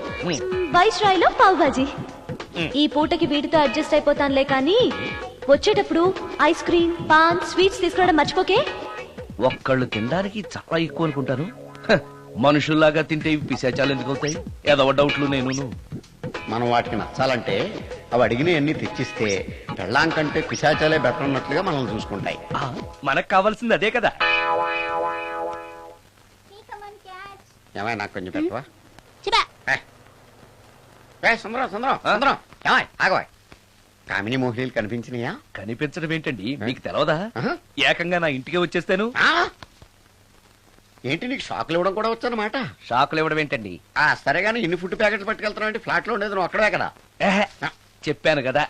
వైస్ రాయ్ లో పావ్ భాజీ. ఈ పూటకి వీటితో అడ్జస్ట్ అయిపోతానులే, కానీ వచ్చేటప్పుడు ఐస్ క్రీమ్, పాన్, స్వీట్స్ తీసుకురావడం మర్చిపోకే. ఒక్కళ్ళు తినడానికి చాలా ఎక్కువ అనుకుంటాను. మనుషుల్లాగా తింటే ఇవి పిశాచాలు ఎందుకు అవుతాయి? ఏదో డౌట్లు. నేను మనం వాటికి నచ్చాలంటే అవి అడిగినవన్నీ తెచ్చిస్తే పెళ్ళాం కంటే పిశాచాలే బెటర్ అన్నట్లుగా మనల్ని చూసుకుంటాయి. మనకు కావాల్సింది అదే కదా. ఏమైనా నాకు కొంచెం పెట్టవా? సుందరం సుందరం సుందరం, ఏమాయ్ ఆగవా? కామిని మోహినీలు కనిపించినాయా? కనిపించడం ఏంటండి, మీకు తెలవదా? ఏకంగా నా ఇంటికి వచ్చేస్తాను. ఏంటి, నీకు షాకులు ఇవ్వడం కూడా వచ్చానమాట? షాకులు ఇవ్వడం ఏంటండి? సరేగాని ఇన్ని ఫుడ్ ప్యాకెట్స్ పట్టుకెళ్తున్నావు అంటే ఫ్లాట్ లో ఉండేది నువ్వు అక్కడే కదా. చెప్పాను కదా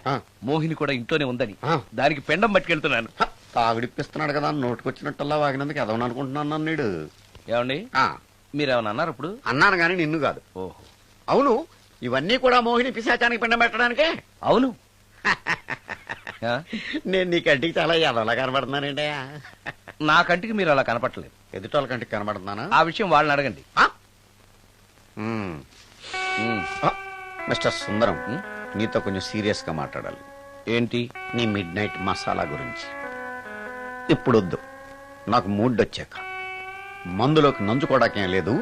మోహిని కూడా ఇంట్లోనే ఉందని, దానికి పెండం పట్టుకెళ్తున్నాను. తాగుడిప్పిస్తున్నాడు కదా, నోటుకొచ్చినట్టల్లా వాగినందుకు ఎదవని అనుకుంటున్నాను నీడు. ఏమండి, మీరేమన్నా అన్నారు ఇప్పుడు? అన్నాను గాని నిన్ను కాదు. ఓహో, అవును, ఇవన్నీ కూడా మోహిని పిశాచానికి పిండం పెట్టడానికే? అవును. నేను నీ కంటికి చాలా ఎదవలా కనబడుతున్నానండి. నా కంటికి మీరు అలా కనపడలేదు. ఎదుటోళ్ళ కంటికి కనబడుతున్నానా? ఆ విషయం వాళ్ళని అడగండి. మిస్టర్ సుందరం, నీతో కొంచెం సీరియస్ గా మాట్లాడాలి. ఏంటి? నీ మిడ్ నైట్ మసాలా గురించి. ఇప్పుడు వద్దు, నాకు మూడ్ వచ్చాక. మందులోకి నంచుకోవడాకేం లేదు,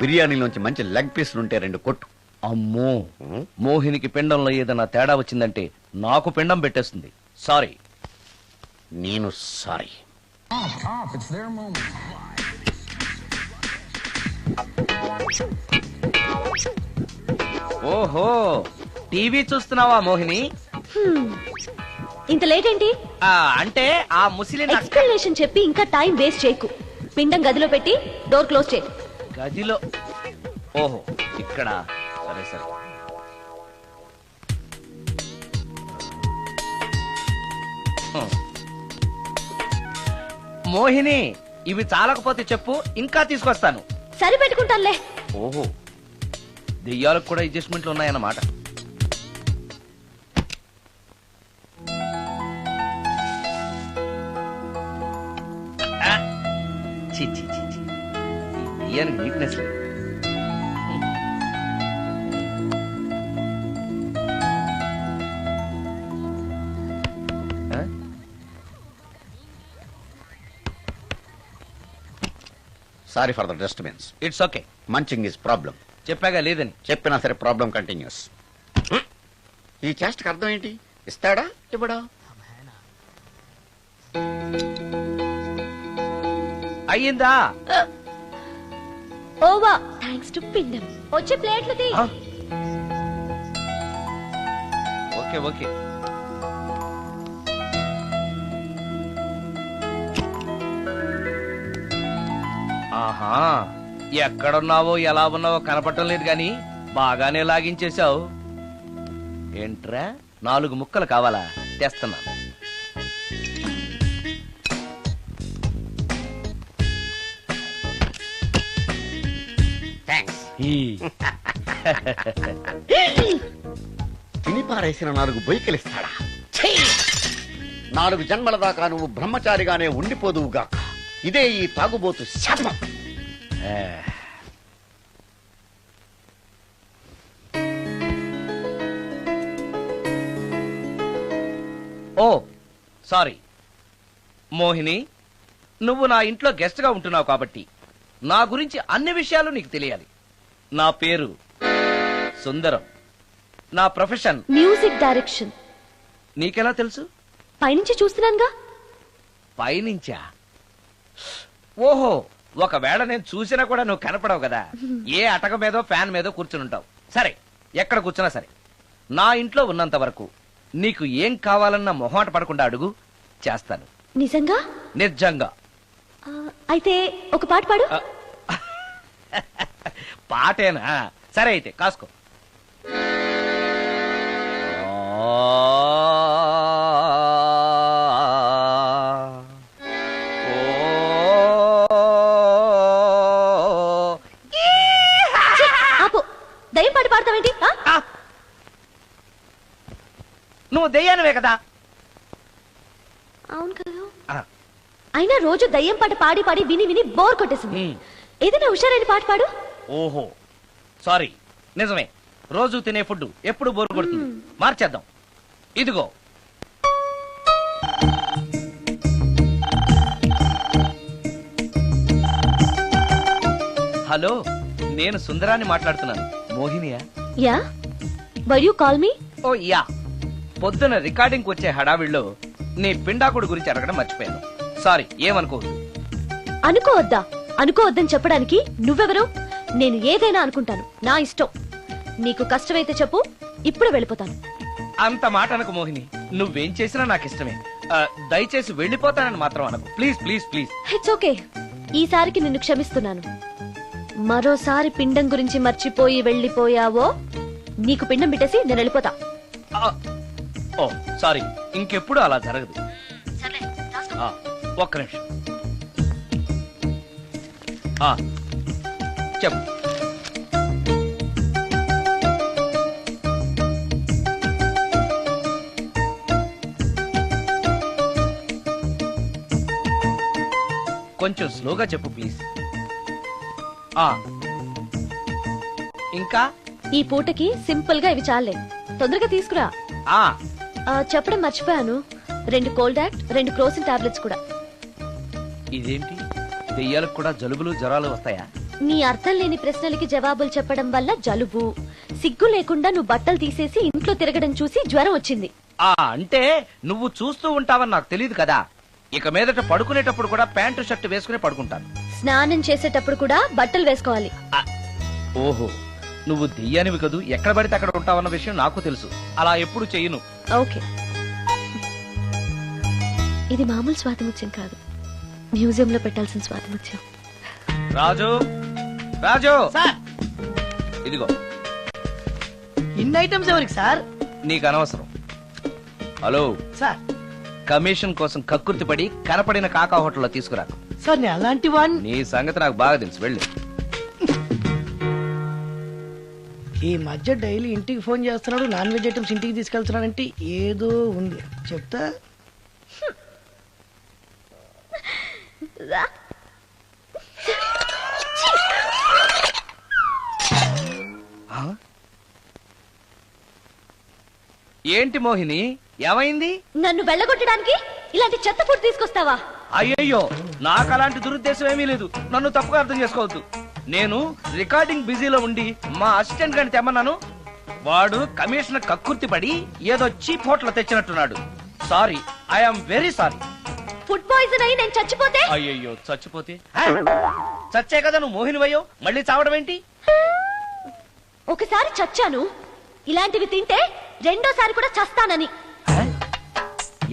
బిర్యానీలోంచి మంచి లెగ్ పీసులు ఉంటే 2 కొట్టు. అమ్మో, మోహినికి పిండంలో ఏదైనా తేడా వచ్చిందంటే నాకు పిండం పెట్టేస్తుంది. సారీ. నేను సారీ. ఓహో, టీవీ చూస్తున్నావా మోహిని? ఇంత లేట్ ఏంటి? అంటే ఆ ముసిలిన ఎక్స్ప్లనేషన్ చెప్పి ఇంకా టైం వేస్ట్ చేయకు. పిండం గదిలో పెట్టి డోర్ క్లోజ్ చేయి. గదిలో? ఓహో, ఇక్కడ. సరే సరే. మోహిని, ఇవి చాలకపోతే చెప్పు, ఇంకా తీసుకొస్తాను. సరి పెట్టుకుంటానులే. ఓహో, దెయ్యాలకు కూడా అడ్జస్ట్మెంట్లు ఉన్నాయన్నమాట. ఆ, ఛీ, ఛీ, ఛీ, ఛీ. ఈ దెయ్యానికి నీట్నెస్ లేదు. ఆ? Sorry for the disturbance. It's okay. Munching is problem. చెప్పాగా లేదని. చెప్పినా సరే ప్రాబ్లం కంటిన్యూస్. ఈ చేష్టకి అర్థం ఏంటి? ఇస్తాడా ఇవ్వడా? అయ్యిందా? ఓవా థ్యాంక్స్ టు పిండం. వచ్చే ప్లేట్లు తీ. ఆ? Okay okay. ఆహా, ఎక్కడున్నావో ఎలా ఉన్నావో కనపడటం లేదు గాని బాగానే లాగించేశావు. ఏంట్రా, 4 ముక్కలు కావాలా? తెస్తున్నాను. థ్యాంక్స్. ఈ. తిని పారేసిన 4 బొయ్యకలిస్తాడా? 4 జన్మల దాకా నువ్వు బ్రహ్మచారిగానే ఉండిపోదువుగాక. ఇదే ఈ తాగుబోతు శాపం. ఓ సారీ మోహిని, నువ్వు నా ఇంట్లో గెస్ట్ గా ఉంటున్నావు కాబట్టి నా గురించి అన్ని విషయాలు నీకు తెలియాలి. నా పేరు సుందరం. నా ప్రొఫెషన్ మ్యూజిక్ డైరెక్షన్. నీకెలా తెలుసు? పైనుంచి చూస్తున్నానుగా. పైనుంచా? ఓహో, ఒకవేళ నేను చూసినా కూడా నువ్వు కనపడవు కదా. ఏ అటక మీదో ఫ్యాన్ మీదో కూర్చునుంటావు. సరే, ఎక్కడ కూర్చున్నా సరే, నా ఇంట్లో ఉన్నంత వరకు నీకు ఏం కావాలన్న మొహాట పడకుండా అడుగు, చేస్తాను. నిజంగా? నిజంగా. అయితే ఒక పాట పాడు. పాటేనా? సరే అయితే కాసుకో. ఆపు. దయ్యం పాట పాడతావేంటి? నువ్వు దెయ్యానివే కదా. అవును కదా. అయినా రోజు దయ్యం పాట పాడి పాడి విని విని బోర్ కొట్టేసింది. ఏదైనా హుషారైన పాట పాడు. ఓహో సారీ, నిజమే. రోజు తినే ఫుడ్ ఎప్పుడు బోరు కొడుతుంది. మార్చేద్దాం. ఇదిగో, హలో, నేను సుందరాన్ని మాట్లాడుతున్నాను. మోహినియా? Yeah, why you call me? Oh yeah, పొద్దున రికార్డింగ్ వచ్చే హడావిడిలో నీ పిండాకుడు గురించి అడగడం మర్చిపోయాను. సారీ, ఏమనుకోవద్దు. అనుకోవద్దా? అనుకోవద్దని చెప్పడానికి నువ్వెవరు? నేను ఏదైనా అనుకుంటాను, నా ఇష్టం. నీకు కష్టమైతే చెప్పు, ఇప్పుడు వెళ్ళిపోతాను. అంత మాట అనకు మోహిని. నువ్వేం చేసినా నాకు ఇష్టమే. దయచేసి వెళ్ళిపోతానని మాత్రం అనకు. Please please please. It's okay. ఈసారికి నిన్ను క్షమిస్తున్నాను. మరోసారి పిండం గురించి మర్చిపోయి వెళ్ళిపోయావో నీకు పిండం పెట్టేసి నేను వెళ్ళిపోతా. ఓ సారీ, ఇంకెప్పుడు అలా జరగదు. ఒక్క నిమిషం. చెప్పు. కొంచెం స్లోగా చెప్పు ప్లీజ్. ఇంకా ఈ పూటకి సింపుల్ గా ఇవి చాలే. తొందరగా తీసుకురా. చెప్పడం మర్చిపోయాను, 2 కోల్డ్ యాక్ట్, 2 క్రోసిన్ టాబ్లెట్స్ కూడా. ఇదేంటి, దెయ్యాలకు కూడా జలుబులు జ్వరాలు వస్తాయా? నీ అర్థం లేని ప్రశ్నలకి జవాబులు చెప్పడం వల్ల జలుబు, సిగ్గు లేకుండా నువ్వు బట్టలు తీసేసి ఇంట్లో తిరగడం చూసి జ్వరం వచ్చింది. అంటే నువ్వు చూస్తూ ఉంటావని నాకు తెలియదు కదా. ఇక మీదట పడుకునేటప్పుడు కూడా ప్యాంటు షర్ట్ వేసుకుని పడుకుంటాను. స్నానం చేసేటప్పుడు కూడా బట్టలు వేసుకోవాలి. ఓహో, నువ్వు దెయ్యానివి కదూ, ఎక్కడ పడితే అక్కడ ఉంటావన్న విషయం నాకు తెలుసు. అలా ఎప్పుడు చెయ్యను. ఓకే, ఇది మామూలు స్వాతిముత్యం కాదు, మ్యూజియం లో పెట్టాల్సిన స్వాతిముత్యం. రాజు, రాజు ఇదిగో. ఇన్ని ఐటమ్స్ ఎవరికి సార్? నీకు అనవసరం. హలో సార్, కమిషన్ కోసం కక్కుర్తిపడి కనపడిన కాకా హోటల్లో తీసుకురాకు. సార్ నేను అలాంటి వాడిని. నీ సంగతి నాకు బాగా తెలుసు, వెళ్ళు. ఈ మధ్య డైలీ ఇంటికి ఫోన్ చేస్తున్నాడు, నాన్ వెజ్ ఐటమ్స్ ఇంటికి తీసుకెళ్తున్నాడంటే ఏదో ఉంది, చెప్తా. ఏంటి మోహిని, ఏమైంది? నన్ను వెళ్ళగొట్టడానికి ఇలాంటి చెత్త ఫుడ్ తీసుకొస్తావా? అయ్యయ్యో, నాకు అలాంటి దురుద్దేశం ఏమీ లేదు, నన్ను తప్పుగా అర్థం చేసుకోవద్దు. నేను రికార్డింగ్ బిజీలో ఉండి మా అసిస్టెంట్ గారిని తెమ్మన్నాను. వాడు కమిషనర్ కక్కుర్తి పడి ఏదో చీప్ హోటల్ తెచ్చినట్టున్నాడు. Sorry, I'm very sorry. Food poison అయి నేను చచ్చిపోతే? అయ్యయ్యో, చచ్చిపోతే? చచ్చే కదా నువ్వు మోహినివయ్యో, మళ్ళీ చావడం ఏంటి? ఒకసారి చచ్చాను, ఇలాంటివి తింటే రెండోసారి కూడా చస్తానని.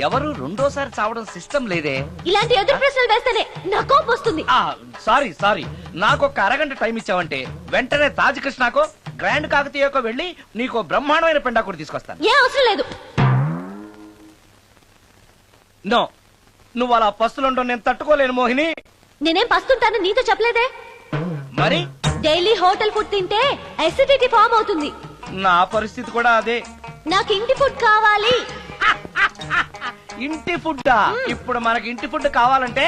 ఎవరు రెండోసారి చావడం సిస్టమ్ లేదే. ఇలాంటి ఎదురు ప్రశ్నలు వేస్తేనే నా కోపం వస్తుంది. సారీ సారీ, నాకు ఒక అరగంట టైం ఇచ్చావంటే వెంటనే తాజ్ కృష్ణకో గ్రాండ్ కాకతీయకో వెళ్ళి నీకు బ్రహ్మాండమైన పెండాకుడు తీసుకొస్తాను. ఏ అవసరం లేదు. నో, నువ్వు అలా పస్తులుండవు, నేను తట్టుకోలేను మోహిని. నేనేం పస్తుంటాను నీతో చెప్పలేదే. మరి డైలీ హోటల్ ఫుడ్ తింటే అసిడిటీ ఫామ్ అవుతుంది. నా పరిస్థితి కూడా అదే. నాకు ఇంటి ఫుడ్ కావాలి. ఇంటి ఫుడ్? ఇప్పుడు మనకి ఇంటి ఫుడ్ కావాలంటే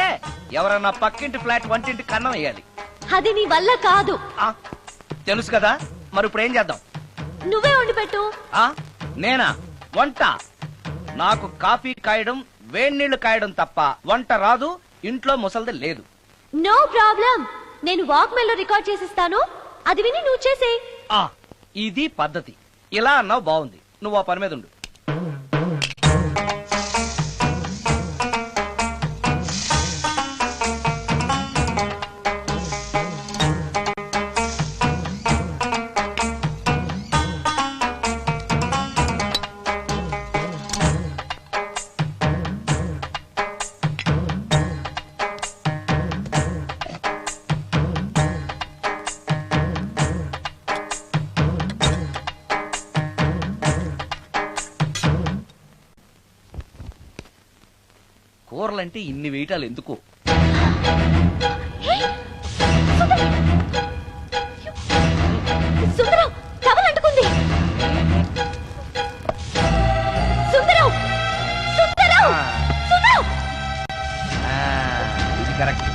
ఎవరన్నా పక్కింటి ఫ్లాట్ వంటింటి కన్నం వేయాలి. అది నీ వల్ల కాదు. తెలుసు కదా, మరి ఇప్పుడు ఏం చేద్దాం? నువ్వే వండి పెట్టు. నేనా వంట? నాకు కాఫీ కాయడం వేడి నీళ్లు కాయడం తప్ప వంట రాదు. ఇంట్లో ముసల్ది లేదు. నో ప్రాబ్లం, నేను వాక్ మెయిల్ లో రికార్డ్ చేసిస్తాను, అది విని నువ్వు చేసే. ఇది పద్ధతి. ఇలా అన్నావు, బాగుంది. నువ్వు ఆ పని మీద ఉండు. కూరలంటే ఇన్ని వేయటాలు ఎందుకు? సుందరం, టవల్ అంటుకుంది. సుందరం, సుందరం, సుందరం. ఇది కరెక్ట్.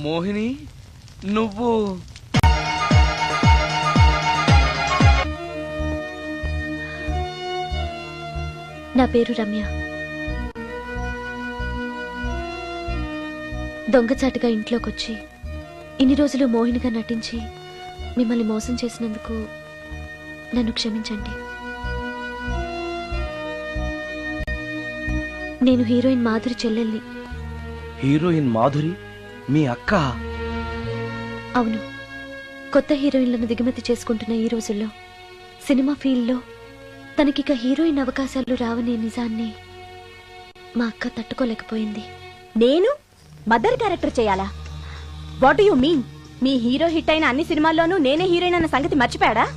మోహిని, నువ్వు నా పేరు రమ్య. దొంగచాటుగా ఇంట్లోకొచ్చి ఇన్ని రోజులు మోహినిగా నటించి మిమ్మల్ని మోసం చేసినందుకు నన్ను క్షమించండి. నేను హీరోయిన్ మాధురి చెల్లెల్ని. హీరోయిన్ మాధురి మీ అక్క? అవును. కొత్త హీరోయిన్లను దిగుమతి చేసుకుంటున్న ఈ రోజుల్లో సినిమా ఫీల్డ్లో తనకిక హీరోయిన్ అవకాశాలు రావనే నిజాన్ని మా అక్క తట్టుకోలేకపోయింది. నేను మదర్ క్యారెక్టర్ చేయాలా? What you mean? Me hero hit అయిన అన్ని సినిమాల్లోనూ నేనే హీరోయిన్ అన్న సంగతి మర్చిపోయాడా?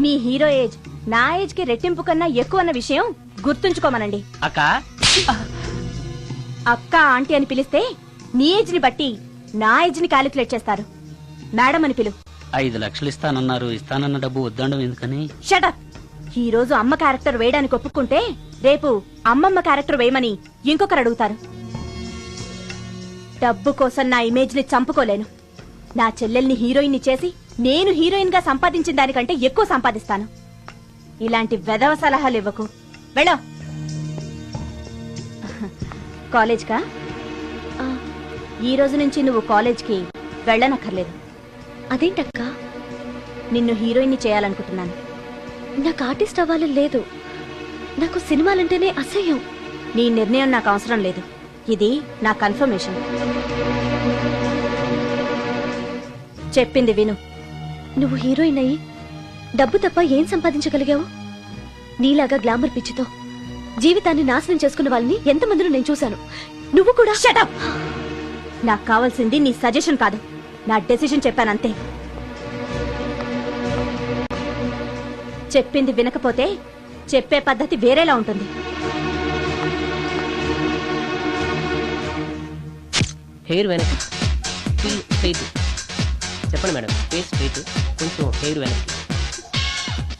మీ హీరో ఏజ్ నా ఏజ్ కి రెట్టింపు కన్నా ఎక్కువ అన్న విషయం గుర్తుంచుకోమనండి. అక్క అక్క ఆంటీ అని పిలిస్తే నీ ఏజ్ ని బట్టి నా ఏజ్ ని క్యాలిక్యులేట్ చేస్తారు. మేడం అని పిలు. 5 లక్షలు ఇస్తానన్నారు, ఇస్తానన్న డబ్బు వద్దండం ఎందుకని? షటప్. ఈ రోజు అమ్మ క్యారెక్టర్ వేయడానికి ఒప్పుకుంటే రేపు అమ్మమ్మ క్యారెక్టర్ వేయమని ఇంకొకరు అడుగుతారు. డబ్బు కోసం నా ఇమేజ్ ని చంపుకోలేను. నా చెల్లెల్ని హీరోయిన్ ని చేసి నేను హీరోయిన్ గా సంపాదించిన దానికంటే ఎక్కువ సంపాదిస్తాను. ఇలాంటి వెధవ సలహాలు ఇవ్వకు. వెళ్ళో. కాలేజ్కా? ఈ రోజు నుంచి నువ్వు కాలేజ్కి వెళ్ళనక్కర్లేదు. అదేంటక్క? నిన్ను హీరోయిన్ ని చేయాలనుకుంటున్నాను. నాకు ఆర్టిస్ట్ అవ్వాలని లేదు. నాకు సినిమాలంటేనే అసహ్యం. నీ నిర్ణయం నాకు అవసరం లేదు. ఇది నా కన్ఫర్మేషన్. చెప్పింది విను. నువ్వు హీరోయిన్ అయ్యి డబ్బు తప్ప ఏం సంపాదించగలిగావు? నీలాగా గ్లామర్ పిచ్చితో జీవితాన్ని నాశనం చేసుకున్న వాళ్ళని ఎంతమందిలో నేను చూశాను. నువ్వు కూడా. Shut up. నాకు కావాల్సింది నీ సజెషన్ కాదు, నా డెసిషన్ చెప్పానంతే. చెప్పింది వినకపోతే చెప్పే పద్ధతి వేరేలా ఉంటుంది. హెయిర్ వెనక్కి, స్ట్రైట్. చెప్పండి మేడం, ఫేస్ స్ట్రైట్, కొంచెం హెయిర్ వెనక్కి.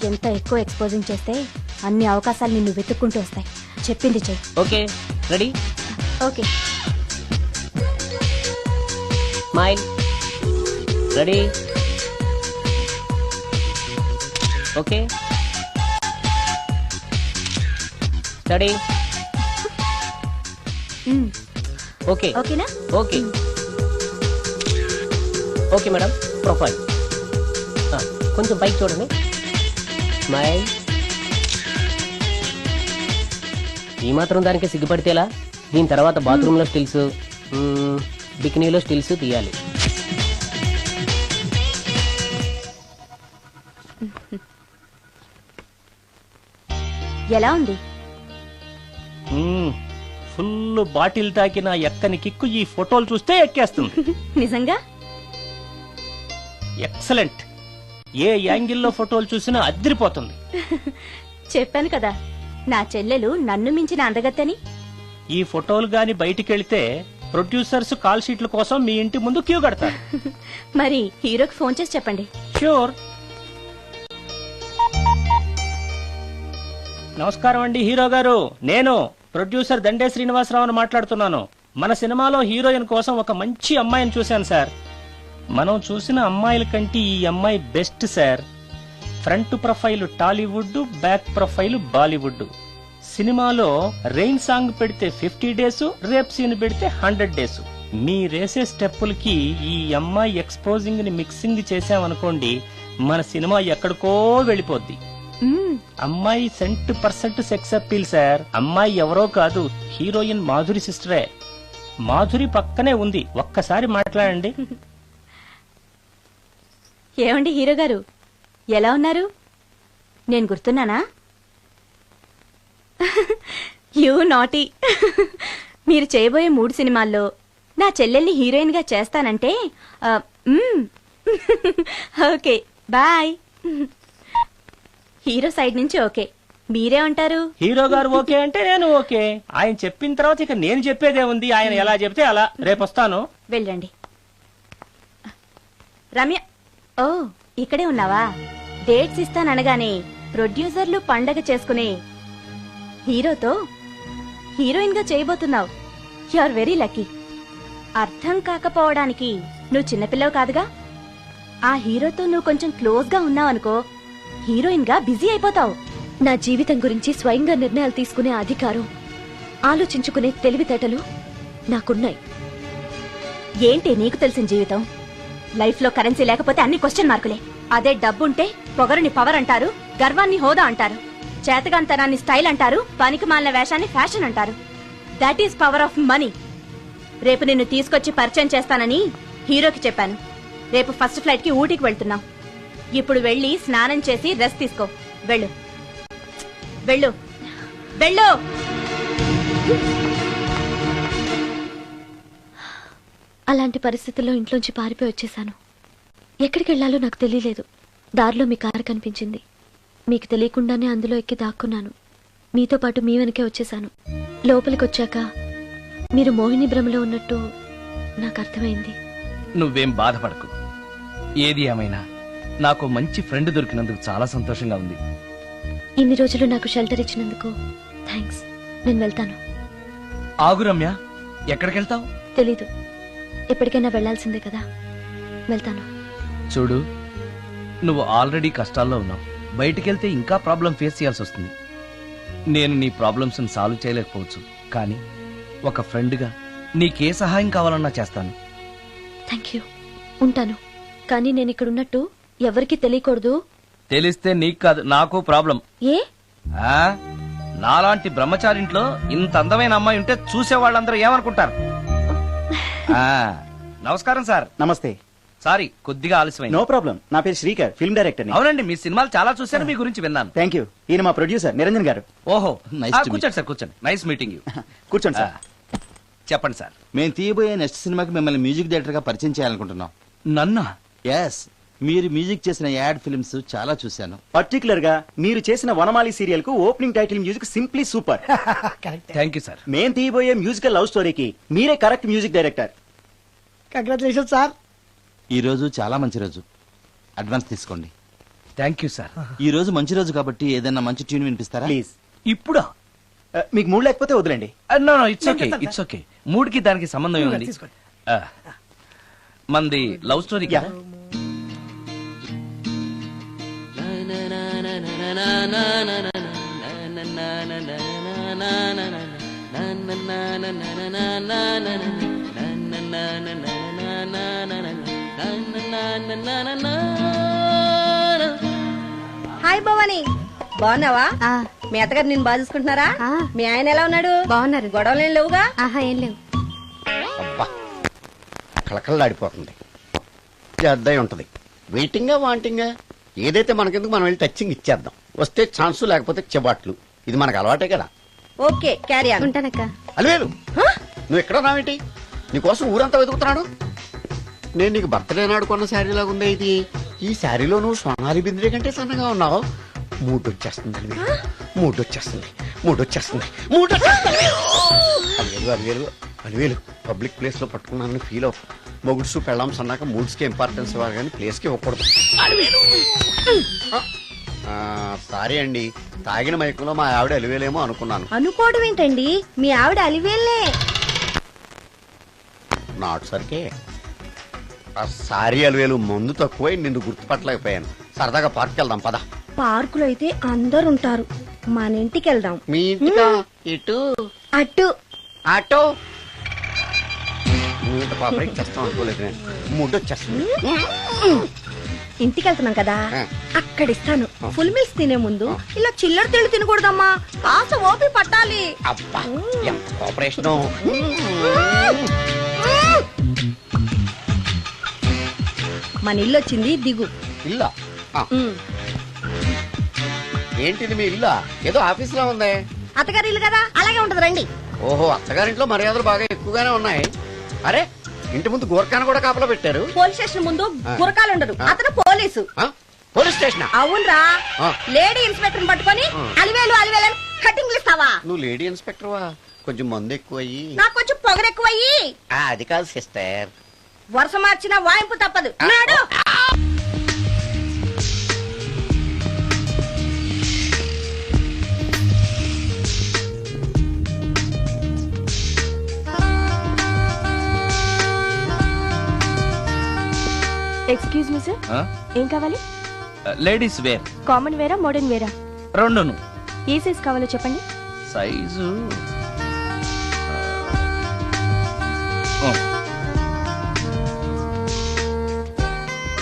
ఎంత ఎక్కువ ఎక్స్పోజింగ్ చేస్తే అన్ని అవకాశాలు నిన్ను వెతుక్కుంటూ వస్తాయి. చెప్పింది చెయ్యి. Okay, ready? Okay. Smile. Ready? Okay. Study. Okay. ఓకేనా? ఓకే. ఓకే మేడం, ప్రొఫైల్ కొంచెం పైకి చూడండి. స్మైల్. ఈ మాత్రం దానికి సిగ్గుపడితేలా? దీని తర్వాత బాత్రూంలో స్టిల్స్, బికినీలో స్టిల్స్ తీయాలి. ఎలా ఉంది? ఫుల్ బాటిల్ తాకిన ఎక్కని కిక్కు ఈ ఫోటోలు చూస్తే ఎక్కేస్తుంది. నిజంగా ఎక్సలెంట్. ఏ యాంగిల్లో ఫోటోలు చూసినా అద్దరిపోతుంది. చెప్పాను కదా, నా చెల్లెలు నన్ను మించిన అందగత్తని. ఈ ఫోటోలు గాని బయటికెళ్తే ప్రొడ్యూసర్స్ కాల్ షీట్ల కోసం మీ ఇంటి ముందు క్యూ కడతారు. మరి హీరోకి ఫోన్ చేసి చెప్పండి. ష్యూర్. నమస్కారం అండి హీరో గారు, నేను ప్రొడ్యూసర్ దండే శ్రీనివాసరావుని మాట్లాడుతున్నాను. మన సినిమాలో హీరోయిన్ కోసం ఒక మంచి అమ్మాయిని చూశాను సార్. మనం చూసిన అమ్మాయిల కంటే ఈ అమ్మాయి best sir. Front profile Tollywood, back profile Bollywood. సినిమాలో రెయిన్ సాంగ్ పెడితే 50 డేస్, రేప్ సీన్ పెడితే 100 డేస్. మీరేసే స్టెప్పులకి ఈ అమ్మాయి ఎక్స్పోజింగ్ ని మిక్సింగ్ చేసామనుకోండి, మన సినిమా ఎక్కడికో వెళ్ళిపోద్ది. అమ్మాయి 100% సెక్స్ అప్పీల్ సార్. అమ్మాయి ఎవరో కాదు, హీరోయిన్ మాధురి సిస్టరే. మాధురి పక్కనే ఉంది, ఒక్కసారి మాట్లాడండి. ఏమండి హీరో గారు, ఎలా ఉన్నారు? నేను గుర్తున్నానా? You naughty. మీరు చేయబోయే 3 సినిమాల్లో నా చెల్లెల్ని హీరోయిన్ గా చేస్తానంటే ఓకే బాయ్. హీరో సైడ్ నుంచి ఓకే, మీరే ఉంటారు? హీరో గారు ఓకే అంటే నేను ఓకే. ఆయన చెప్పిన తర్వాత ఇక నేను చెప్పేదే ఉంది. ఆయన ఎలా చెప్తే అలా. రేపు వస్తాను. వెళ్ళండి. రమ్య, ఓ ఇక్కడే ఉన్నావా? డేట్స్ ఇస్తాననగానే ప్రొడ్యూసర్లు పండగ చేసుకునే హీరోతో హీరోయిన్ గా చేయబోతున్నావు. You are very lucky. అర్థం కాకపోవడానికి నువ్వు చిన్నపిల్లవు కాదుగా. ఆ హీరోతో నువ్వు కొంచెం క్లోజ్ గా ఉన్నావనుకో, హీరోయిన్ గా బిజీ అయిపోతావు. నా జీవితం గురించి స్వయంగా నిర్ణయాలు తీసుకునే అధికారం, ఆలోచించుకునే తెలివితేటలు నాకున్నాయి. ఏంటి నీకు తెలిసిన జీవితం? లైఫ్ లో కరెన్సీ లేకపోతే అన్ని క్వశ్చన్ మార్కులే. అదే డబ్బుంటే పొగరుని పవర్ అంటారు, గర్వాన్ని హోదా అంటారు, చేతగాంతనాన్ని స్టైల్ అంటారు, పనికి మాలిన వేషాన్ని ఫ్యాషన్ అంటారు. That is power of money. రేపు నిన్ను తీసుకొచ్చి పరిచయం చేస్తానని హీరోకి చెప్పాను. రేపు ఫస్ట్ ఫ్లైట్ కి ఊటీకి వెళ్తున్నాం. ఇప్పుడు వెళ్ళి స్నానం చేసి రెస్ట్ తీసుకో. వెళ్ళు వెళ్ళు వెళ్ళు. అలాంటి పరిస్థితుల్లో ఇంట్లోంచి పారిపోయి వచ్చేశాను. ఎక్కడికి వెళ్లాలో నాకు తెలియలేదు. దారిలో మీ కారు కనిపించింది. మీకు తెలియకుండానే అందులో ఎక్కి దాక్కున్నాను. మీతో పాటు మీ వెనకే వచ్చేశాను. లోపలికి వచ్చాక మీరు మోహిని భ్రమలో ఉన్నట్టు నాకు అర్థమైంది. నువ్వేం బాధపడకు. ఏది ఏమైనా నాకు మంచి ఫ్రెండ్ దొరికినందుకు చాలా సంతోషంగా ఉంది. ఇన్ని రోజులు నాకు షెల్టర్ ఇచ్చినందుకు థ్యాంక్స్. నేను వెళ్తాను. ఆగు రమ్య, ఎక్కడికెళ్తావు? తెలీదు. ఎప్పటికైనా వెళ్లాల్సిందే కదా. వెళ్తాను. చూడు, నువ్వు ఆల్రెడీ కష్టాల్లో ఉన్నావు. బయటికెళ్తే ఇంకా ప్రాబ్లం ఫేస్ చేయాల్సి వస్తుంది. నేను నీ ప్రాబ్లమ్స్ సాల్వ్ చేయలేకపోవచ్చు, కానీ ఒక ఫ్రెండ్గా నీకే సహాయం కావాలన్నా చేస్తాను. Thank you. ఉంటాను. కానీ నేను ఇక్కడ ఉన్నట్టు ఎవరికి తెలియకూడదు. తెలిస్తే నీకు కాదు, నాకు ప్రాబ్లం. ఏ? నాలాంటి బ్రహ్మచారింట్లో ఇంత అందమైన అమ్మాయి ఉంటే చూసే వాళ్ళందరూ ఏమనుకుంటారు? నమస్కారం సార్. నమస్తే. సారీ, కొద్దిగా ఆలస్యమైంది. No problem. నా పేరు శ్రీకర్, ఫిల్మ్ డైరెక్టర్. అవునండి, మీ సినిమాలు చాలా చూశాను, మీ గురించి విన్నాను. Thank you. ఈయన మా ప్రొడ్యూసర్ నిరంజన్ గారు. ఓహో, కూర్చోండి సార్, కూర్చోండి. Nice meeting you. కూర్చోండి సార్. చెప్పండి సార్. మేము తీయబోయే నెక్స్ట్ సినిమాకి మిమ్మల్ని మ్యూజిక్ డైరెక్టర్ గా పరిచయం చేయాలనుకుంటున్నాం. నన్నా? ఎస్, మీరు మ్యూజిక్ చేసిన యాడ్ ఫిల్మ్స్ చాలా చూశాను. పర్టికులర్ గా మీరు చేసిన వనమాలి సీరియల్ కు opening title music simply super. Thank you sir. మేం తీయబోయే మ్యూజికల్ లవ్ స్టోరీకి మీరే correct music director. Congratulation sir. ఈ రోజు చాలా మంచి రోజు, అడ్వాన్స్ తీసుకోండి. Thank you sir. ఈ రోజు మంచి రోజు కాబట్టి ఏదైనా మంచి ట్యూన్ వినిపిస్తారా? ప్లీజ్. ఇప్పుడా? మీకు మూడు లేకపోతే వదిలేండి. No it's okay, it's okay. మూడుకి దానికి సంబంధం ఏముంది? మంది లవ్ స్టోరీ కదా. హాయ్ భవాని, బాగున్నావా? మీ అత్తగారు నేను బాగా చూసుకుంటున్నారా? మీ ఆయన ఎలా ఉన్నాడు? బాగున్నారు. గొడవలు ఏం లేవుగా? ఆహా, ఏం లేవు. అబ్బా కళకళలాడిపోతుంది. అద్దయి ఉంటది. వెయిటింగా వాంటింగా ఏదైతే మనకెందుకు, మనం వెళ్ళి టచ్చింగ్ ఇచ్చేద్దాం. వస్తే ఛాన్సు, లేకపోతే చెబాట్లు. ఇది మనకు అలవాటే కదా. Okay, carry on. ఉంటానక్క. అలివేలు, నువ్వు ఎక్కడ రావేంటి? నీకోసం ఊరంతా వెతుకుతున్నాడు. నేను నీకు బర్త్డే నాడు కొన్న శారీ లాగా ఉందే ఇది. ఈ శారీలో నువ్వు సోనాలి బింద్రే కంటే సన్నగా ఉన్నావు. మూడొచ్చేస్తుంది అలివేలు, మూడొచ్చేస్తుంది, మూడొచ్చేస్తుంది, మూడొచ్చేస్తుంది. అలివేలు అలివేలు అలివేలు, పబ్లిక్ ప్లేస్ లో పట్టుకున్నానని ఫీల్ అవు. మొగుడ్సు పెళ్ళాం సన్నాక మూడ్స్ కి ఇంపార్టెన్స్ ఇవ్వాలి కానీ ప్లేస్ కి ఇవ్వకూడదు. సారీ అండి, తాగిన మైకంలో మా ఆవిడ అలివేలేమో అనుకున్నాను. అనుకోవడం ఏంటండి, మీ ఆవిడ అలివేలే. నాట్ సరికే. సారీ అలివేలు, మందు తక్కువై నిన్ను గుర్తుపట్టలేకపోయాను. సరదాగా పార్క్ వెళ్దాం పద. పార్కులో అయితే అందరు ఉంటారు, మన ఇంటికి వెళ్దాం. మీ ఇంటికా? ఇటు అటు ఆటో. నువ్వు ఇంత పాపరేట్ చేస్తాం అనుకోలేదు నేను. మూడొచ్చేస్తుంది. ఇంటికి వెళ్తున్నాం కదా, అక్కడ ఇస్తాను. ఫుల్ మీల్స్ తినే ముందు ఇలా చిల్లర తిళ్ళు తినకూడదమ్మా, కాస్త ఓపి పట్టాలి. అబ్బా ఎంత కోఆపరేషన్. మన ఇల్లు వచ్చింది, దిగు. ఇల్లా? ఏంటిది మీ ఇల్లా? ఏదో ఆఫీస్ లో ఉంది. అత్తగారి ఇల్లు కదా, అలాగే ఉంటది, రండి. ఓహో, అత్తగారింట్లో మర్యాదలు బాగా ఎక్కువగానే ఉన్నాయి. అరే, ఇంటి ముందు గోర్ఖాను కూడా కాపలా పెట్టారు. పోలీస్ స్టేషన్ ముందు గురకాలు ఉండదు, అతను పోలీసు. Police station? అవునరా. లేడీ ఇన్స్పెక్టర్ పట్టుకొని అలివేలు అలివేలు కటింగ్లు ఇస్తావా? నువ్వు లేడీ ఇన్స్పెక్టర్ వా? కొంచెం మందు ఎక్కువయ్యి. నాకు కొంచెం పొగరు ఎక్కువయ్యి. అది కాదు సిస్టర్, వరుస మార్చిన వాయింపు తప్పదు. నాడు ఎక్స్క్యూజ్ మీ సార్, ఏం కావాలి? Ladies wear. కామన్ వేరా, మోడర్న్ వేరా? రెండును. ఏ సైజ్ కావాలో చెప్పండి. Size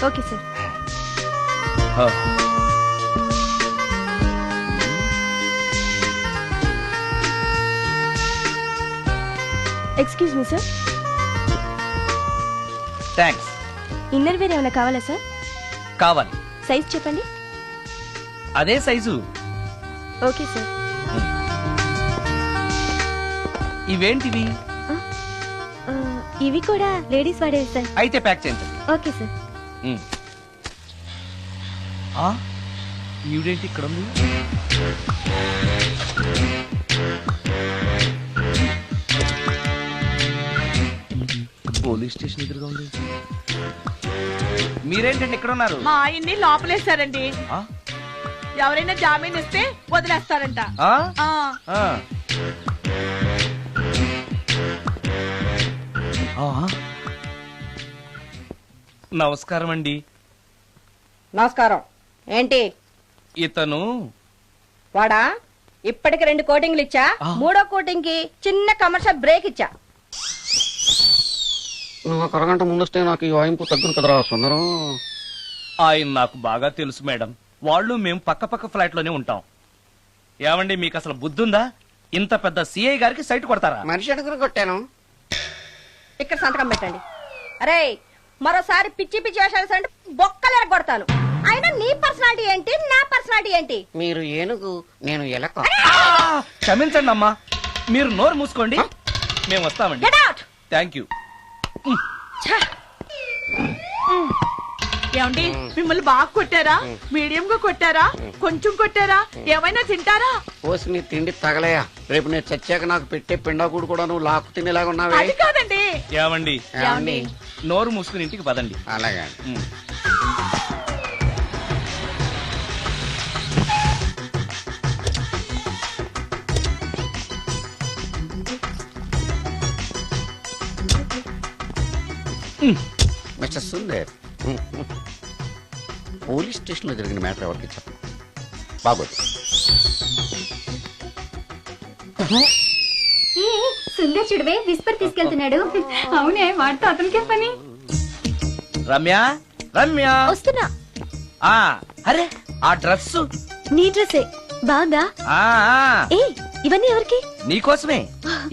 okay sir. Excuse me sir, thanks. Inner wear ఏమైనా కావాలా సార్? కావాలి. సైజ్ చెప్పండి. అదే సైజు. Okay sir. ఇవేంటివి? ఇవి కూడా లేడీస్ వాడేవి సార్. అయితే ప్యాక్ చేయండి. Okay sir. ఈవిడేంటి ఇక్కడ ఉంది? పోలీస్ స్టేషన్ ఎదురుగా ఉంది. మీరేంటండి ఇక్కడ ఉన్నారు? మా ఆయన్ని లోపలేస్తారండి. ఎవరైనా జామీన్ ఇస్తే వదిలేస్తారంట. నమస్కారం అండి. నమస్కారం. ఏంటి? ఇతను వాడా? ఇప్పటికి 2 కోటింగ్లు ఇచ్చా, 3వ కోటింగ్ కి చిన్న కమర్షియల్ బ్రేక్ ఇచ్చా. నువ్వు ఒక అరగంట ముందొస్తే నాకు ఈ వాయింపు తగ్గును కదరా సుందరం. ఆయన నాకు బాగా తెలుసు మేడం. వాళ్ళు మేము పక్క పక్క ఫ్లాట్ లోనే ఉంటాం. ఏమండి, మీకు అసలు బుద్ధుందా? ఇంత పెద్ద సిఐ గారికి సైట్ కొడతారా? మనిషి అడుగురు కొట్టాను. ఇక్కడ సంతకం పెట్టండి. అరే, మరోసారి పిచ్చి పిచ్చి వేషాలు అంటే బొక్కలు కొడతాను. అయినా నీ పర్సనాలిటీ ఏంటి, నా పర్సనాలిటీ ఏంటి? మీరు ఏనుగు, నేను ఎలక. క్షమించండి అమ్మా, మీరు నోరు మూసుకోండి. మేము వస్తామండి. Thank you. ఏమండి మిమ్మల్ని బాగా కొట్టారా, మీడియం గా కొట్టారా, కొంచెం కొట్టారా, ఏమైనా తింటారా? పోసి నీ తిండి తగలయా, రేపు నేను చచ్చాక నాకు పెట్టే పిండాకుడు కూడా నువ్వు లాక్కు తినేలాగా ఉన్నావే. అది కాదండి. ఏమండి నోరు మూసుకుని ఇంటికి పదండి. అలాగే. మిస్టర్ సుందర్, పోలీస్ స్టేషన్ లో జరిగిన మ్యాటర్ ఎవరికి చెప్పండి. బాగోదు. సుందర్ చూడవే విస్పర్ తీసుకెళ్తున్నాడు. అవునే, వాడితో అతనికే పని. రమ్య రమ్య వస్తున్నా. అరే ఆ డ్రెస్ నీ డ్రెస్సే బాగుందా? ఏ ఇవన్నీ ఎవరికి? నీకోసమే.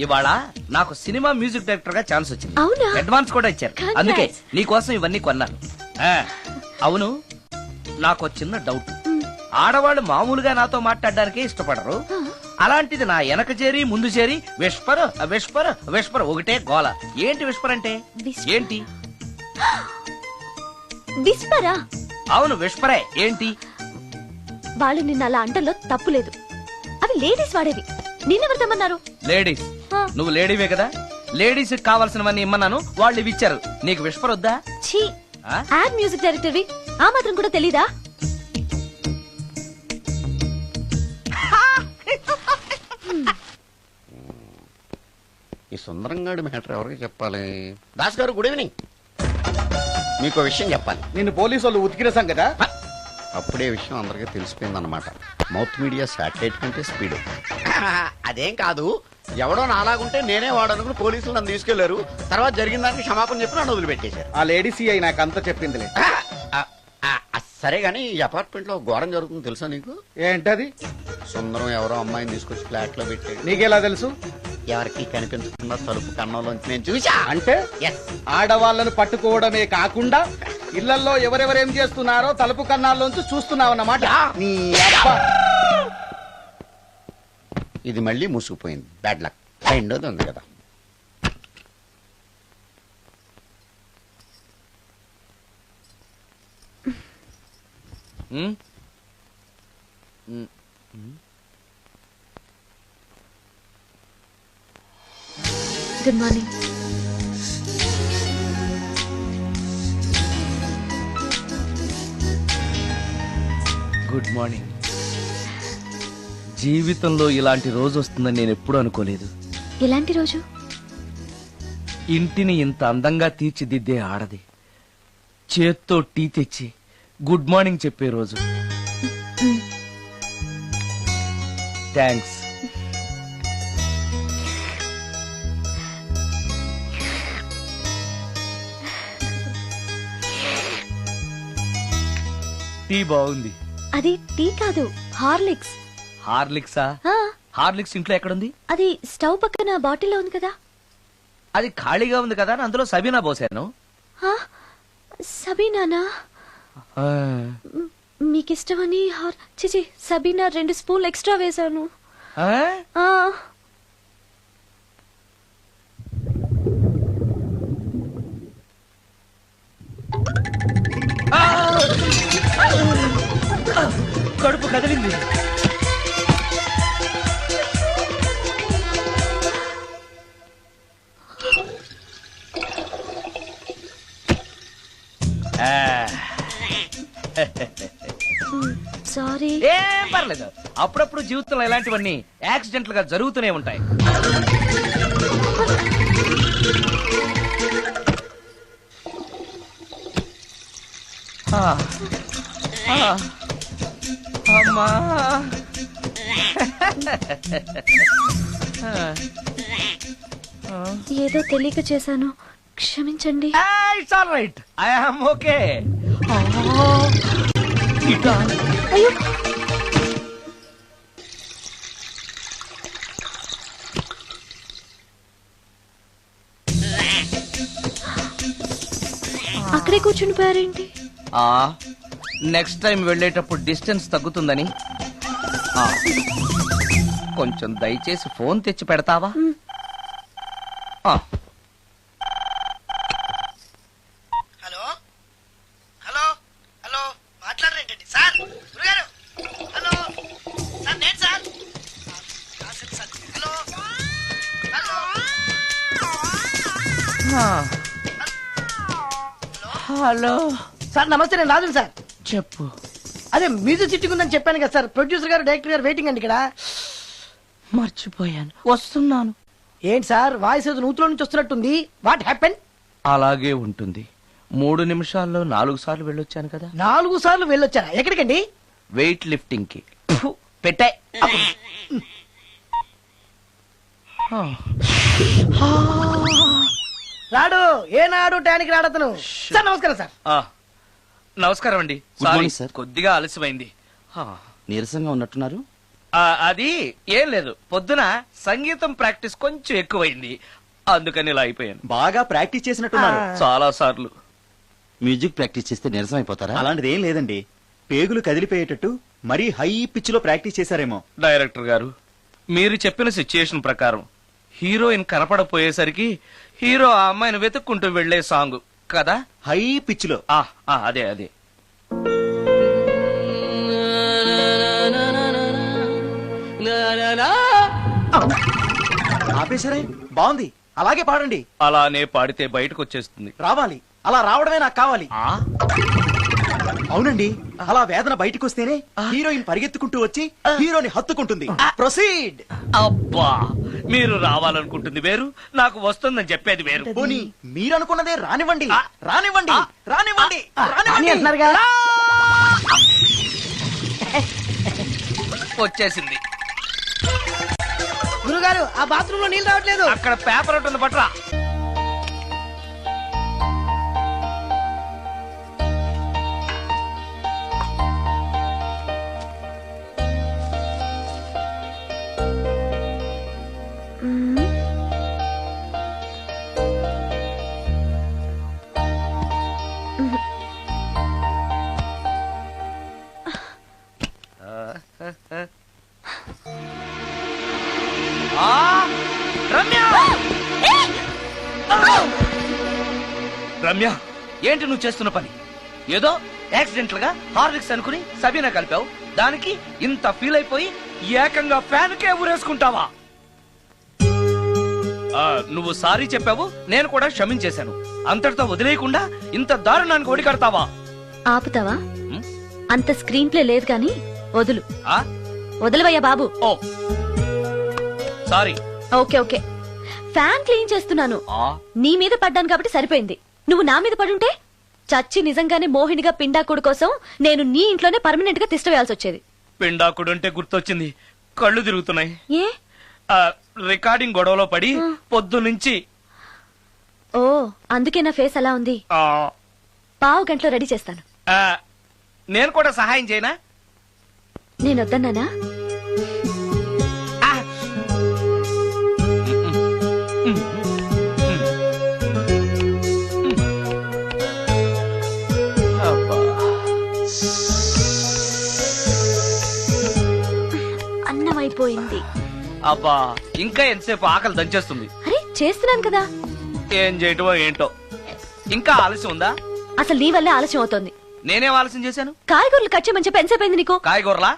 ఇవాళ నాకు సినిమా మ్యూజిక్ డైరెక్టర్ గా ఛాన్స్ వచ్చింది. అవునా? అడ్వాన్స్ కూడా ఇచ్చారు. అందుకే నీకోసం ఇవన్నీ కొన్నాను. అవును, నాకు చిన్న డౌట్. ఆడవాళ్ళు మామూలుగా నాతో మాట్లాడడానికే ఇష్టపడరు. అలాంటిది నా వెనక చేరి ముందు చేరి విస్పర్ విస్పర్ విస్పర్ ఒకటే గోల. ఏంటి విస్పర్ అంటే? ఏంటి విస్పరా? అవును విస్పరే. ఏంటి? వాళ్ళు నిన్న అలా అంటలో తప్పులేదు. అవి లేడీస్ వాడేవి. నిన్నెవరు తెమ్మన్నారు? లేడీస్. నువ్వు లేడీవే కదా. లేడీస్ కావాల్సినవన్నీ ఇమ్మన్నాను, వాళ్ళు ఇవి ఇచ్చారు. నీకు విస్పర్ వద్దా? ఛీ, యాడ్ మ్యూజిక్ డైరెక్టర్వి, ఆ మాత్రం కూడా తెలీదా? ఈ సుందరంగాడి మ్యాటర్ ఎవరికి చెప్పాలి? దాస్ గారు, గుడ్ ఈవినింగ్. మీకు విషయం చెప్పాలి. నిన్ను పోలీసు వాళ్ళు ఉతికిరేసాం కదా. అప్పుడే విషయం అందరికీ తెలిసిపోయిందన్నమాట. మౌత్ మీడియా శాటిలైట్ కంటే స్పీడ్. అదేం కాదు, ఎవడో నాలాగుంటే నేనే వాడనుకుని పోలీసులు నన్ను తీసుకెళ్లారు. తర్వాత జరిగిన దానికి క్షమాపణ చెప్పి నన్ను వదిలిపెట్టేశారు. ఆ లేడీ సిఐ నాకు అంతా చెప్పిందిలే. సరే గానీ ఈ అపార్ట్మెంట్ లో ఘోరం జరుగుతుంది తెలుసా నీకు? ఏంటది? సుందరం ఎవరో అమ్మాయిని తీసుకొచ్చి ఫ్లాట్ లో పెట్టాడు. నీకెలా తెలుసు? ఎవరికి కనిపించకుండా తలుపు కన్నంలోంచి నేను చూసా. అంటే ఆడవాళ్ళను పట్టుకోవడమే కాకుండా ఇళ్లలో ఎవరెవరేం చేస్తున్నారో తలుపు కన్నాల్లోంచి చూస్తున్నావన్నమాట. నీ అబ్బా. ఇది మళ్ళీ మూసుకుపోయింది. Bad luck. రెండోది ఉంది కదా. Good morning. Good morning. జీవితంలో ఇలాంటి రోజు వస్తుందని నేను ఎప్పుడూ అనుకోలేదు. ఎలాంటి రోజు? ఇంటిని ఇంత అందంగా తీర్చిదిద్దే ఆడది చేత్తో టీ తెచ్చి గుడ్ మార్నింగ్ చెప్పే రోజు. థ్యాంక్స్. టీ బాగుంది. అది టీ కాదు, హార్లిక్స్. హార్లిక్సా? హార్లిక్స్ ఇంట్లో ఎక్కడుంది? అది స్టవ్ పక్కన బాటిల్లో ఉంది కదా. అది ఖాళీగా ఉంది కదా, అందులో సబీనా పోసాను. సబీనానా? మీకిష్టమని చిచి సబీనా 2 స్పూన్లు ఎక్స్ట్రా వేశాను. కడుపు కదిలింది. సారీ. ఏం పర్లేదు. అప్పుడప్పుడు జీవితంలో ఇలాంటివన్నీ యాక్సిడెంట్లు గా జరుగుతూనే ఉంటాయి. అమ్మా ఏదో తెలియక చేశాను, క్షమించండి. It's all right. I am okay. అయ్యో, అక్కడే కూర్చుని పోయారేంటి? నెక్స్ట్ టైం వెళ్ళేటప్పుడు డిస్టెన్స్ తగ్గుతుందని. కొంచెం దయచేసి ఫోన్ తెచ్చి పెడతావా? హలో హలో హలో మాట్లాడరేంటండి సార్ గురుగారు హలో సార్ నేను sir hello hello hello sir నమస్తే, నేను రాజు సార్. చెప్పు. అదే మ్యూజిక్ సిట్టింగ్ ఉందని చెప్పాను కదా సార్. ప్రొడ్యూసర్ గారు డైరెక్టర్ గారు వెయిటింగ్ అండి ఇక్కడ. మర్చిపోయాను, వస్తున్నాను. ఏంటి సార్ వాయిస్ ఏదో నూతులో నుంచి వస్తున్నట్టుంది. What happen? అలాగే ఉంటుంది. 3 నిమిషాల్లో 4 సార్లు వెళ్ళొచ్చాను కదా. 4 సార్లు వెళ్ళొచ్చారా? ఎక్కడికండి? వెయిట్ లిఫ్టింగ్ కి. పెట్టే రాడు ఏనాడు టానికి రాడతను. సార్ నమస్కారం సార్. నమస్కారం అండి. Good morning, sir. కొద్దిగా ఆలస్యమైంది. నీరసంగా ఉన్నట్టున్నారు. అది ఏం లేదు, పొద్దున సంగీతం ప్రాక్టీస్ కొంచెం ఎక్కువైంది, అందుకని ఇలా అయిపోయాను. బాగా ప్రాక్టీస్ చేసినట్టున్నారు. చాలా సార్లు. మ్యూజిక్ ప్రాక్టీస్ చేస్తే నీరసం అయిపోతారా? అలాంటిది ఏం లేదండి, పేగులు కదిలిపోయేటట్టు మరీ హై పిచ్ లో ప్రాక్టీస్ చేశారేమో. డైరెక్టర్ గారు, మీరు చెప్పిన సిచ్యుయేషన్ ప్రకారం హీరోయిన్ కనపడపోయేసరికి హీరో ఆ అమ్మాయిని వెతుక్కుంటూ వెళ్లే సాంగ్ కదా, హై పిచ్ లో. అదే అదే. ఆపేశారే, బాగుంది, అలాగే పాడండి. అలానే పాడితే బయటకు వచ్చేస్తుంది. రావాలి, అలా రావడమే నాకు కావాలి. అవునండి, అలా వేదన బయటకు వస్తేనే హీరోయిన్ పరిగెత్తుకుంటూ వచ్చి హీరోని హత్తుకుంటుంది. ప్రొసీడ్. అబ్బా, మీరు రావాలనుకుంటుంది వేరు, నాకు వస్తుందని చెప్పేది వేరు. పోనీ మీరనుకున్నదే రానివ్వండి, రానివ్వండి, రానివ్వండి, రానివ్వండి. వచ్చేసింది. గురుగారు ఆ బాత్రూమ్ లో నీళ్ళు రావట్లేదు. అక్కడ పేపర్ ఉంటుంది, పట్రా. రమ్య, ఏంటి నువ్వు చేస్తున్న పని? ఏదో యాక్సిడెంటల్ గా హార్లిక్స్ అనుకుని సబీనా కలిపావు, దానికి ఇంత ఫీల్ అయిపోయి ఏకంగా ఫ్యాన్ కే ఊరేసుకుంటావా? నువ్వు సారీ చెప్పావు, నేను కూడా క్షమించేశాను. అంతటితో వదిలేయకుండా ఇంత దారుణానికి ఒడికడతావా? ఆపుతావా? అంత స్క్రీన్ ప్లే లేదు కానీ వదులు. ఆ? వదలవయ్యా బాబు. Oh sorry. Okay okay, fan clean చేస్తున్నాను. నీ మీద పడ్డాను కాబట్టి సరిపోయింది. నువ్వు నా మీద పడుంటే చచ్చి నిజంగానే మోహినిగా పిండాకుడు కోసం నేను నీ ఇంట్లోనే పర్మనెంట్ గా తిష్టవేయాల్సి వచ్చేది. పిండాకుడు అంటే గుర్తొచ్చింది, కళ్ళు తిరుగుతున్నాయి. ఏ? రికార్డింగ్ గొడవలో పడి పొద్దు నుంచి. ఓ, అందుకే నా ఫేస్ అలా ఉంది. పావు గంటలో రెడీ చేస్తాను. నేను కూడా సహాయం చేయనా? నేను వద్దన్నానా? అన్నం అయిపోయింది. అబ్బా, ఇంకా ఎంతసేపు ఆకలి దంచేస్తుంది. అరే చేస్తున్నాను కదా. ఏం చేయటమో ఏంటో, ఇంకా ఆలస్యం ఉందా? అసలు నీ వల్లే ఆలస్యం అవుతోంది. నేనేం ఆలస్యం చేశాను? కాయగూరలు కట్ చేయమని చెప్పి ఎంతసేపు అయింది నీకు? కాయగూరలా?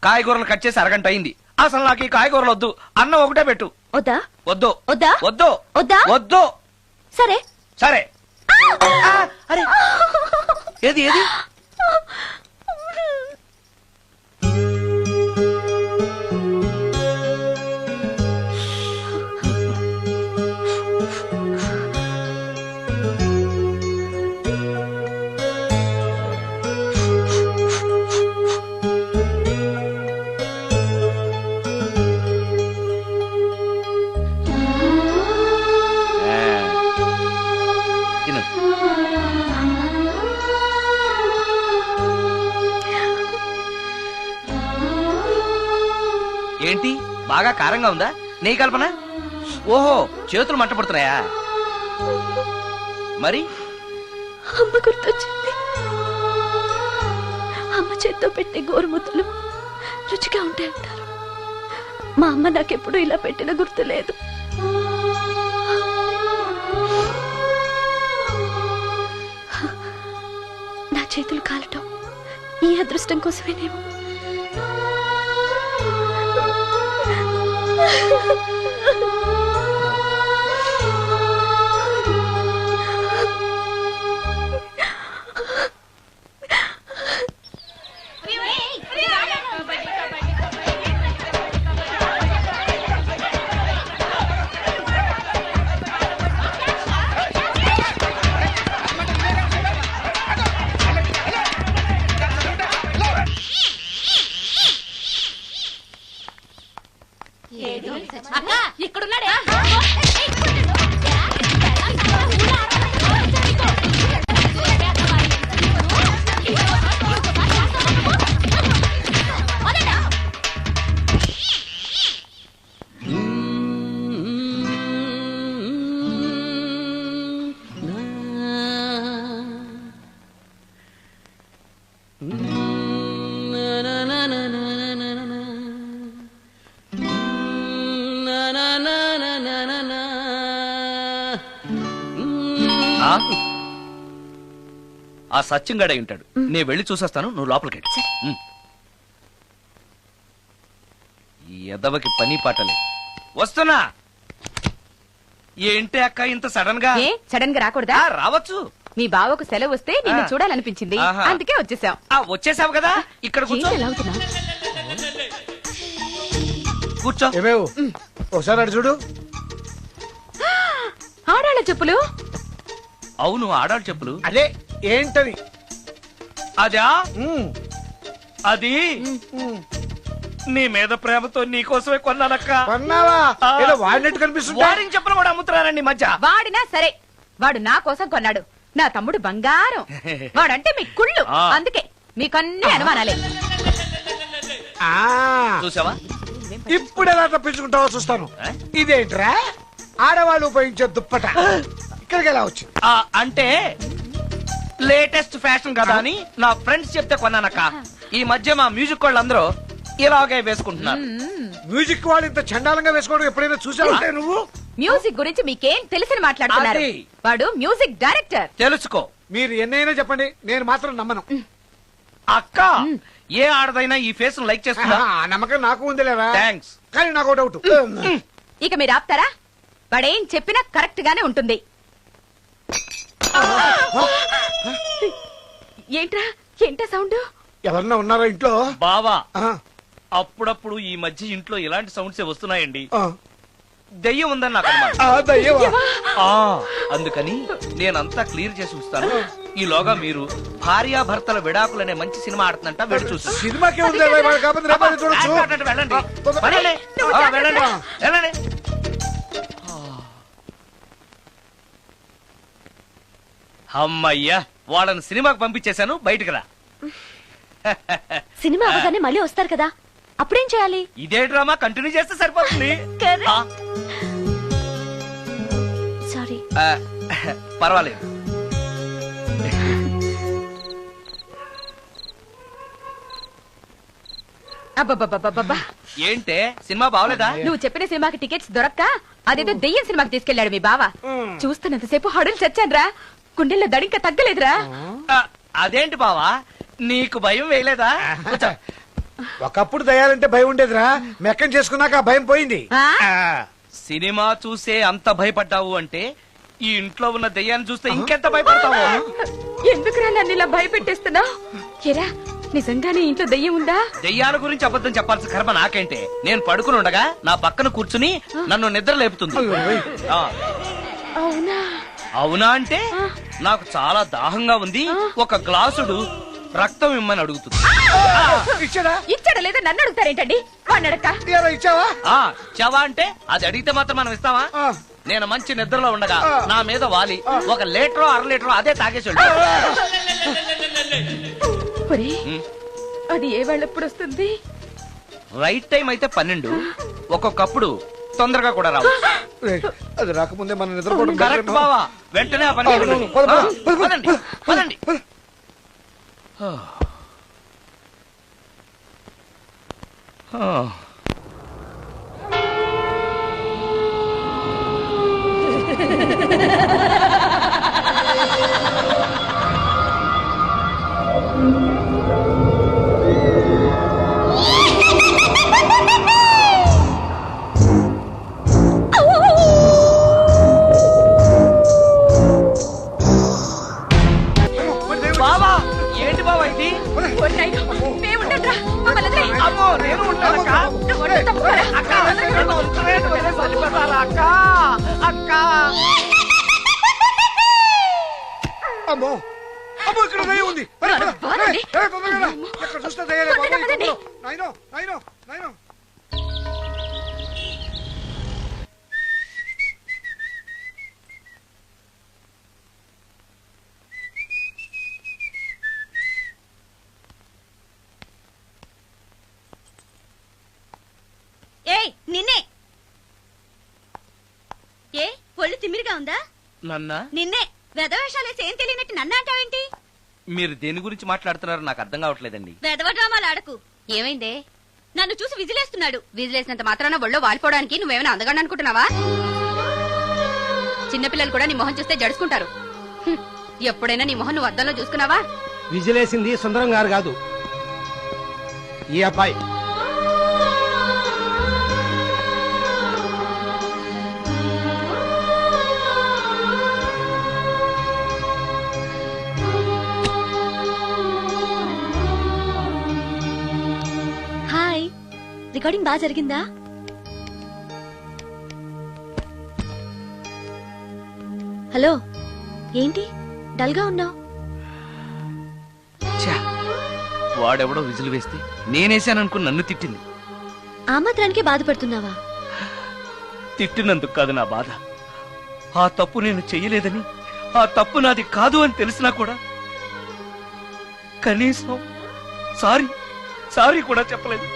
కాయగూరలు కట్ చేసి అరగంట అయింది. అసలు నాకు ఈ కాయగూరలు వద్దు, అన్నం ఒకటే పెట్టు. వద్దా? వద్దు వద్దా? వద్దు వద్దా? వద్దు. సరే సరే. అరే ఏది ఏది? ఏంటి, బాగా కారంగా ఉందా? నీ కల్పన? ఓహో, చేతులు మంట పడుతున్నాయా? మరి అమ్మ గుర్తొచ్చింది. అమ్మ చేత్తో పెట్టే గోరుముద్దలు రుచిగా ఉంటాయంటారు. మా అమ్మ నాకెప్పుడు ఇలా పెట్టిన గుర్తు లేదు. అదృష్టం కోసమేనేమో. ఇక్కడున్నాడే. ఆ సత్యంగాడై ఉంటాడు. నేను వెళ్ళి చూసేస్తాను, నువ్వు లోపలికి ఈ ఎదవకి పని పాటలేదు. వస్తున్నా. ఏంటి అక్క ఇంత సడన్ గా? సడన్ గా రాకూడదా? రావచ్చు. మీ బావకు సెలవు వస్తే నిన్ను చూడాలనిపించింది, అందుకే వచ్చేసాం. వచ్చేసావు కదా, ఇక్కడ కూర్చో. కూర్చో. ఒకసారి అటు చూడు. ఆడాళ్ళ చెప్పులు. అవును, ఆడాళ్ళ చెప్పులు. అదే ఏంటది? అదా అది నీ మీద ప్రేమతో నీకోసమే కొన్నానక్క. కొన్నావా? ఏదో వాడినట్టు కనిపిస్తుంది. వాడిని చెప్పులు కూడా అమ్ముతున్నారండి మధ్య. వాడినా సరే, వాడు నా కోసం కొన్నాడు. నా తమ్ముడు బంగారం. వాడంటే మీ కుళ్ళు, అందుకే మీకన్నీ అనుమానాలే. చూసావా? ఇప్పుడు ఎలా తప్పించుకుంటావో చూస్తాను. ఇదేంట్రా? ఆడవాళ్ళు ఉపయోగించే దుప్పట ఇక్కడికి ఎలా వచ్చింది? అంటే లేటెస్ట్ ఫ్యాషన్ కదా అని నా ఫ్రెండ్స్ చెప్తే కొన్నానక్క. ఈ మధ్య మా మ్యూజిక్ వాళ్ళు అందరూ ఇలాగే వేసుకుంటున్నారు. మ్యూజిక్ వాళ్ళు ఇంత చండాలంగా వేసుకోవడం ఎప్పుడైనా చూసావా నువ్వు? మ్యూజిక్ గురించి మీకేం తెలిసిన మాట్లాడుతున్నారు? వాడు మ్యూజిక్ డైరెక్టర్. తెలుసుకో. మీరు ఎన్నైనా చెప్పండి, నేను మాత్రం నమ్మను. అక్క, ఏ ఆడదైనా ఈ ఫేస్ లైక్ చేస్తుందా? నమ్మకం నాకు ఉందిలేరా. థ్యాంక్స్. కానీ నాకు డౌట్. ఇక మీరు ఆపుతారా? వాడేం చెప్పినా కరెక్ట్ గానే ఉంటుంది. ఏంటా సౌండ్? ఎవరన్నా ఉన్నారా ఇంట్లో? బావా, అప్పుడప్పుడు ఈ మధ్య ఇంట్లో ఇలాంటి సౌండ్స్ వస్తున్నాయండి. దెయ్యం ఉందని నాకు అందుకని నేనంతా క్లియర్ చేసి ఉంచుతాను. ఈలోగా మీరు భార్యాభర్తల విడాకులనే మంచి సినిమా ఆడుతుందంట, వెళ్ళి చూసి. సినిమాకి వెళ్ళండి. అమ్మయ్యా, వాళ్ళని సినిమాకి పంపించేశాను. బయటకు రా. సినిమా అవగానే మళ్ళీ వస్తారు కదా, అప్పుడేం చేయాలి? ఇదే డ్రామా కంటిన్యూ చేస్తే సరిపోతుంది. సారీ. పర్వాలేదు. అబ్బబ్బబ్బబ్బబ్బా, ఏంటే సినిమా బావలేదా? నువ్వు చెప్పిన సినిమాకి టికెట్స్ దొరక్క అదేదో దెయ్యం సినిమాకి తీసుకెళ్లాడు మీ బావ. చూస్తున్నంతసేపు హడులు చచ్చాన్రా, గుండెల్లో దడింక తగ్గలేదురా. అదేంటి బావా, నీకు భయం వేయలేదా? ఒకప్పుడు దయాలంటే భయం ఉండేదిరా, మెక్కం చేసుకున్నాక ఆ భయం పోయింది. సినిమా చూసే అంత భయపడ్డావు అంటే ఈ ఇంట్లో ఉన్న దెయ్యాన్ని చూస్తే ఇంకెంత భయపడతావు? ఎందుకురా నన్ను ఇలా భయపెట్టేస్తున్నావు? ఎరా, నిజంగానే ఇంట్లో దెయ్యం ఉందా? దెయ్యాల గురించి అబద్ధం చెప్పాల్సిన కర్మ నాకేంటే? నేను పడుకుని ఉండగా నా పక్కన కూర్చుని నన్ను నిద్ర లేపుతుంది. అవునా? అవునా అంటే నాకు చాలా దాహంగా ఉంది, ఒక గ్లాసుడు రక్తం ఇమ్మని అడుగుతుంది. ఇచ్చాడా లేదా నన్ను అడుగుతారేంటండి? వాడిని అడక్క. ఇచ్చావా అంటే అది అడిగితే మాత్రం మనం ఇస్తావా? నేను మంచి నిద్రలో ఉండగా నా మీద వాలి ఒక లీటరో 1/2 లీటరో అదే తాగేసి అది ఏ వాళ్ళెప్పుడు వస్తుంది? రైట్ టైం అయితే 12, ఒక్కొక్కప్పుడు తొందరగా కూడా రావు. అది రాకముందే మనం నిద్రపోవడం కరెక్ట్ బావా, వెంటనే ఆ పని పదండి పదండి. గా ఉందా? నన్నా నిన్నే వెధవేషాలేసి ఏం తెలియనట్టు నన్ను అంటావేంటి? మీరు దేని గురించి మాట్లాడుతున్నారో నాకు అర్థం కావట్లేదండి. వెధవ డ్రామాలు ఆడకు. ఏమైందే? నన్ను చూసి విజిలేస్తున్నాడు. విజిలేసినంత మాత్రాన ఒళ్ళో వాలిపోవడానికి నువ్వేమైనా అందగాడు అనుకుంటున్నావా? చిన్నపిల్లలు కూడా నీ మొహం చూస్తే జడుచుకుంటారు. హ్మ్. ఎప్పుడైనా నీ మొహం నువ్వు అద్దంలో చూసుకున్నావా? విజిలేసింది సుందరం గారు కాదు, ఈ అబ్బాయి. హాయ్, రికార్డింగ్ బాగా జరిగిందా? హలో, ఏంటి డల్ గా ఉన్నావు? వాడెవడో విజిల్ వేస్తే నేనేసాననుకుని నన్ను తిట్టింది. ఆ మాత్రానికి బాధపడుతున్నావా? తిట్టినందుకు కాదు నా బాధ. ఆ తప్పు నేను చెయ్యలేదని, ఆ తప్పు నాది కాదు అని తెలిసినా కూడా కనీసం సారీ సారీ కూడా చెప్పలేదు.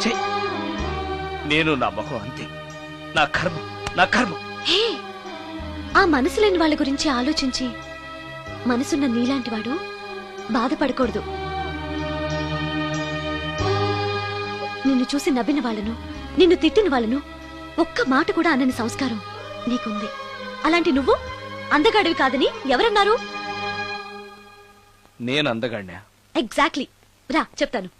ఛీ! నేను నా మొహం అంతే. నా కర్మ, నా కర్మ. హే, ఆ మనసు లేని వాళ్ళ గురించి ఆలోచించి మనసున్న నీలాంటి వాడు బాధపడకూడదు. నిన్ను చూసి నవ్విన వాళ్ళను, నిన్ను తిట్టిన వాళ్ళను ఒక్క మాట కూడా అనని సంస్కారం నీకుంది. అలాంటి నువ్వు అందగాడివి కాదని ఎవరన్నారు? నేను అందగాడినా? ఎగ్జాక్ట్లీ. రా చెప్తాను.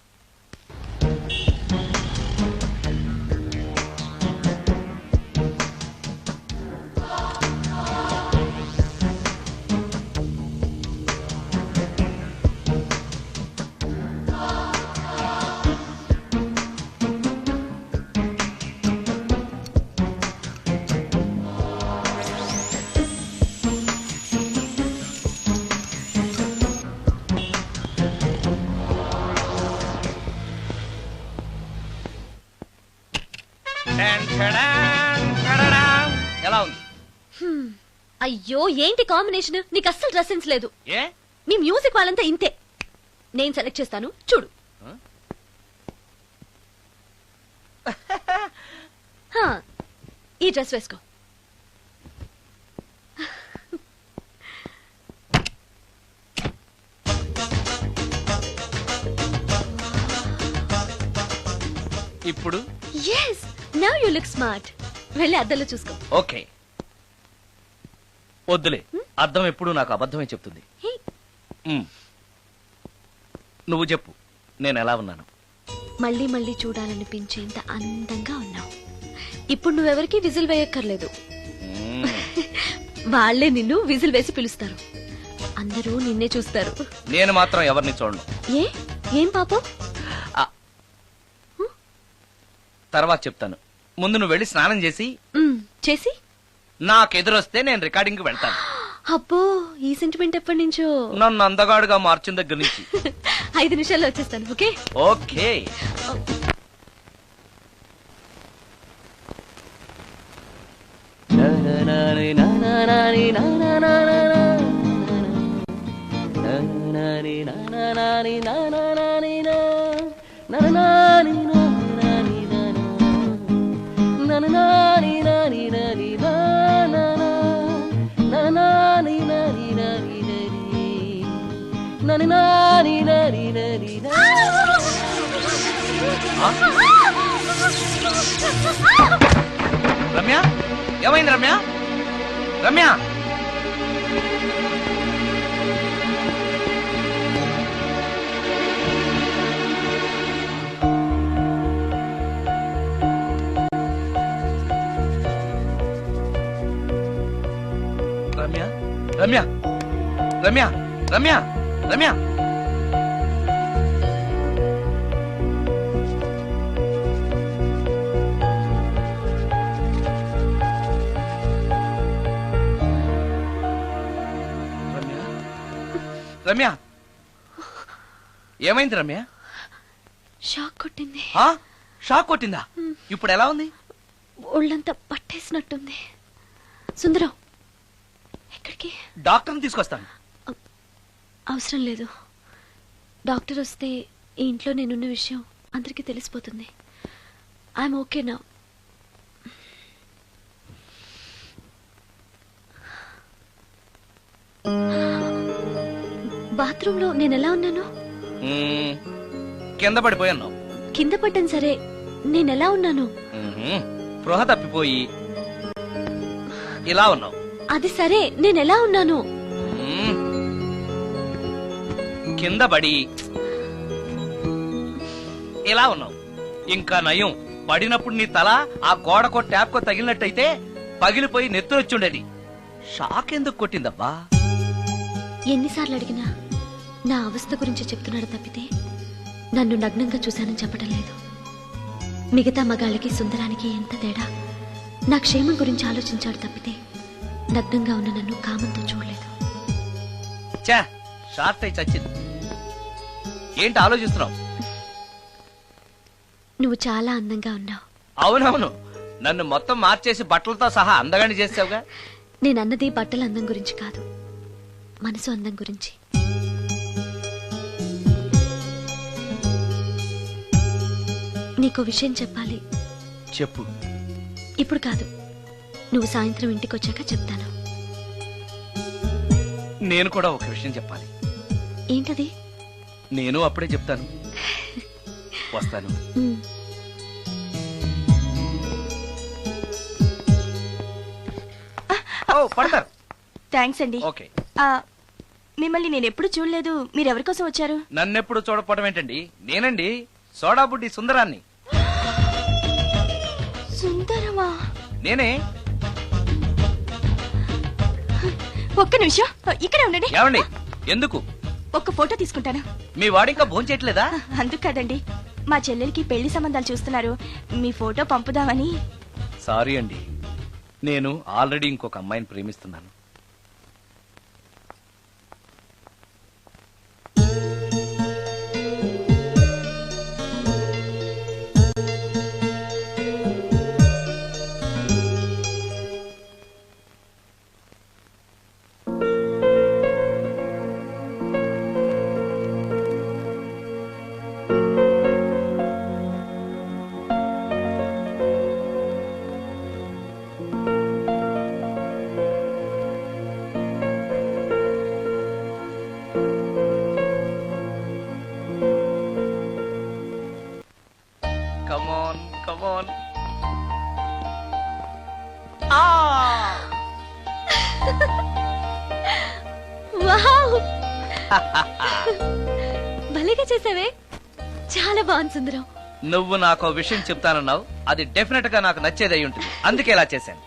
ఎలా ఉంది? అయ్యో, ఏంటి కాంబినేషన్? నీకు అస్సలు డ్రెస్ సెన్స్ లేదు. ఏ? మీ మ్యూజిక్ వాళ్ళంతా ఇంతే. నేను సెలెక్ట్ చేస్తాను, చూడు. హా, ఈ డ్రెస్ వేసుకో. ఇప్పుడు yes, now you look smart. వెళ్ళి అద్దంలో చూసుకో. ఓకే. వద్దులే, అర్థం ఎప్పుడు నాకు అబద్ధమే చెప్తుంది. నువ్వు చెప్పు, నేను ఎలా ఉన్నాను? మళ్ళీ మళ్ళీ చూడాలనిపించేంత అందంగా ఉన్నావు. ఇప్పుడు నువ్వెవరికి విజిల్ వేయక్కర్లేదు. వాళ్లే నిన్ను విజిల్ వేసి పిలుస్తారు. అందరూ నిన్నే చూస్తారు. నేను మాత్రం ఎవరిని చూడను. ఏం పాపం? తర్వాత చెప్తాను. ముందు నువ్వు వెళ్ళి స్నానం చేసి చేసి నాకెదురొస్తే నేను రికార్డింగ్ కి వెళ్తాను. అబ్బో, ఈ సెంటిమెంట్ ఎప్పటి నుంచో? నన్ను అందగాడుగా మార్చిన దగ్గర నుంచి. 5 నిమిషాల్లో వచ్చేస్తాను. Okay okay. రమ్య, ఏమైంది రమ్య? రమ్య, రమ్య, రమ్య, రమ్య, రమ్య, రమ్య. రమ్య, ఏమైంది రమ్య? షాక్ కొట్టింది. షాక్ కొట్టిందా? ఇప్పుడు ఎలా ఉంది? ఒళ్ళంతా పట్టేసినట్టుంది. సుందరం, ఎక్కడికి? డాక్టర్ని తీసుకొస్తాను. అవసరం లేదు. డాక్టర్ వస్తే ఈ ఇంట్లో నేనున్న విషయం అందరికీ తెలిసిపోతుంది. I'm okay now. బాత్రూమ్ లో నేను ఎలా ఉన్నాను? కింద పడిపోయాను. కింద పడ్డాను సరే, నేను ఎలా ఉన్నాను? స్పృహ తప్పిపోయి ఇలా ఉన్నావు. అది సరే, నేను ఎలా ఉన్నాను? కింద పడి ఇలా ఉన్నావు. ఇంకా నయం, పడినప్పుడు నీ తల ఆ గోడకో ట్యాప్కో తగిలినట్టయితే పగిలిపోయి నెత్తురొచ్చుండేది. షాక్ ఎందుకు కొట్టిందబ్బా? ఎన్నిసార్లు అడిగినా నా అవస్థ గురించి చెప్తున్నాడు తప్పితే నన్ను నగ్నంగా చూశానని చెప్పడం లేదు. మిగతా మగాళ్ళకి సుందరానికి ఎంత తేడా. నా క్షేమం గురించి ఆలోచించాడు తప్పితే నగ్నంగా ఉన్న నన్ను కామంతో చూడలేదు. షార్ట్ అయి చచ్చింది. ఏంటి ఆలోచిస్తున్నావు? నువ్వు చాలా అందంగా ఉన్నావు. అవునవును, నన్ను మొత్తం మార్చేసి బట్టలతో సహా అందగాని చేసావుగా. నేనన్నది బట్టల అందం గురించి కాదు, మనసు అందం గురించి. నీకో విషయం చెప్పాలి. చెప్పు. ఇప్పుడు కాదు, నువ్వు సాయంత్రం ఇంటికి వచ్చాక చెప్తాను. నేను కూడా ఒక విషయం చెప్పాలి. ఏంటది? నేను అప్పుడే చెప్తాను. వస్తాను. పడతారు. థ్యాంక్స్ అండి. ఓకే. మిమ్మల్ని నేను ఎప్పుడు చూడలేదు. మీరెవరి కోసం వచ్చారు? నన్నెప్పుడు చూడకపోవడం ఏంటండి? నేనండి, సోడా బుడ్డి సుందరాన్ని. సుందరమా? నేనే. ఒక్క నిమిషం ఇక్కడే ఉండండి. ఏమండి? ఎందుకు? ఒక్క ఫోటో తీసుకుంటాను. మీ వాడింకా భోంచేయట్లేదా? అందుకు కదండి, మా చెల్లెలికి పెళ్లి సంబంధాలు చూస్తున్నారు. మీ ఫోటో పంపుదామని. సారీ అండి, నేను ఆల్రెడీ ఇంకొక అమ్మాయిని ప్రేమిస్తున్నాను. Come on. వావ్! భలేగా చేసావే. చాలా బాగుంది సుందరం. నువ్వు నాకు విషయం చెప్తానన్నావు, అది డెఫినెట్ గా నాకు నచ్చేది అయి ఉంటుంది. అందుకే ఇలా చేశాను.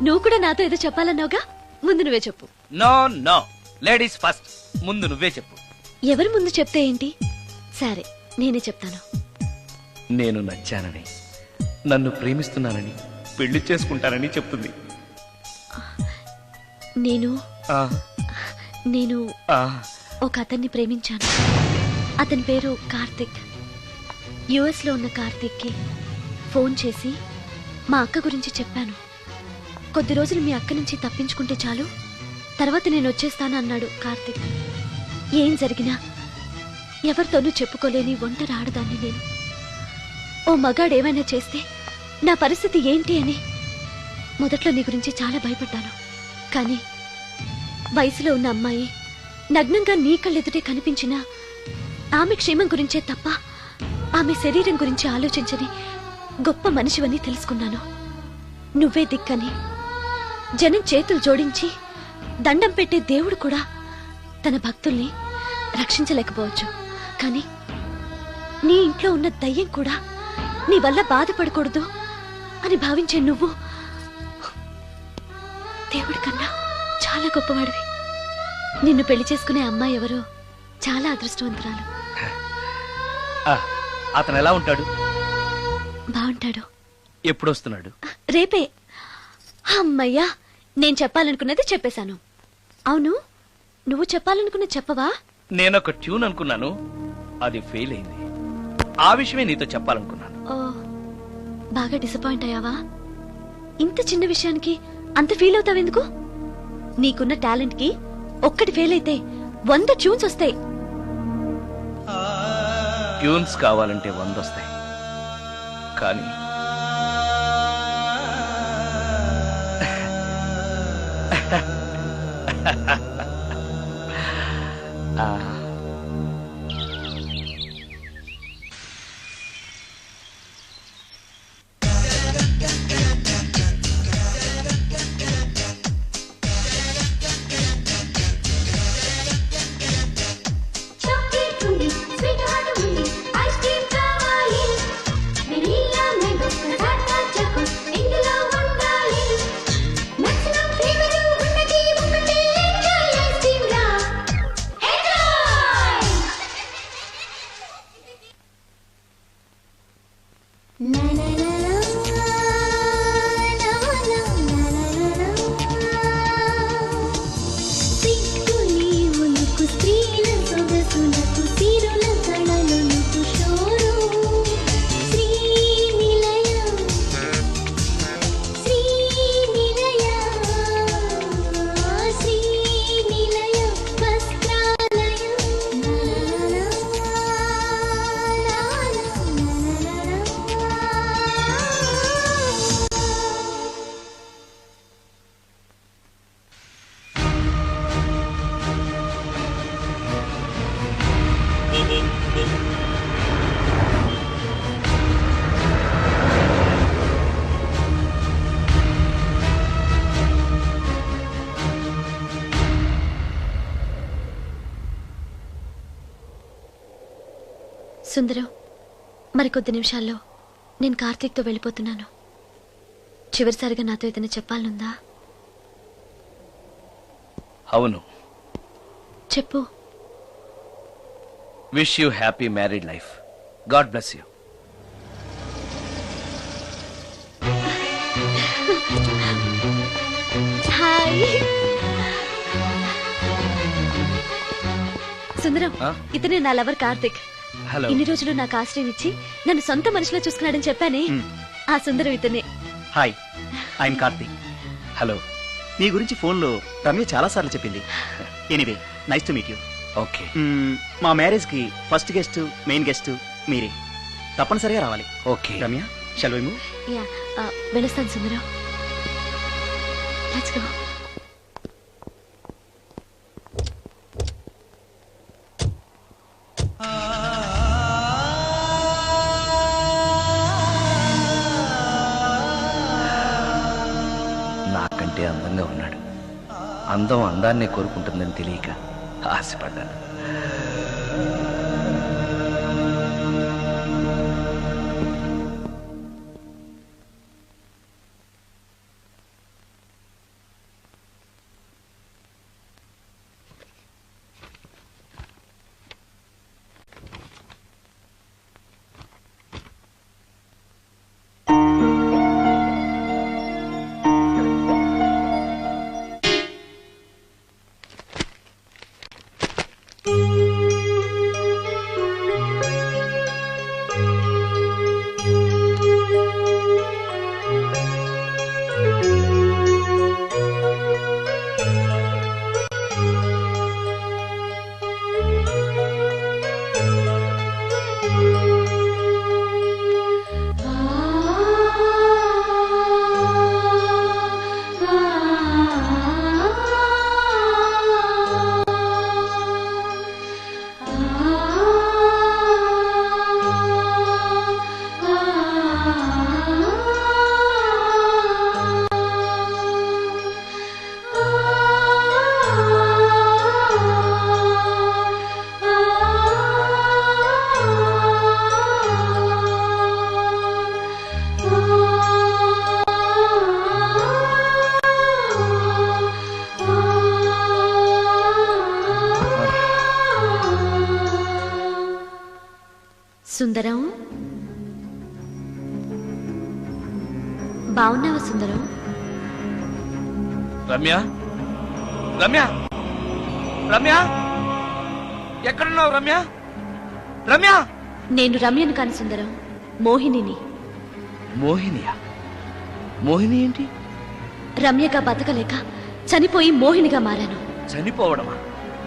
నువ్వు కూడా నాతో ఏదో చెప్పాలన్నావుగా, ముందు నువ్వే చెప్పు. No, ladies first. ముందు నువ్వే చెప్పు. ఎవరి ముందు చెప్తే ఏంటి? సరే, నేనే చెప్తాను. నేను నచ్చానని, నన్ను ప్రేమిస్తున్నానని, పెళ్లి చేసుకుంటానని చెప్తుంది. నేను ఒక అతన్ని ప్రేమించాను. అతని పేరు కార్తిక్. యుఎస్ లో ఉన్న కార్తిక్ కి ఫోన్ చేసి మా అక్క గురించి చెప్పాను. కొద్ది రోజులు మీ అక్క నుంచి తప్పించుకుంటే చాలు, తర్వాత నేను వచ్చేస్తాను అన్నాడు కార్తిక్. ఏం జరిగినా ఎవరితోనూ చెప్పుకోలేని ఒంటరి ఆడదాన్ని నేను. ఓ మగాడు ఏమైనా చేస్తే నా పరిస్థితి ఏంటి అని మొదట్లో నీ గురించి చాలా భయపడ్డాను. కానీ వయసులో ఉన్న అమ్మాయి నగ్నంగా నీ కళ్ళెదుటే కనిపించినా ఆమె క్షేమం గురించే తప్ప ఆమె శరీరం గురించి ఆలోచించని గొప్ప మనిషివని తెలుసుకున్నాను. నువ్వే దిక్కని జనం చేతులు జోడించి దండం పెట్టే దేవుడు కూడా తన భక్తుల్ని రక్షించలేకపోవచ్చు. కానీ నీ ఇంట్లో ఉన్న దయ్యం కూడా నీ వల్ల బాధపడకూడదు అని భావించే నువ్వు దేవుడి కన్నా చాలా గొప్పవాడివి. నిన్ను పెళ్లి చేసుకునే అమ్మాయి ఎవరో చాలా అదృష్టవంతురాలు. అతను ఎలా ఉంటాడు? బాగుంటాడు. ఎప్పుడు వస్తున్నాడు? రేపే. అమ్మయ్యా, నేను చెప్పాలనుకున్నది చెప్పేశాను. అవును, నువ్వు చెప్పాలనుకున్న చెప్పవా? నేనొక ట్యూన్ అనుకున్నాను, అది ఫెయిల్ అయింది. ఆ విషయమే నీతో చెప్పాలనుకున్నాను. ఓ, బాగా డిసప్పాయింట్ అయ్యావా? ఇంత చిన్న విషయానికి అంత ఫీల్ అవుతావెందుకు? నీకున్న టాలెంట్ కి ఒక్కటి ఫెయిల్ అయితే 100 ట్యూన్స్ వస్తాయి. ట్యూన్స్ కావాలంటే 100 వస్తాయి, కానీ సుందరం, మరికొద్ది నిమిషాల్లో నేను కార్తీక్తో వెళ్ళిపోతున్నాను. చివరిసారిగా నాతో ఏదైనా చెప్పాలనుందా? అవును, చెప్పు. Wish you happy married life. God bless you. Hi Sundaram, ఇతనే నా లవర్ కార్తిక్. హలో. ఇన్ని రోజులు నాకు ఆశ్రయం ఇచ్చి నన్ను సొంత మనిషిలో చూసుకున్నాడని చెప్పానే, ఆ సుందరం ఇతనే. Hi, I am Karthik. హలో. మీ గురించి ఫోన్లో రమ్య చాలా సార్లు చెప్పింది. Anyway, nice to meet you. Okay. మా మ్యారేజ్ కి ఫస్ట్ గెస్ట్, మెయిన్ గెస్ట్ మీరే. తప్పనిసరిగా రావాలి. Okay Ramya, shall we move? Yeah, వెళ్ళొస్తాను సుందరం. Let's go. నాకంటే అందంగా ఉన్నాడు. అందం అందాన్నే కోరుకుంటుందని తెలియక ఆశపడ్డాను. సుందరం, బాగున్నావా సుందరం? రమ్య, రమ్య, రమ్య, ఎక్కడున్నావు రమ్య? రమ్య! నేను రమ్యను కాని సుందరం, మోహినిని. మోహినియా? మోహిని ఏంటి? రమ్యగా బతకలేక చనిపోయి మోహినిగా మారాను. చనిపోవడమా?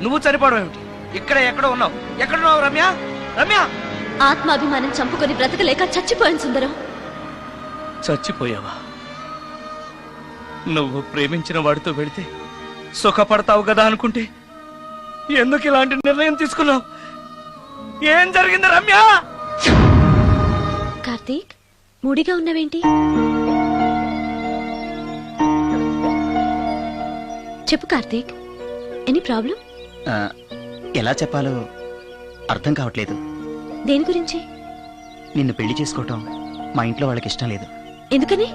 నువ్వు చనిపోవడం ఏమిటి? ఇక్కడ ఎక్కడో ఉన్నావు. ఎక్కడున్నావు రమ్య? రమ్య! ఆత్మాభిమానం చంపుకొని బ్రతకలేక చచ్చిపోయాను సుందరం. చచ్చిపోయావా? నువ్వు ప్రేమించిన వాడితో వెళితే సుఖపడతావు కదా అనుకుంటే ఎందుకు ఇలాంటి నిర్ణయం తీసుకున్నావు? ఏం జరిగింది రమ్య? కార్తీక్, మూడిగా ఉన్నవేంటి? చెప్పు కార్తీక్, ఎనీ ప్రాబ్లం? ఎలా చెప్పాలో అర్థం కావట్లేదు. దేని గురించి? నిన్ను పెళ్లి చేసుకోవటం మా ఇంట్లో వాళ్ళకి ఇష్టం లేదు. ఎందుకని?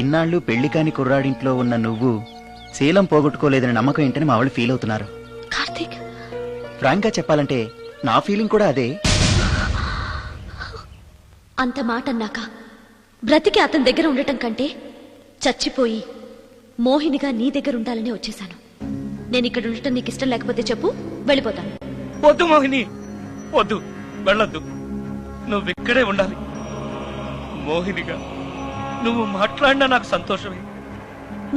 ఇన్నాళ్ళు పెళ్లి కాని కుర్రాడింట్లో ఉన్న నువ్వు శీలం పోగొట్టుకోలేదని నమ్మకం ఏంటని మా వాళ్ళు ఫీల్ అవుతున్నారు. కార్తీక్, ఫ్రాంక్ గా చెప్పాలంటే నా ఫీలింగ్ కూడా అదే. అంత మాట అన్నాక బ్రతికి అతని దగ్గర ఉండటం కంటే చచ్చిపోయి మోహినిగా నీ దగ్గర ఉండాలని వచ్చేశాను. నేను ఇక్కడ ఉండటం నీకు ఇష్టం లేకపోతే చెప్పు, వెళ్ళిపోతాను. వద్దు మోహిని, వద్దు, వెళ్ళొద్దు. నువ్వు ఇక్కడే ఉండాలి. మోహినిగా నువ్వు మాట్లాడినా నాకు సంతోషమే.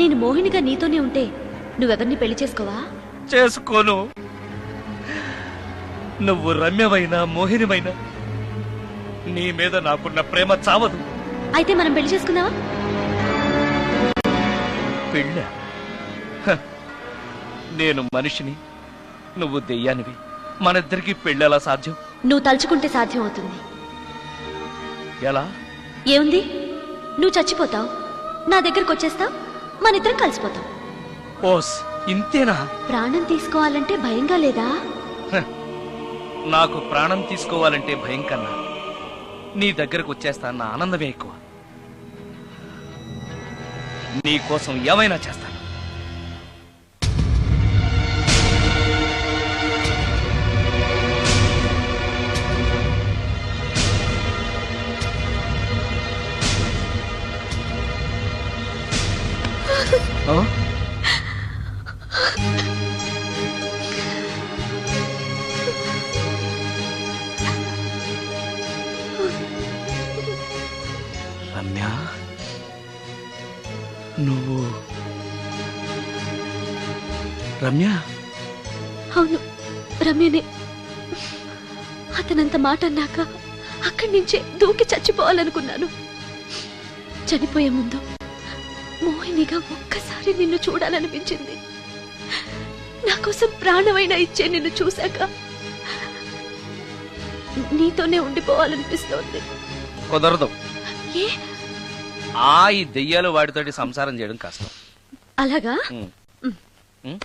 నేను మోహినిగా నీతోనే ఉంటే నువ్వెవరిని పెళ్లి చేసుకోవా? చేసుకోను. నువ్వు రమ్యమైనా మోహినిమైనా నీ మీద నాకున్న ప్రేమ చావదు. అయితే మనం పెళ్లి చేసుకుందావా? పెళ్ళ? నేను మనిషిని, నువ్వు దెయ్యానివి. మనిద్దరికి పెళ్ళెలా సాధ్యం? నువ్వు తలుచుకుంటే సాధ్యం అవుతుంది. ఎలా? ఏముంది, నువ్వు చచ్చిపోతావు, నా దగ్గరకు వచ్చేస్తావు, మనిద్దరం కలిసిపోతాం. ఓస్, ఇంతేనా? ప్రాణం తీసుకోవాలంటే భయంగా లేదా? నాకు ప్రాణం తీసుకోవాలంటే భయం కన్నా నీ దగ్గరకు వచ్చేస్తానన్న ఆనందమే ఎక్కువ. నీ కోసం ఏమైనా చేస్తాను. రమ్య, నువ్వు రమ్య? అవును, రమ్యనే. అతనంత మాట అన్నాక అక్కడి నుంచే దూకి చచ్చిపోవాలనుకున్నాను. చనిపోయే ముందు మోహినిగా ఒక్కసారి నిన్ను చూడాలనిపించింది. నా కోసం ప్రాణమైనా ఇచ్చే నిన్ను చూశాక నీతోనే ఉండిపోవాలనిపిస్తోంది. కుదరదు. ఏ? ఈ దెయ్యాలు వాడితోటి సంసారం చేయడం కష్టం. అలాగా? ఉమ్.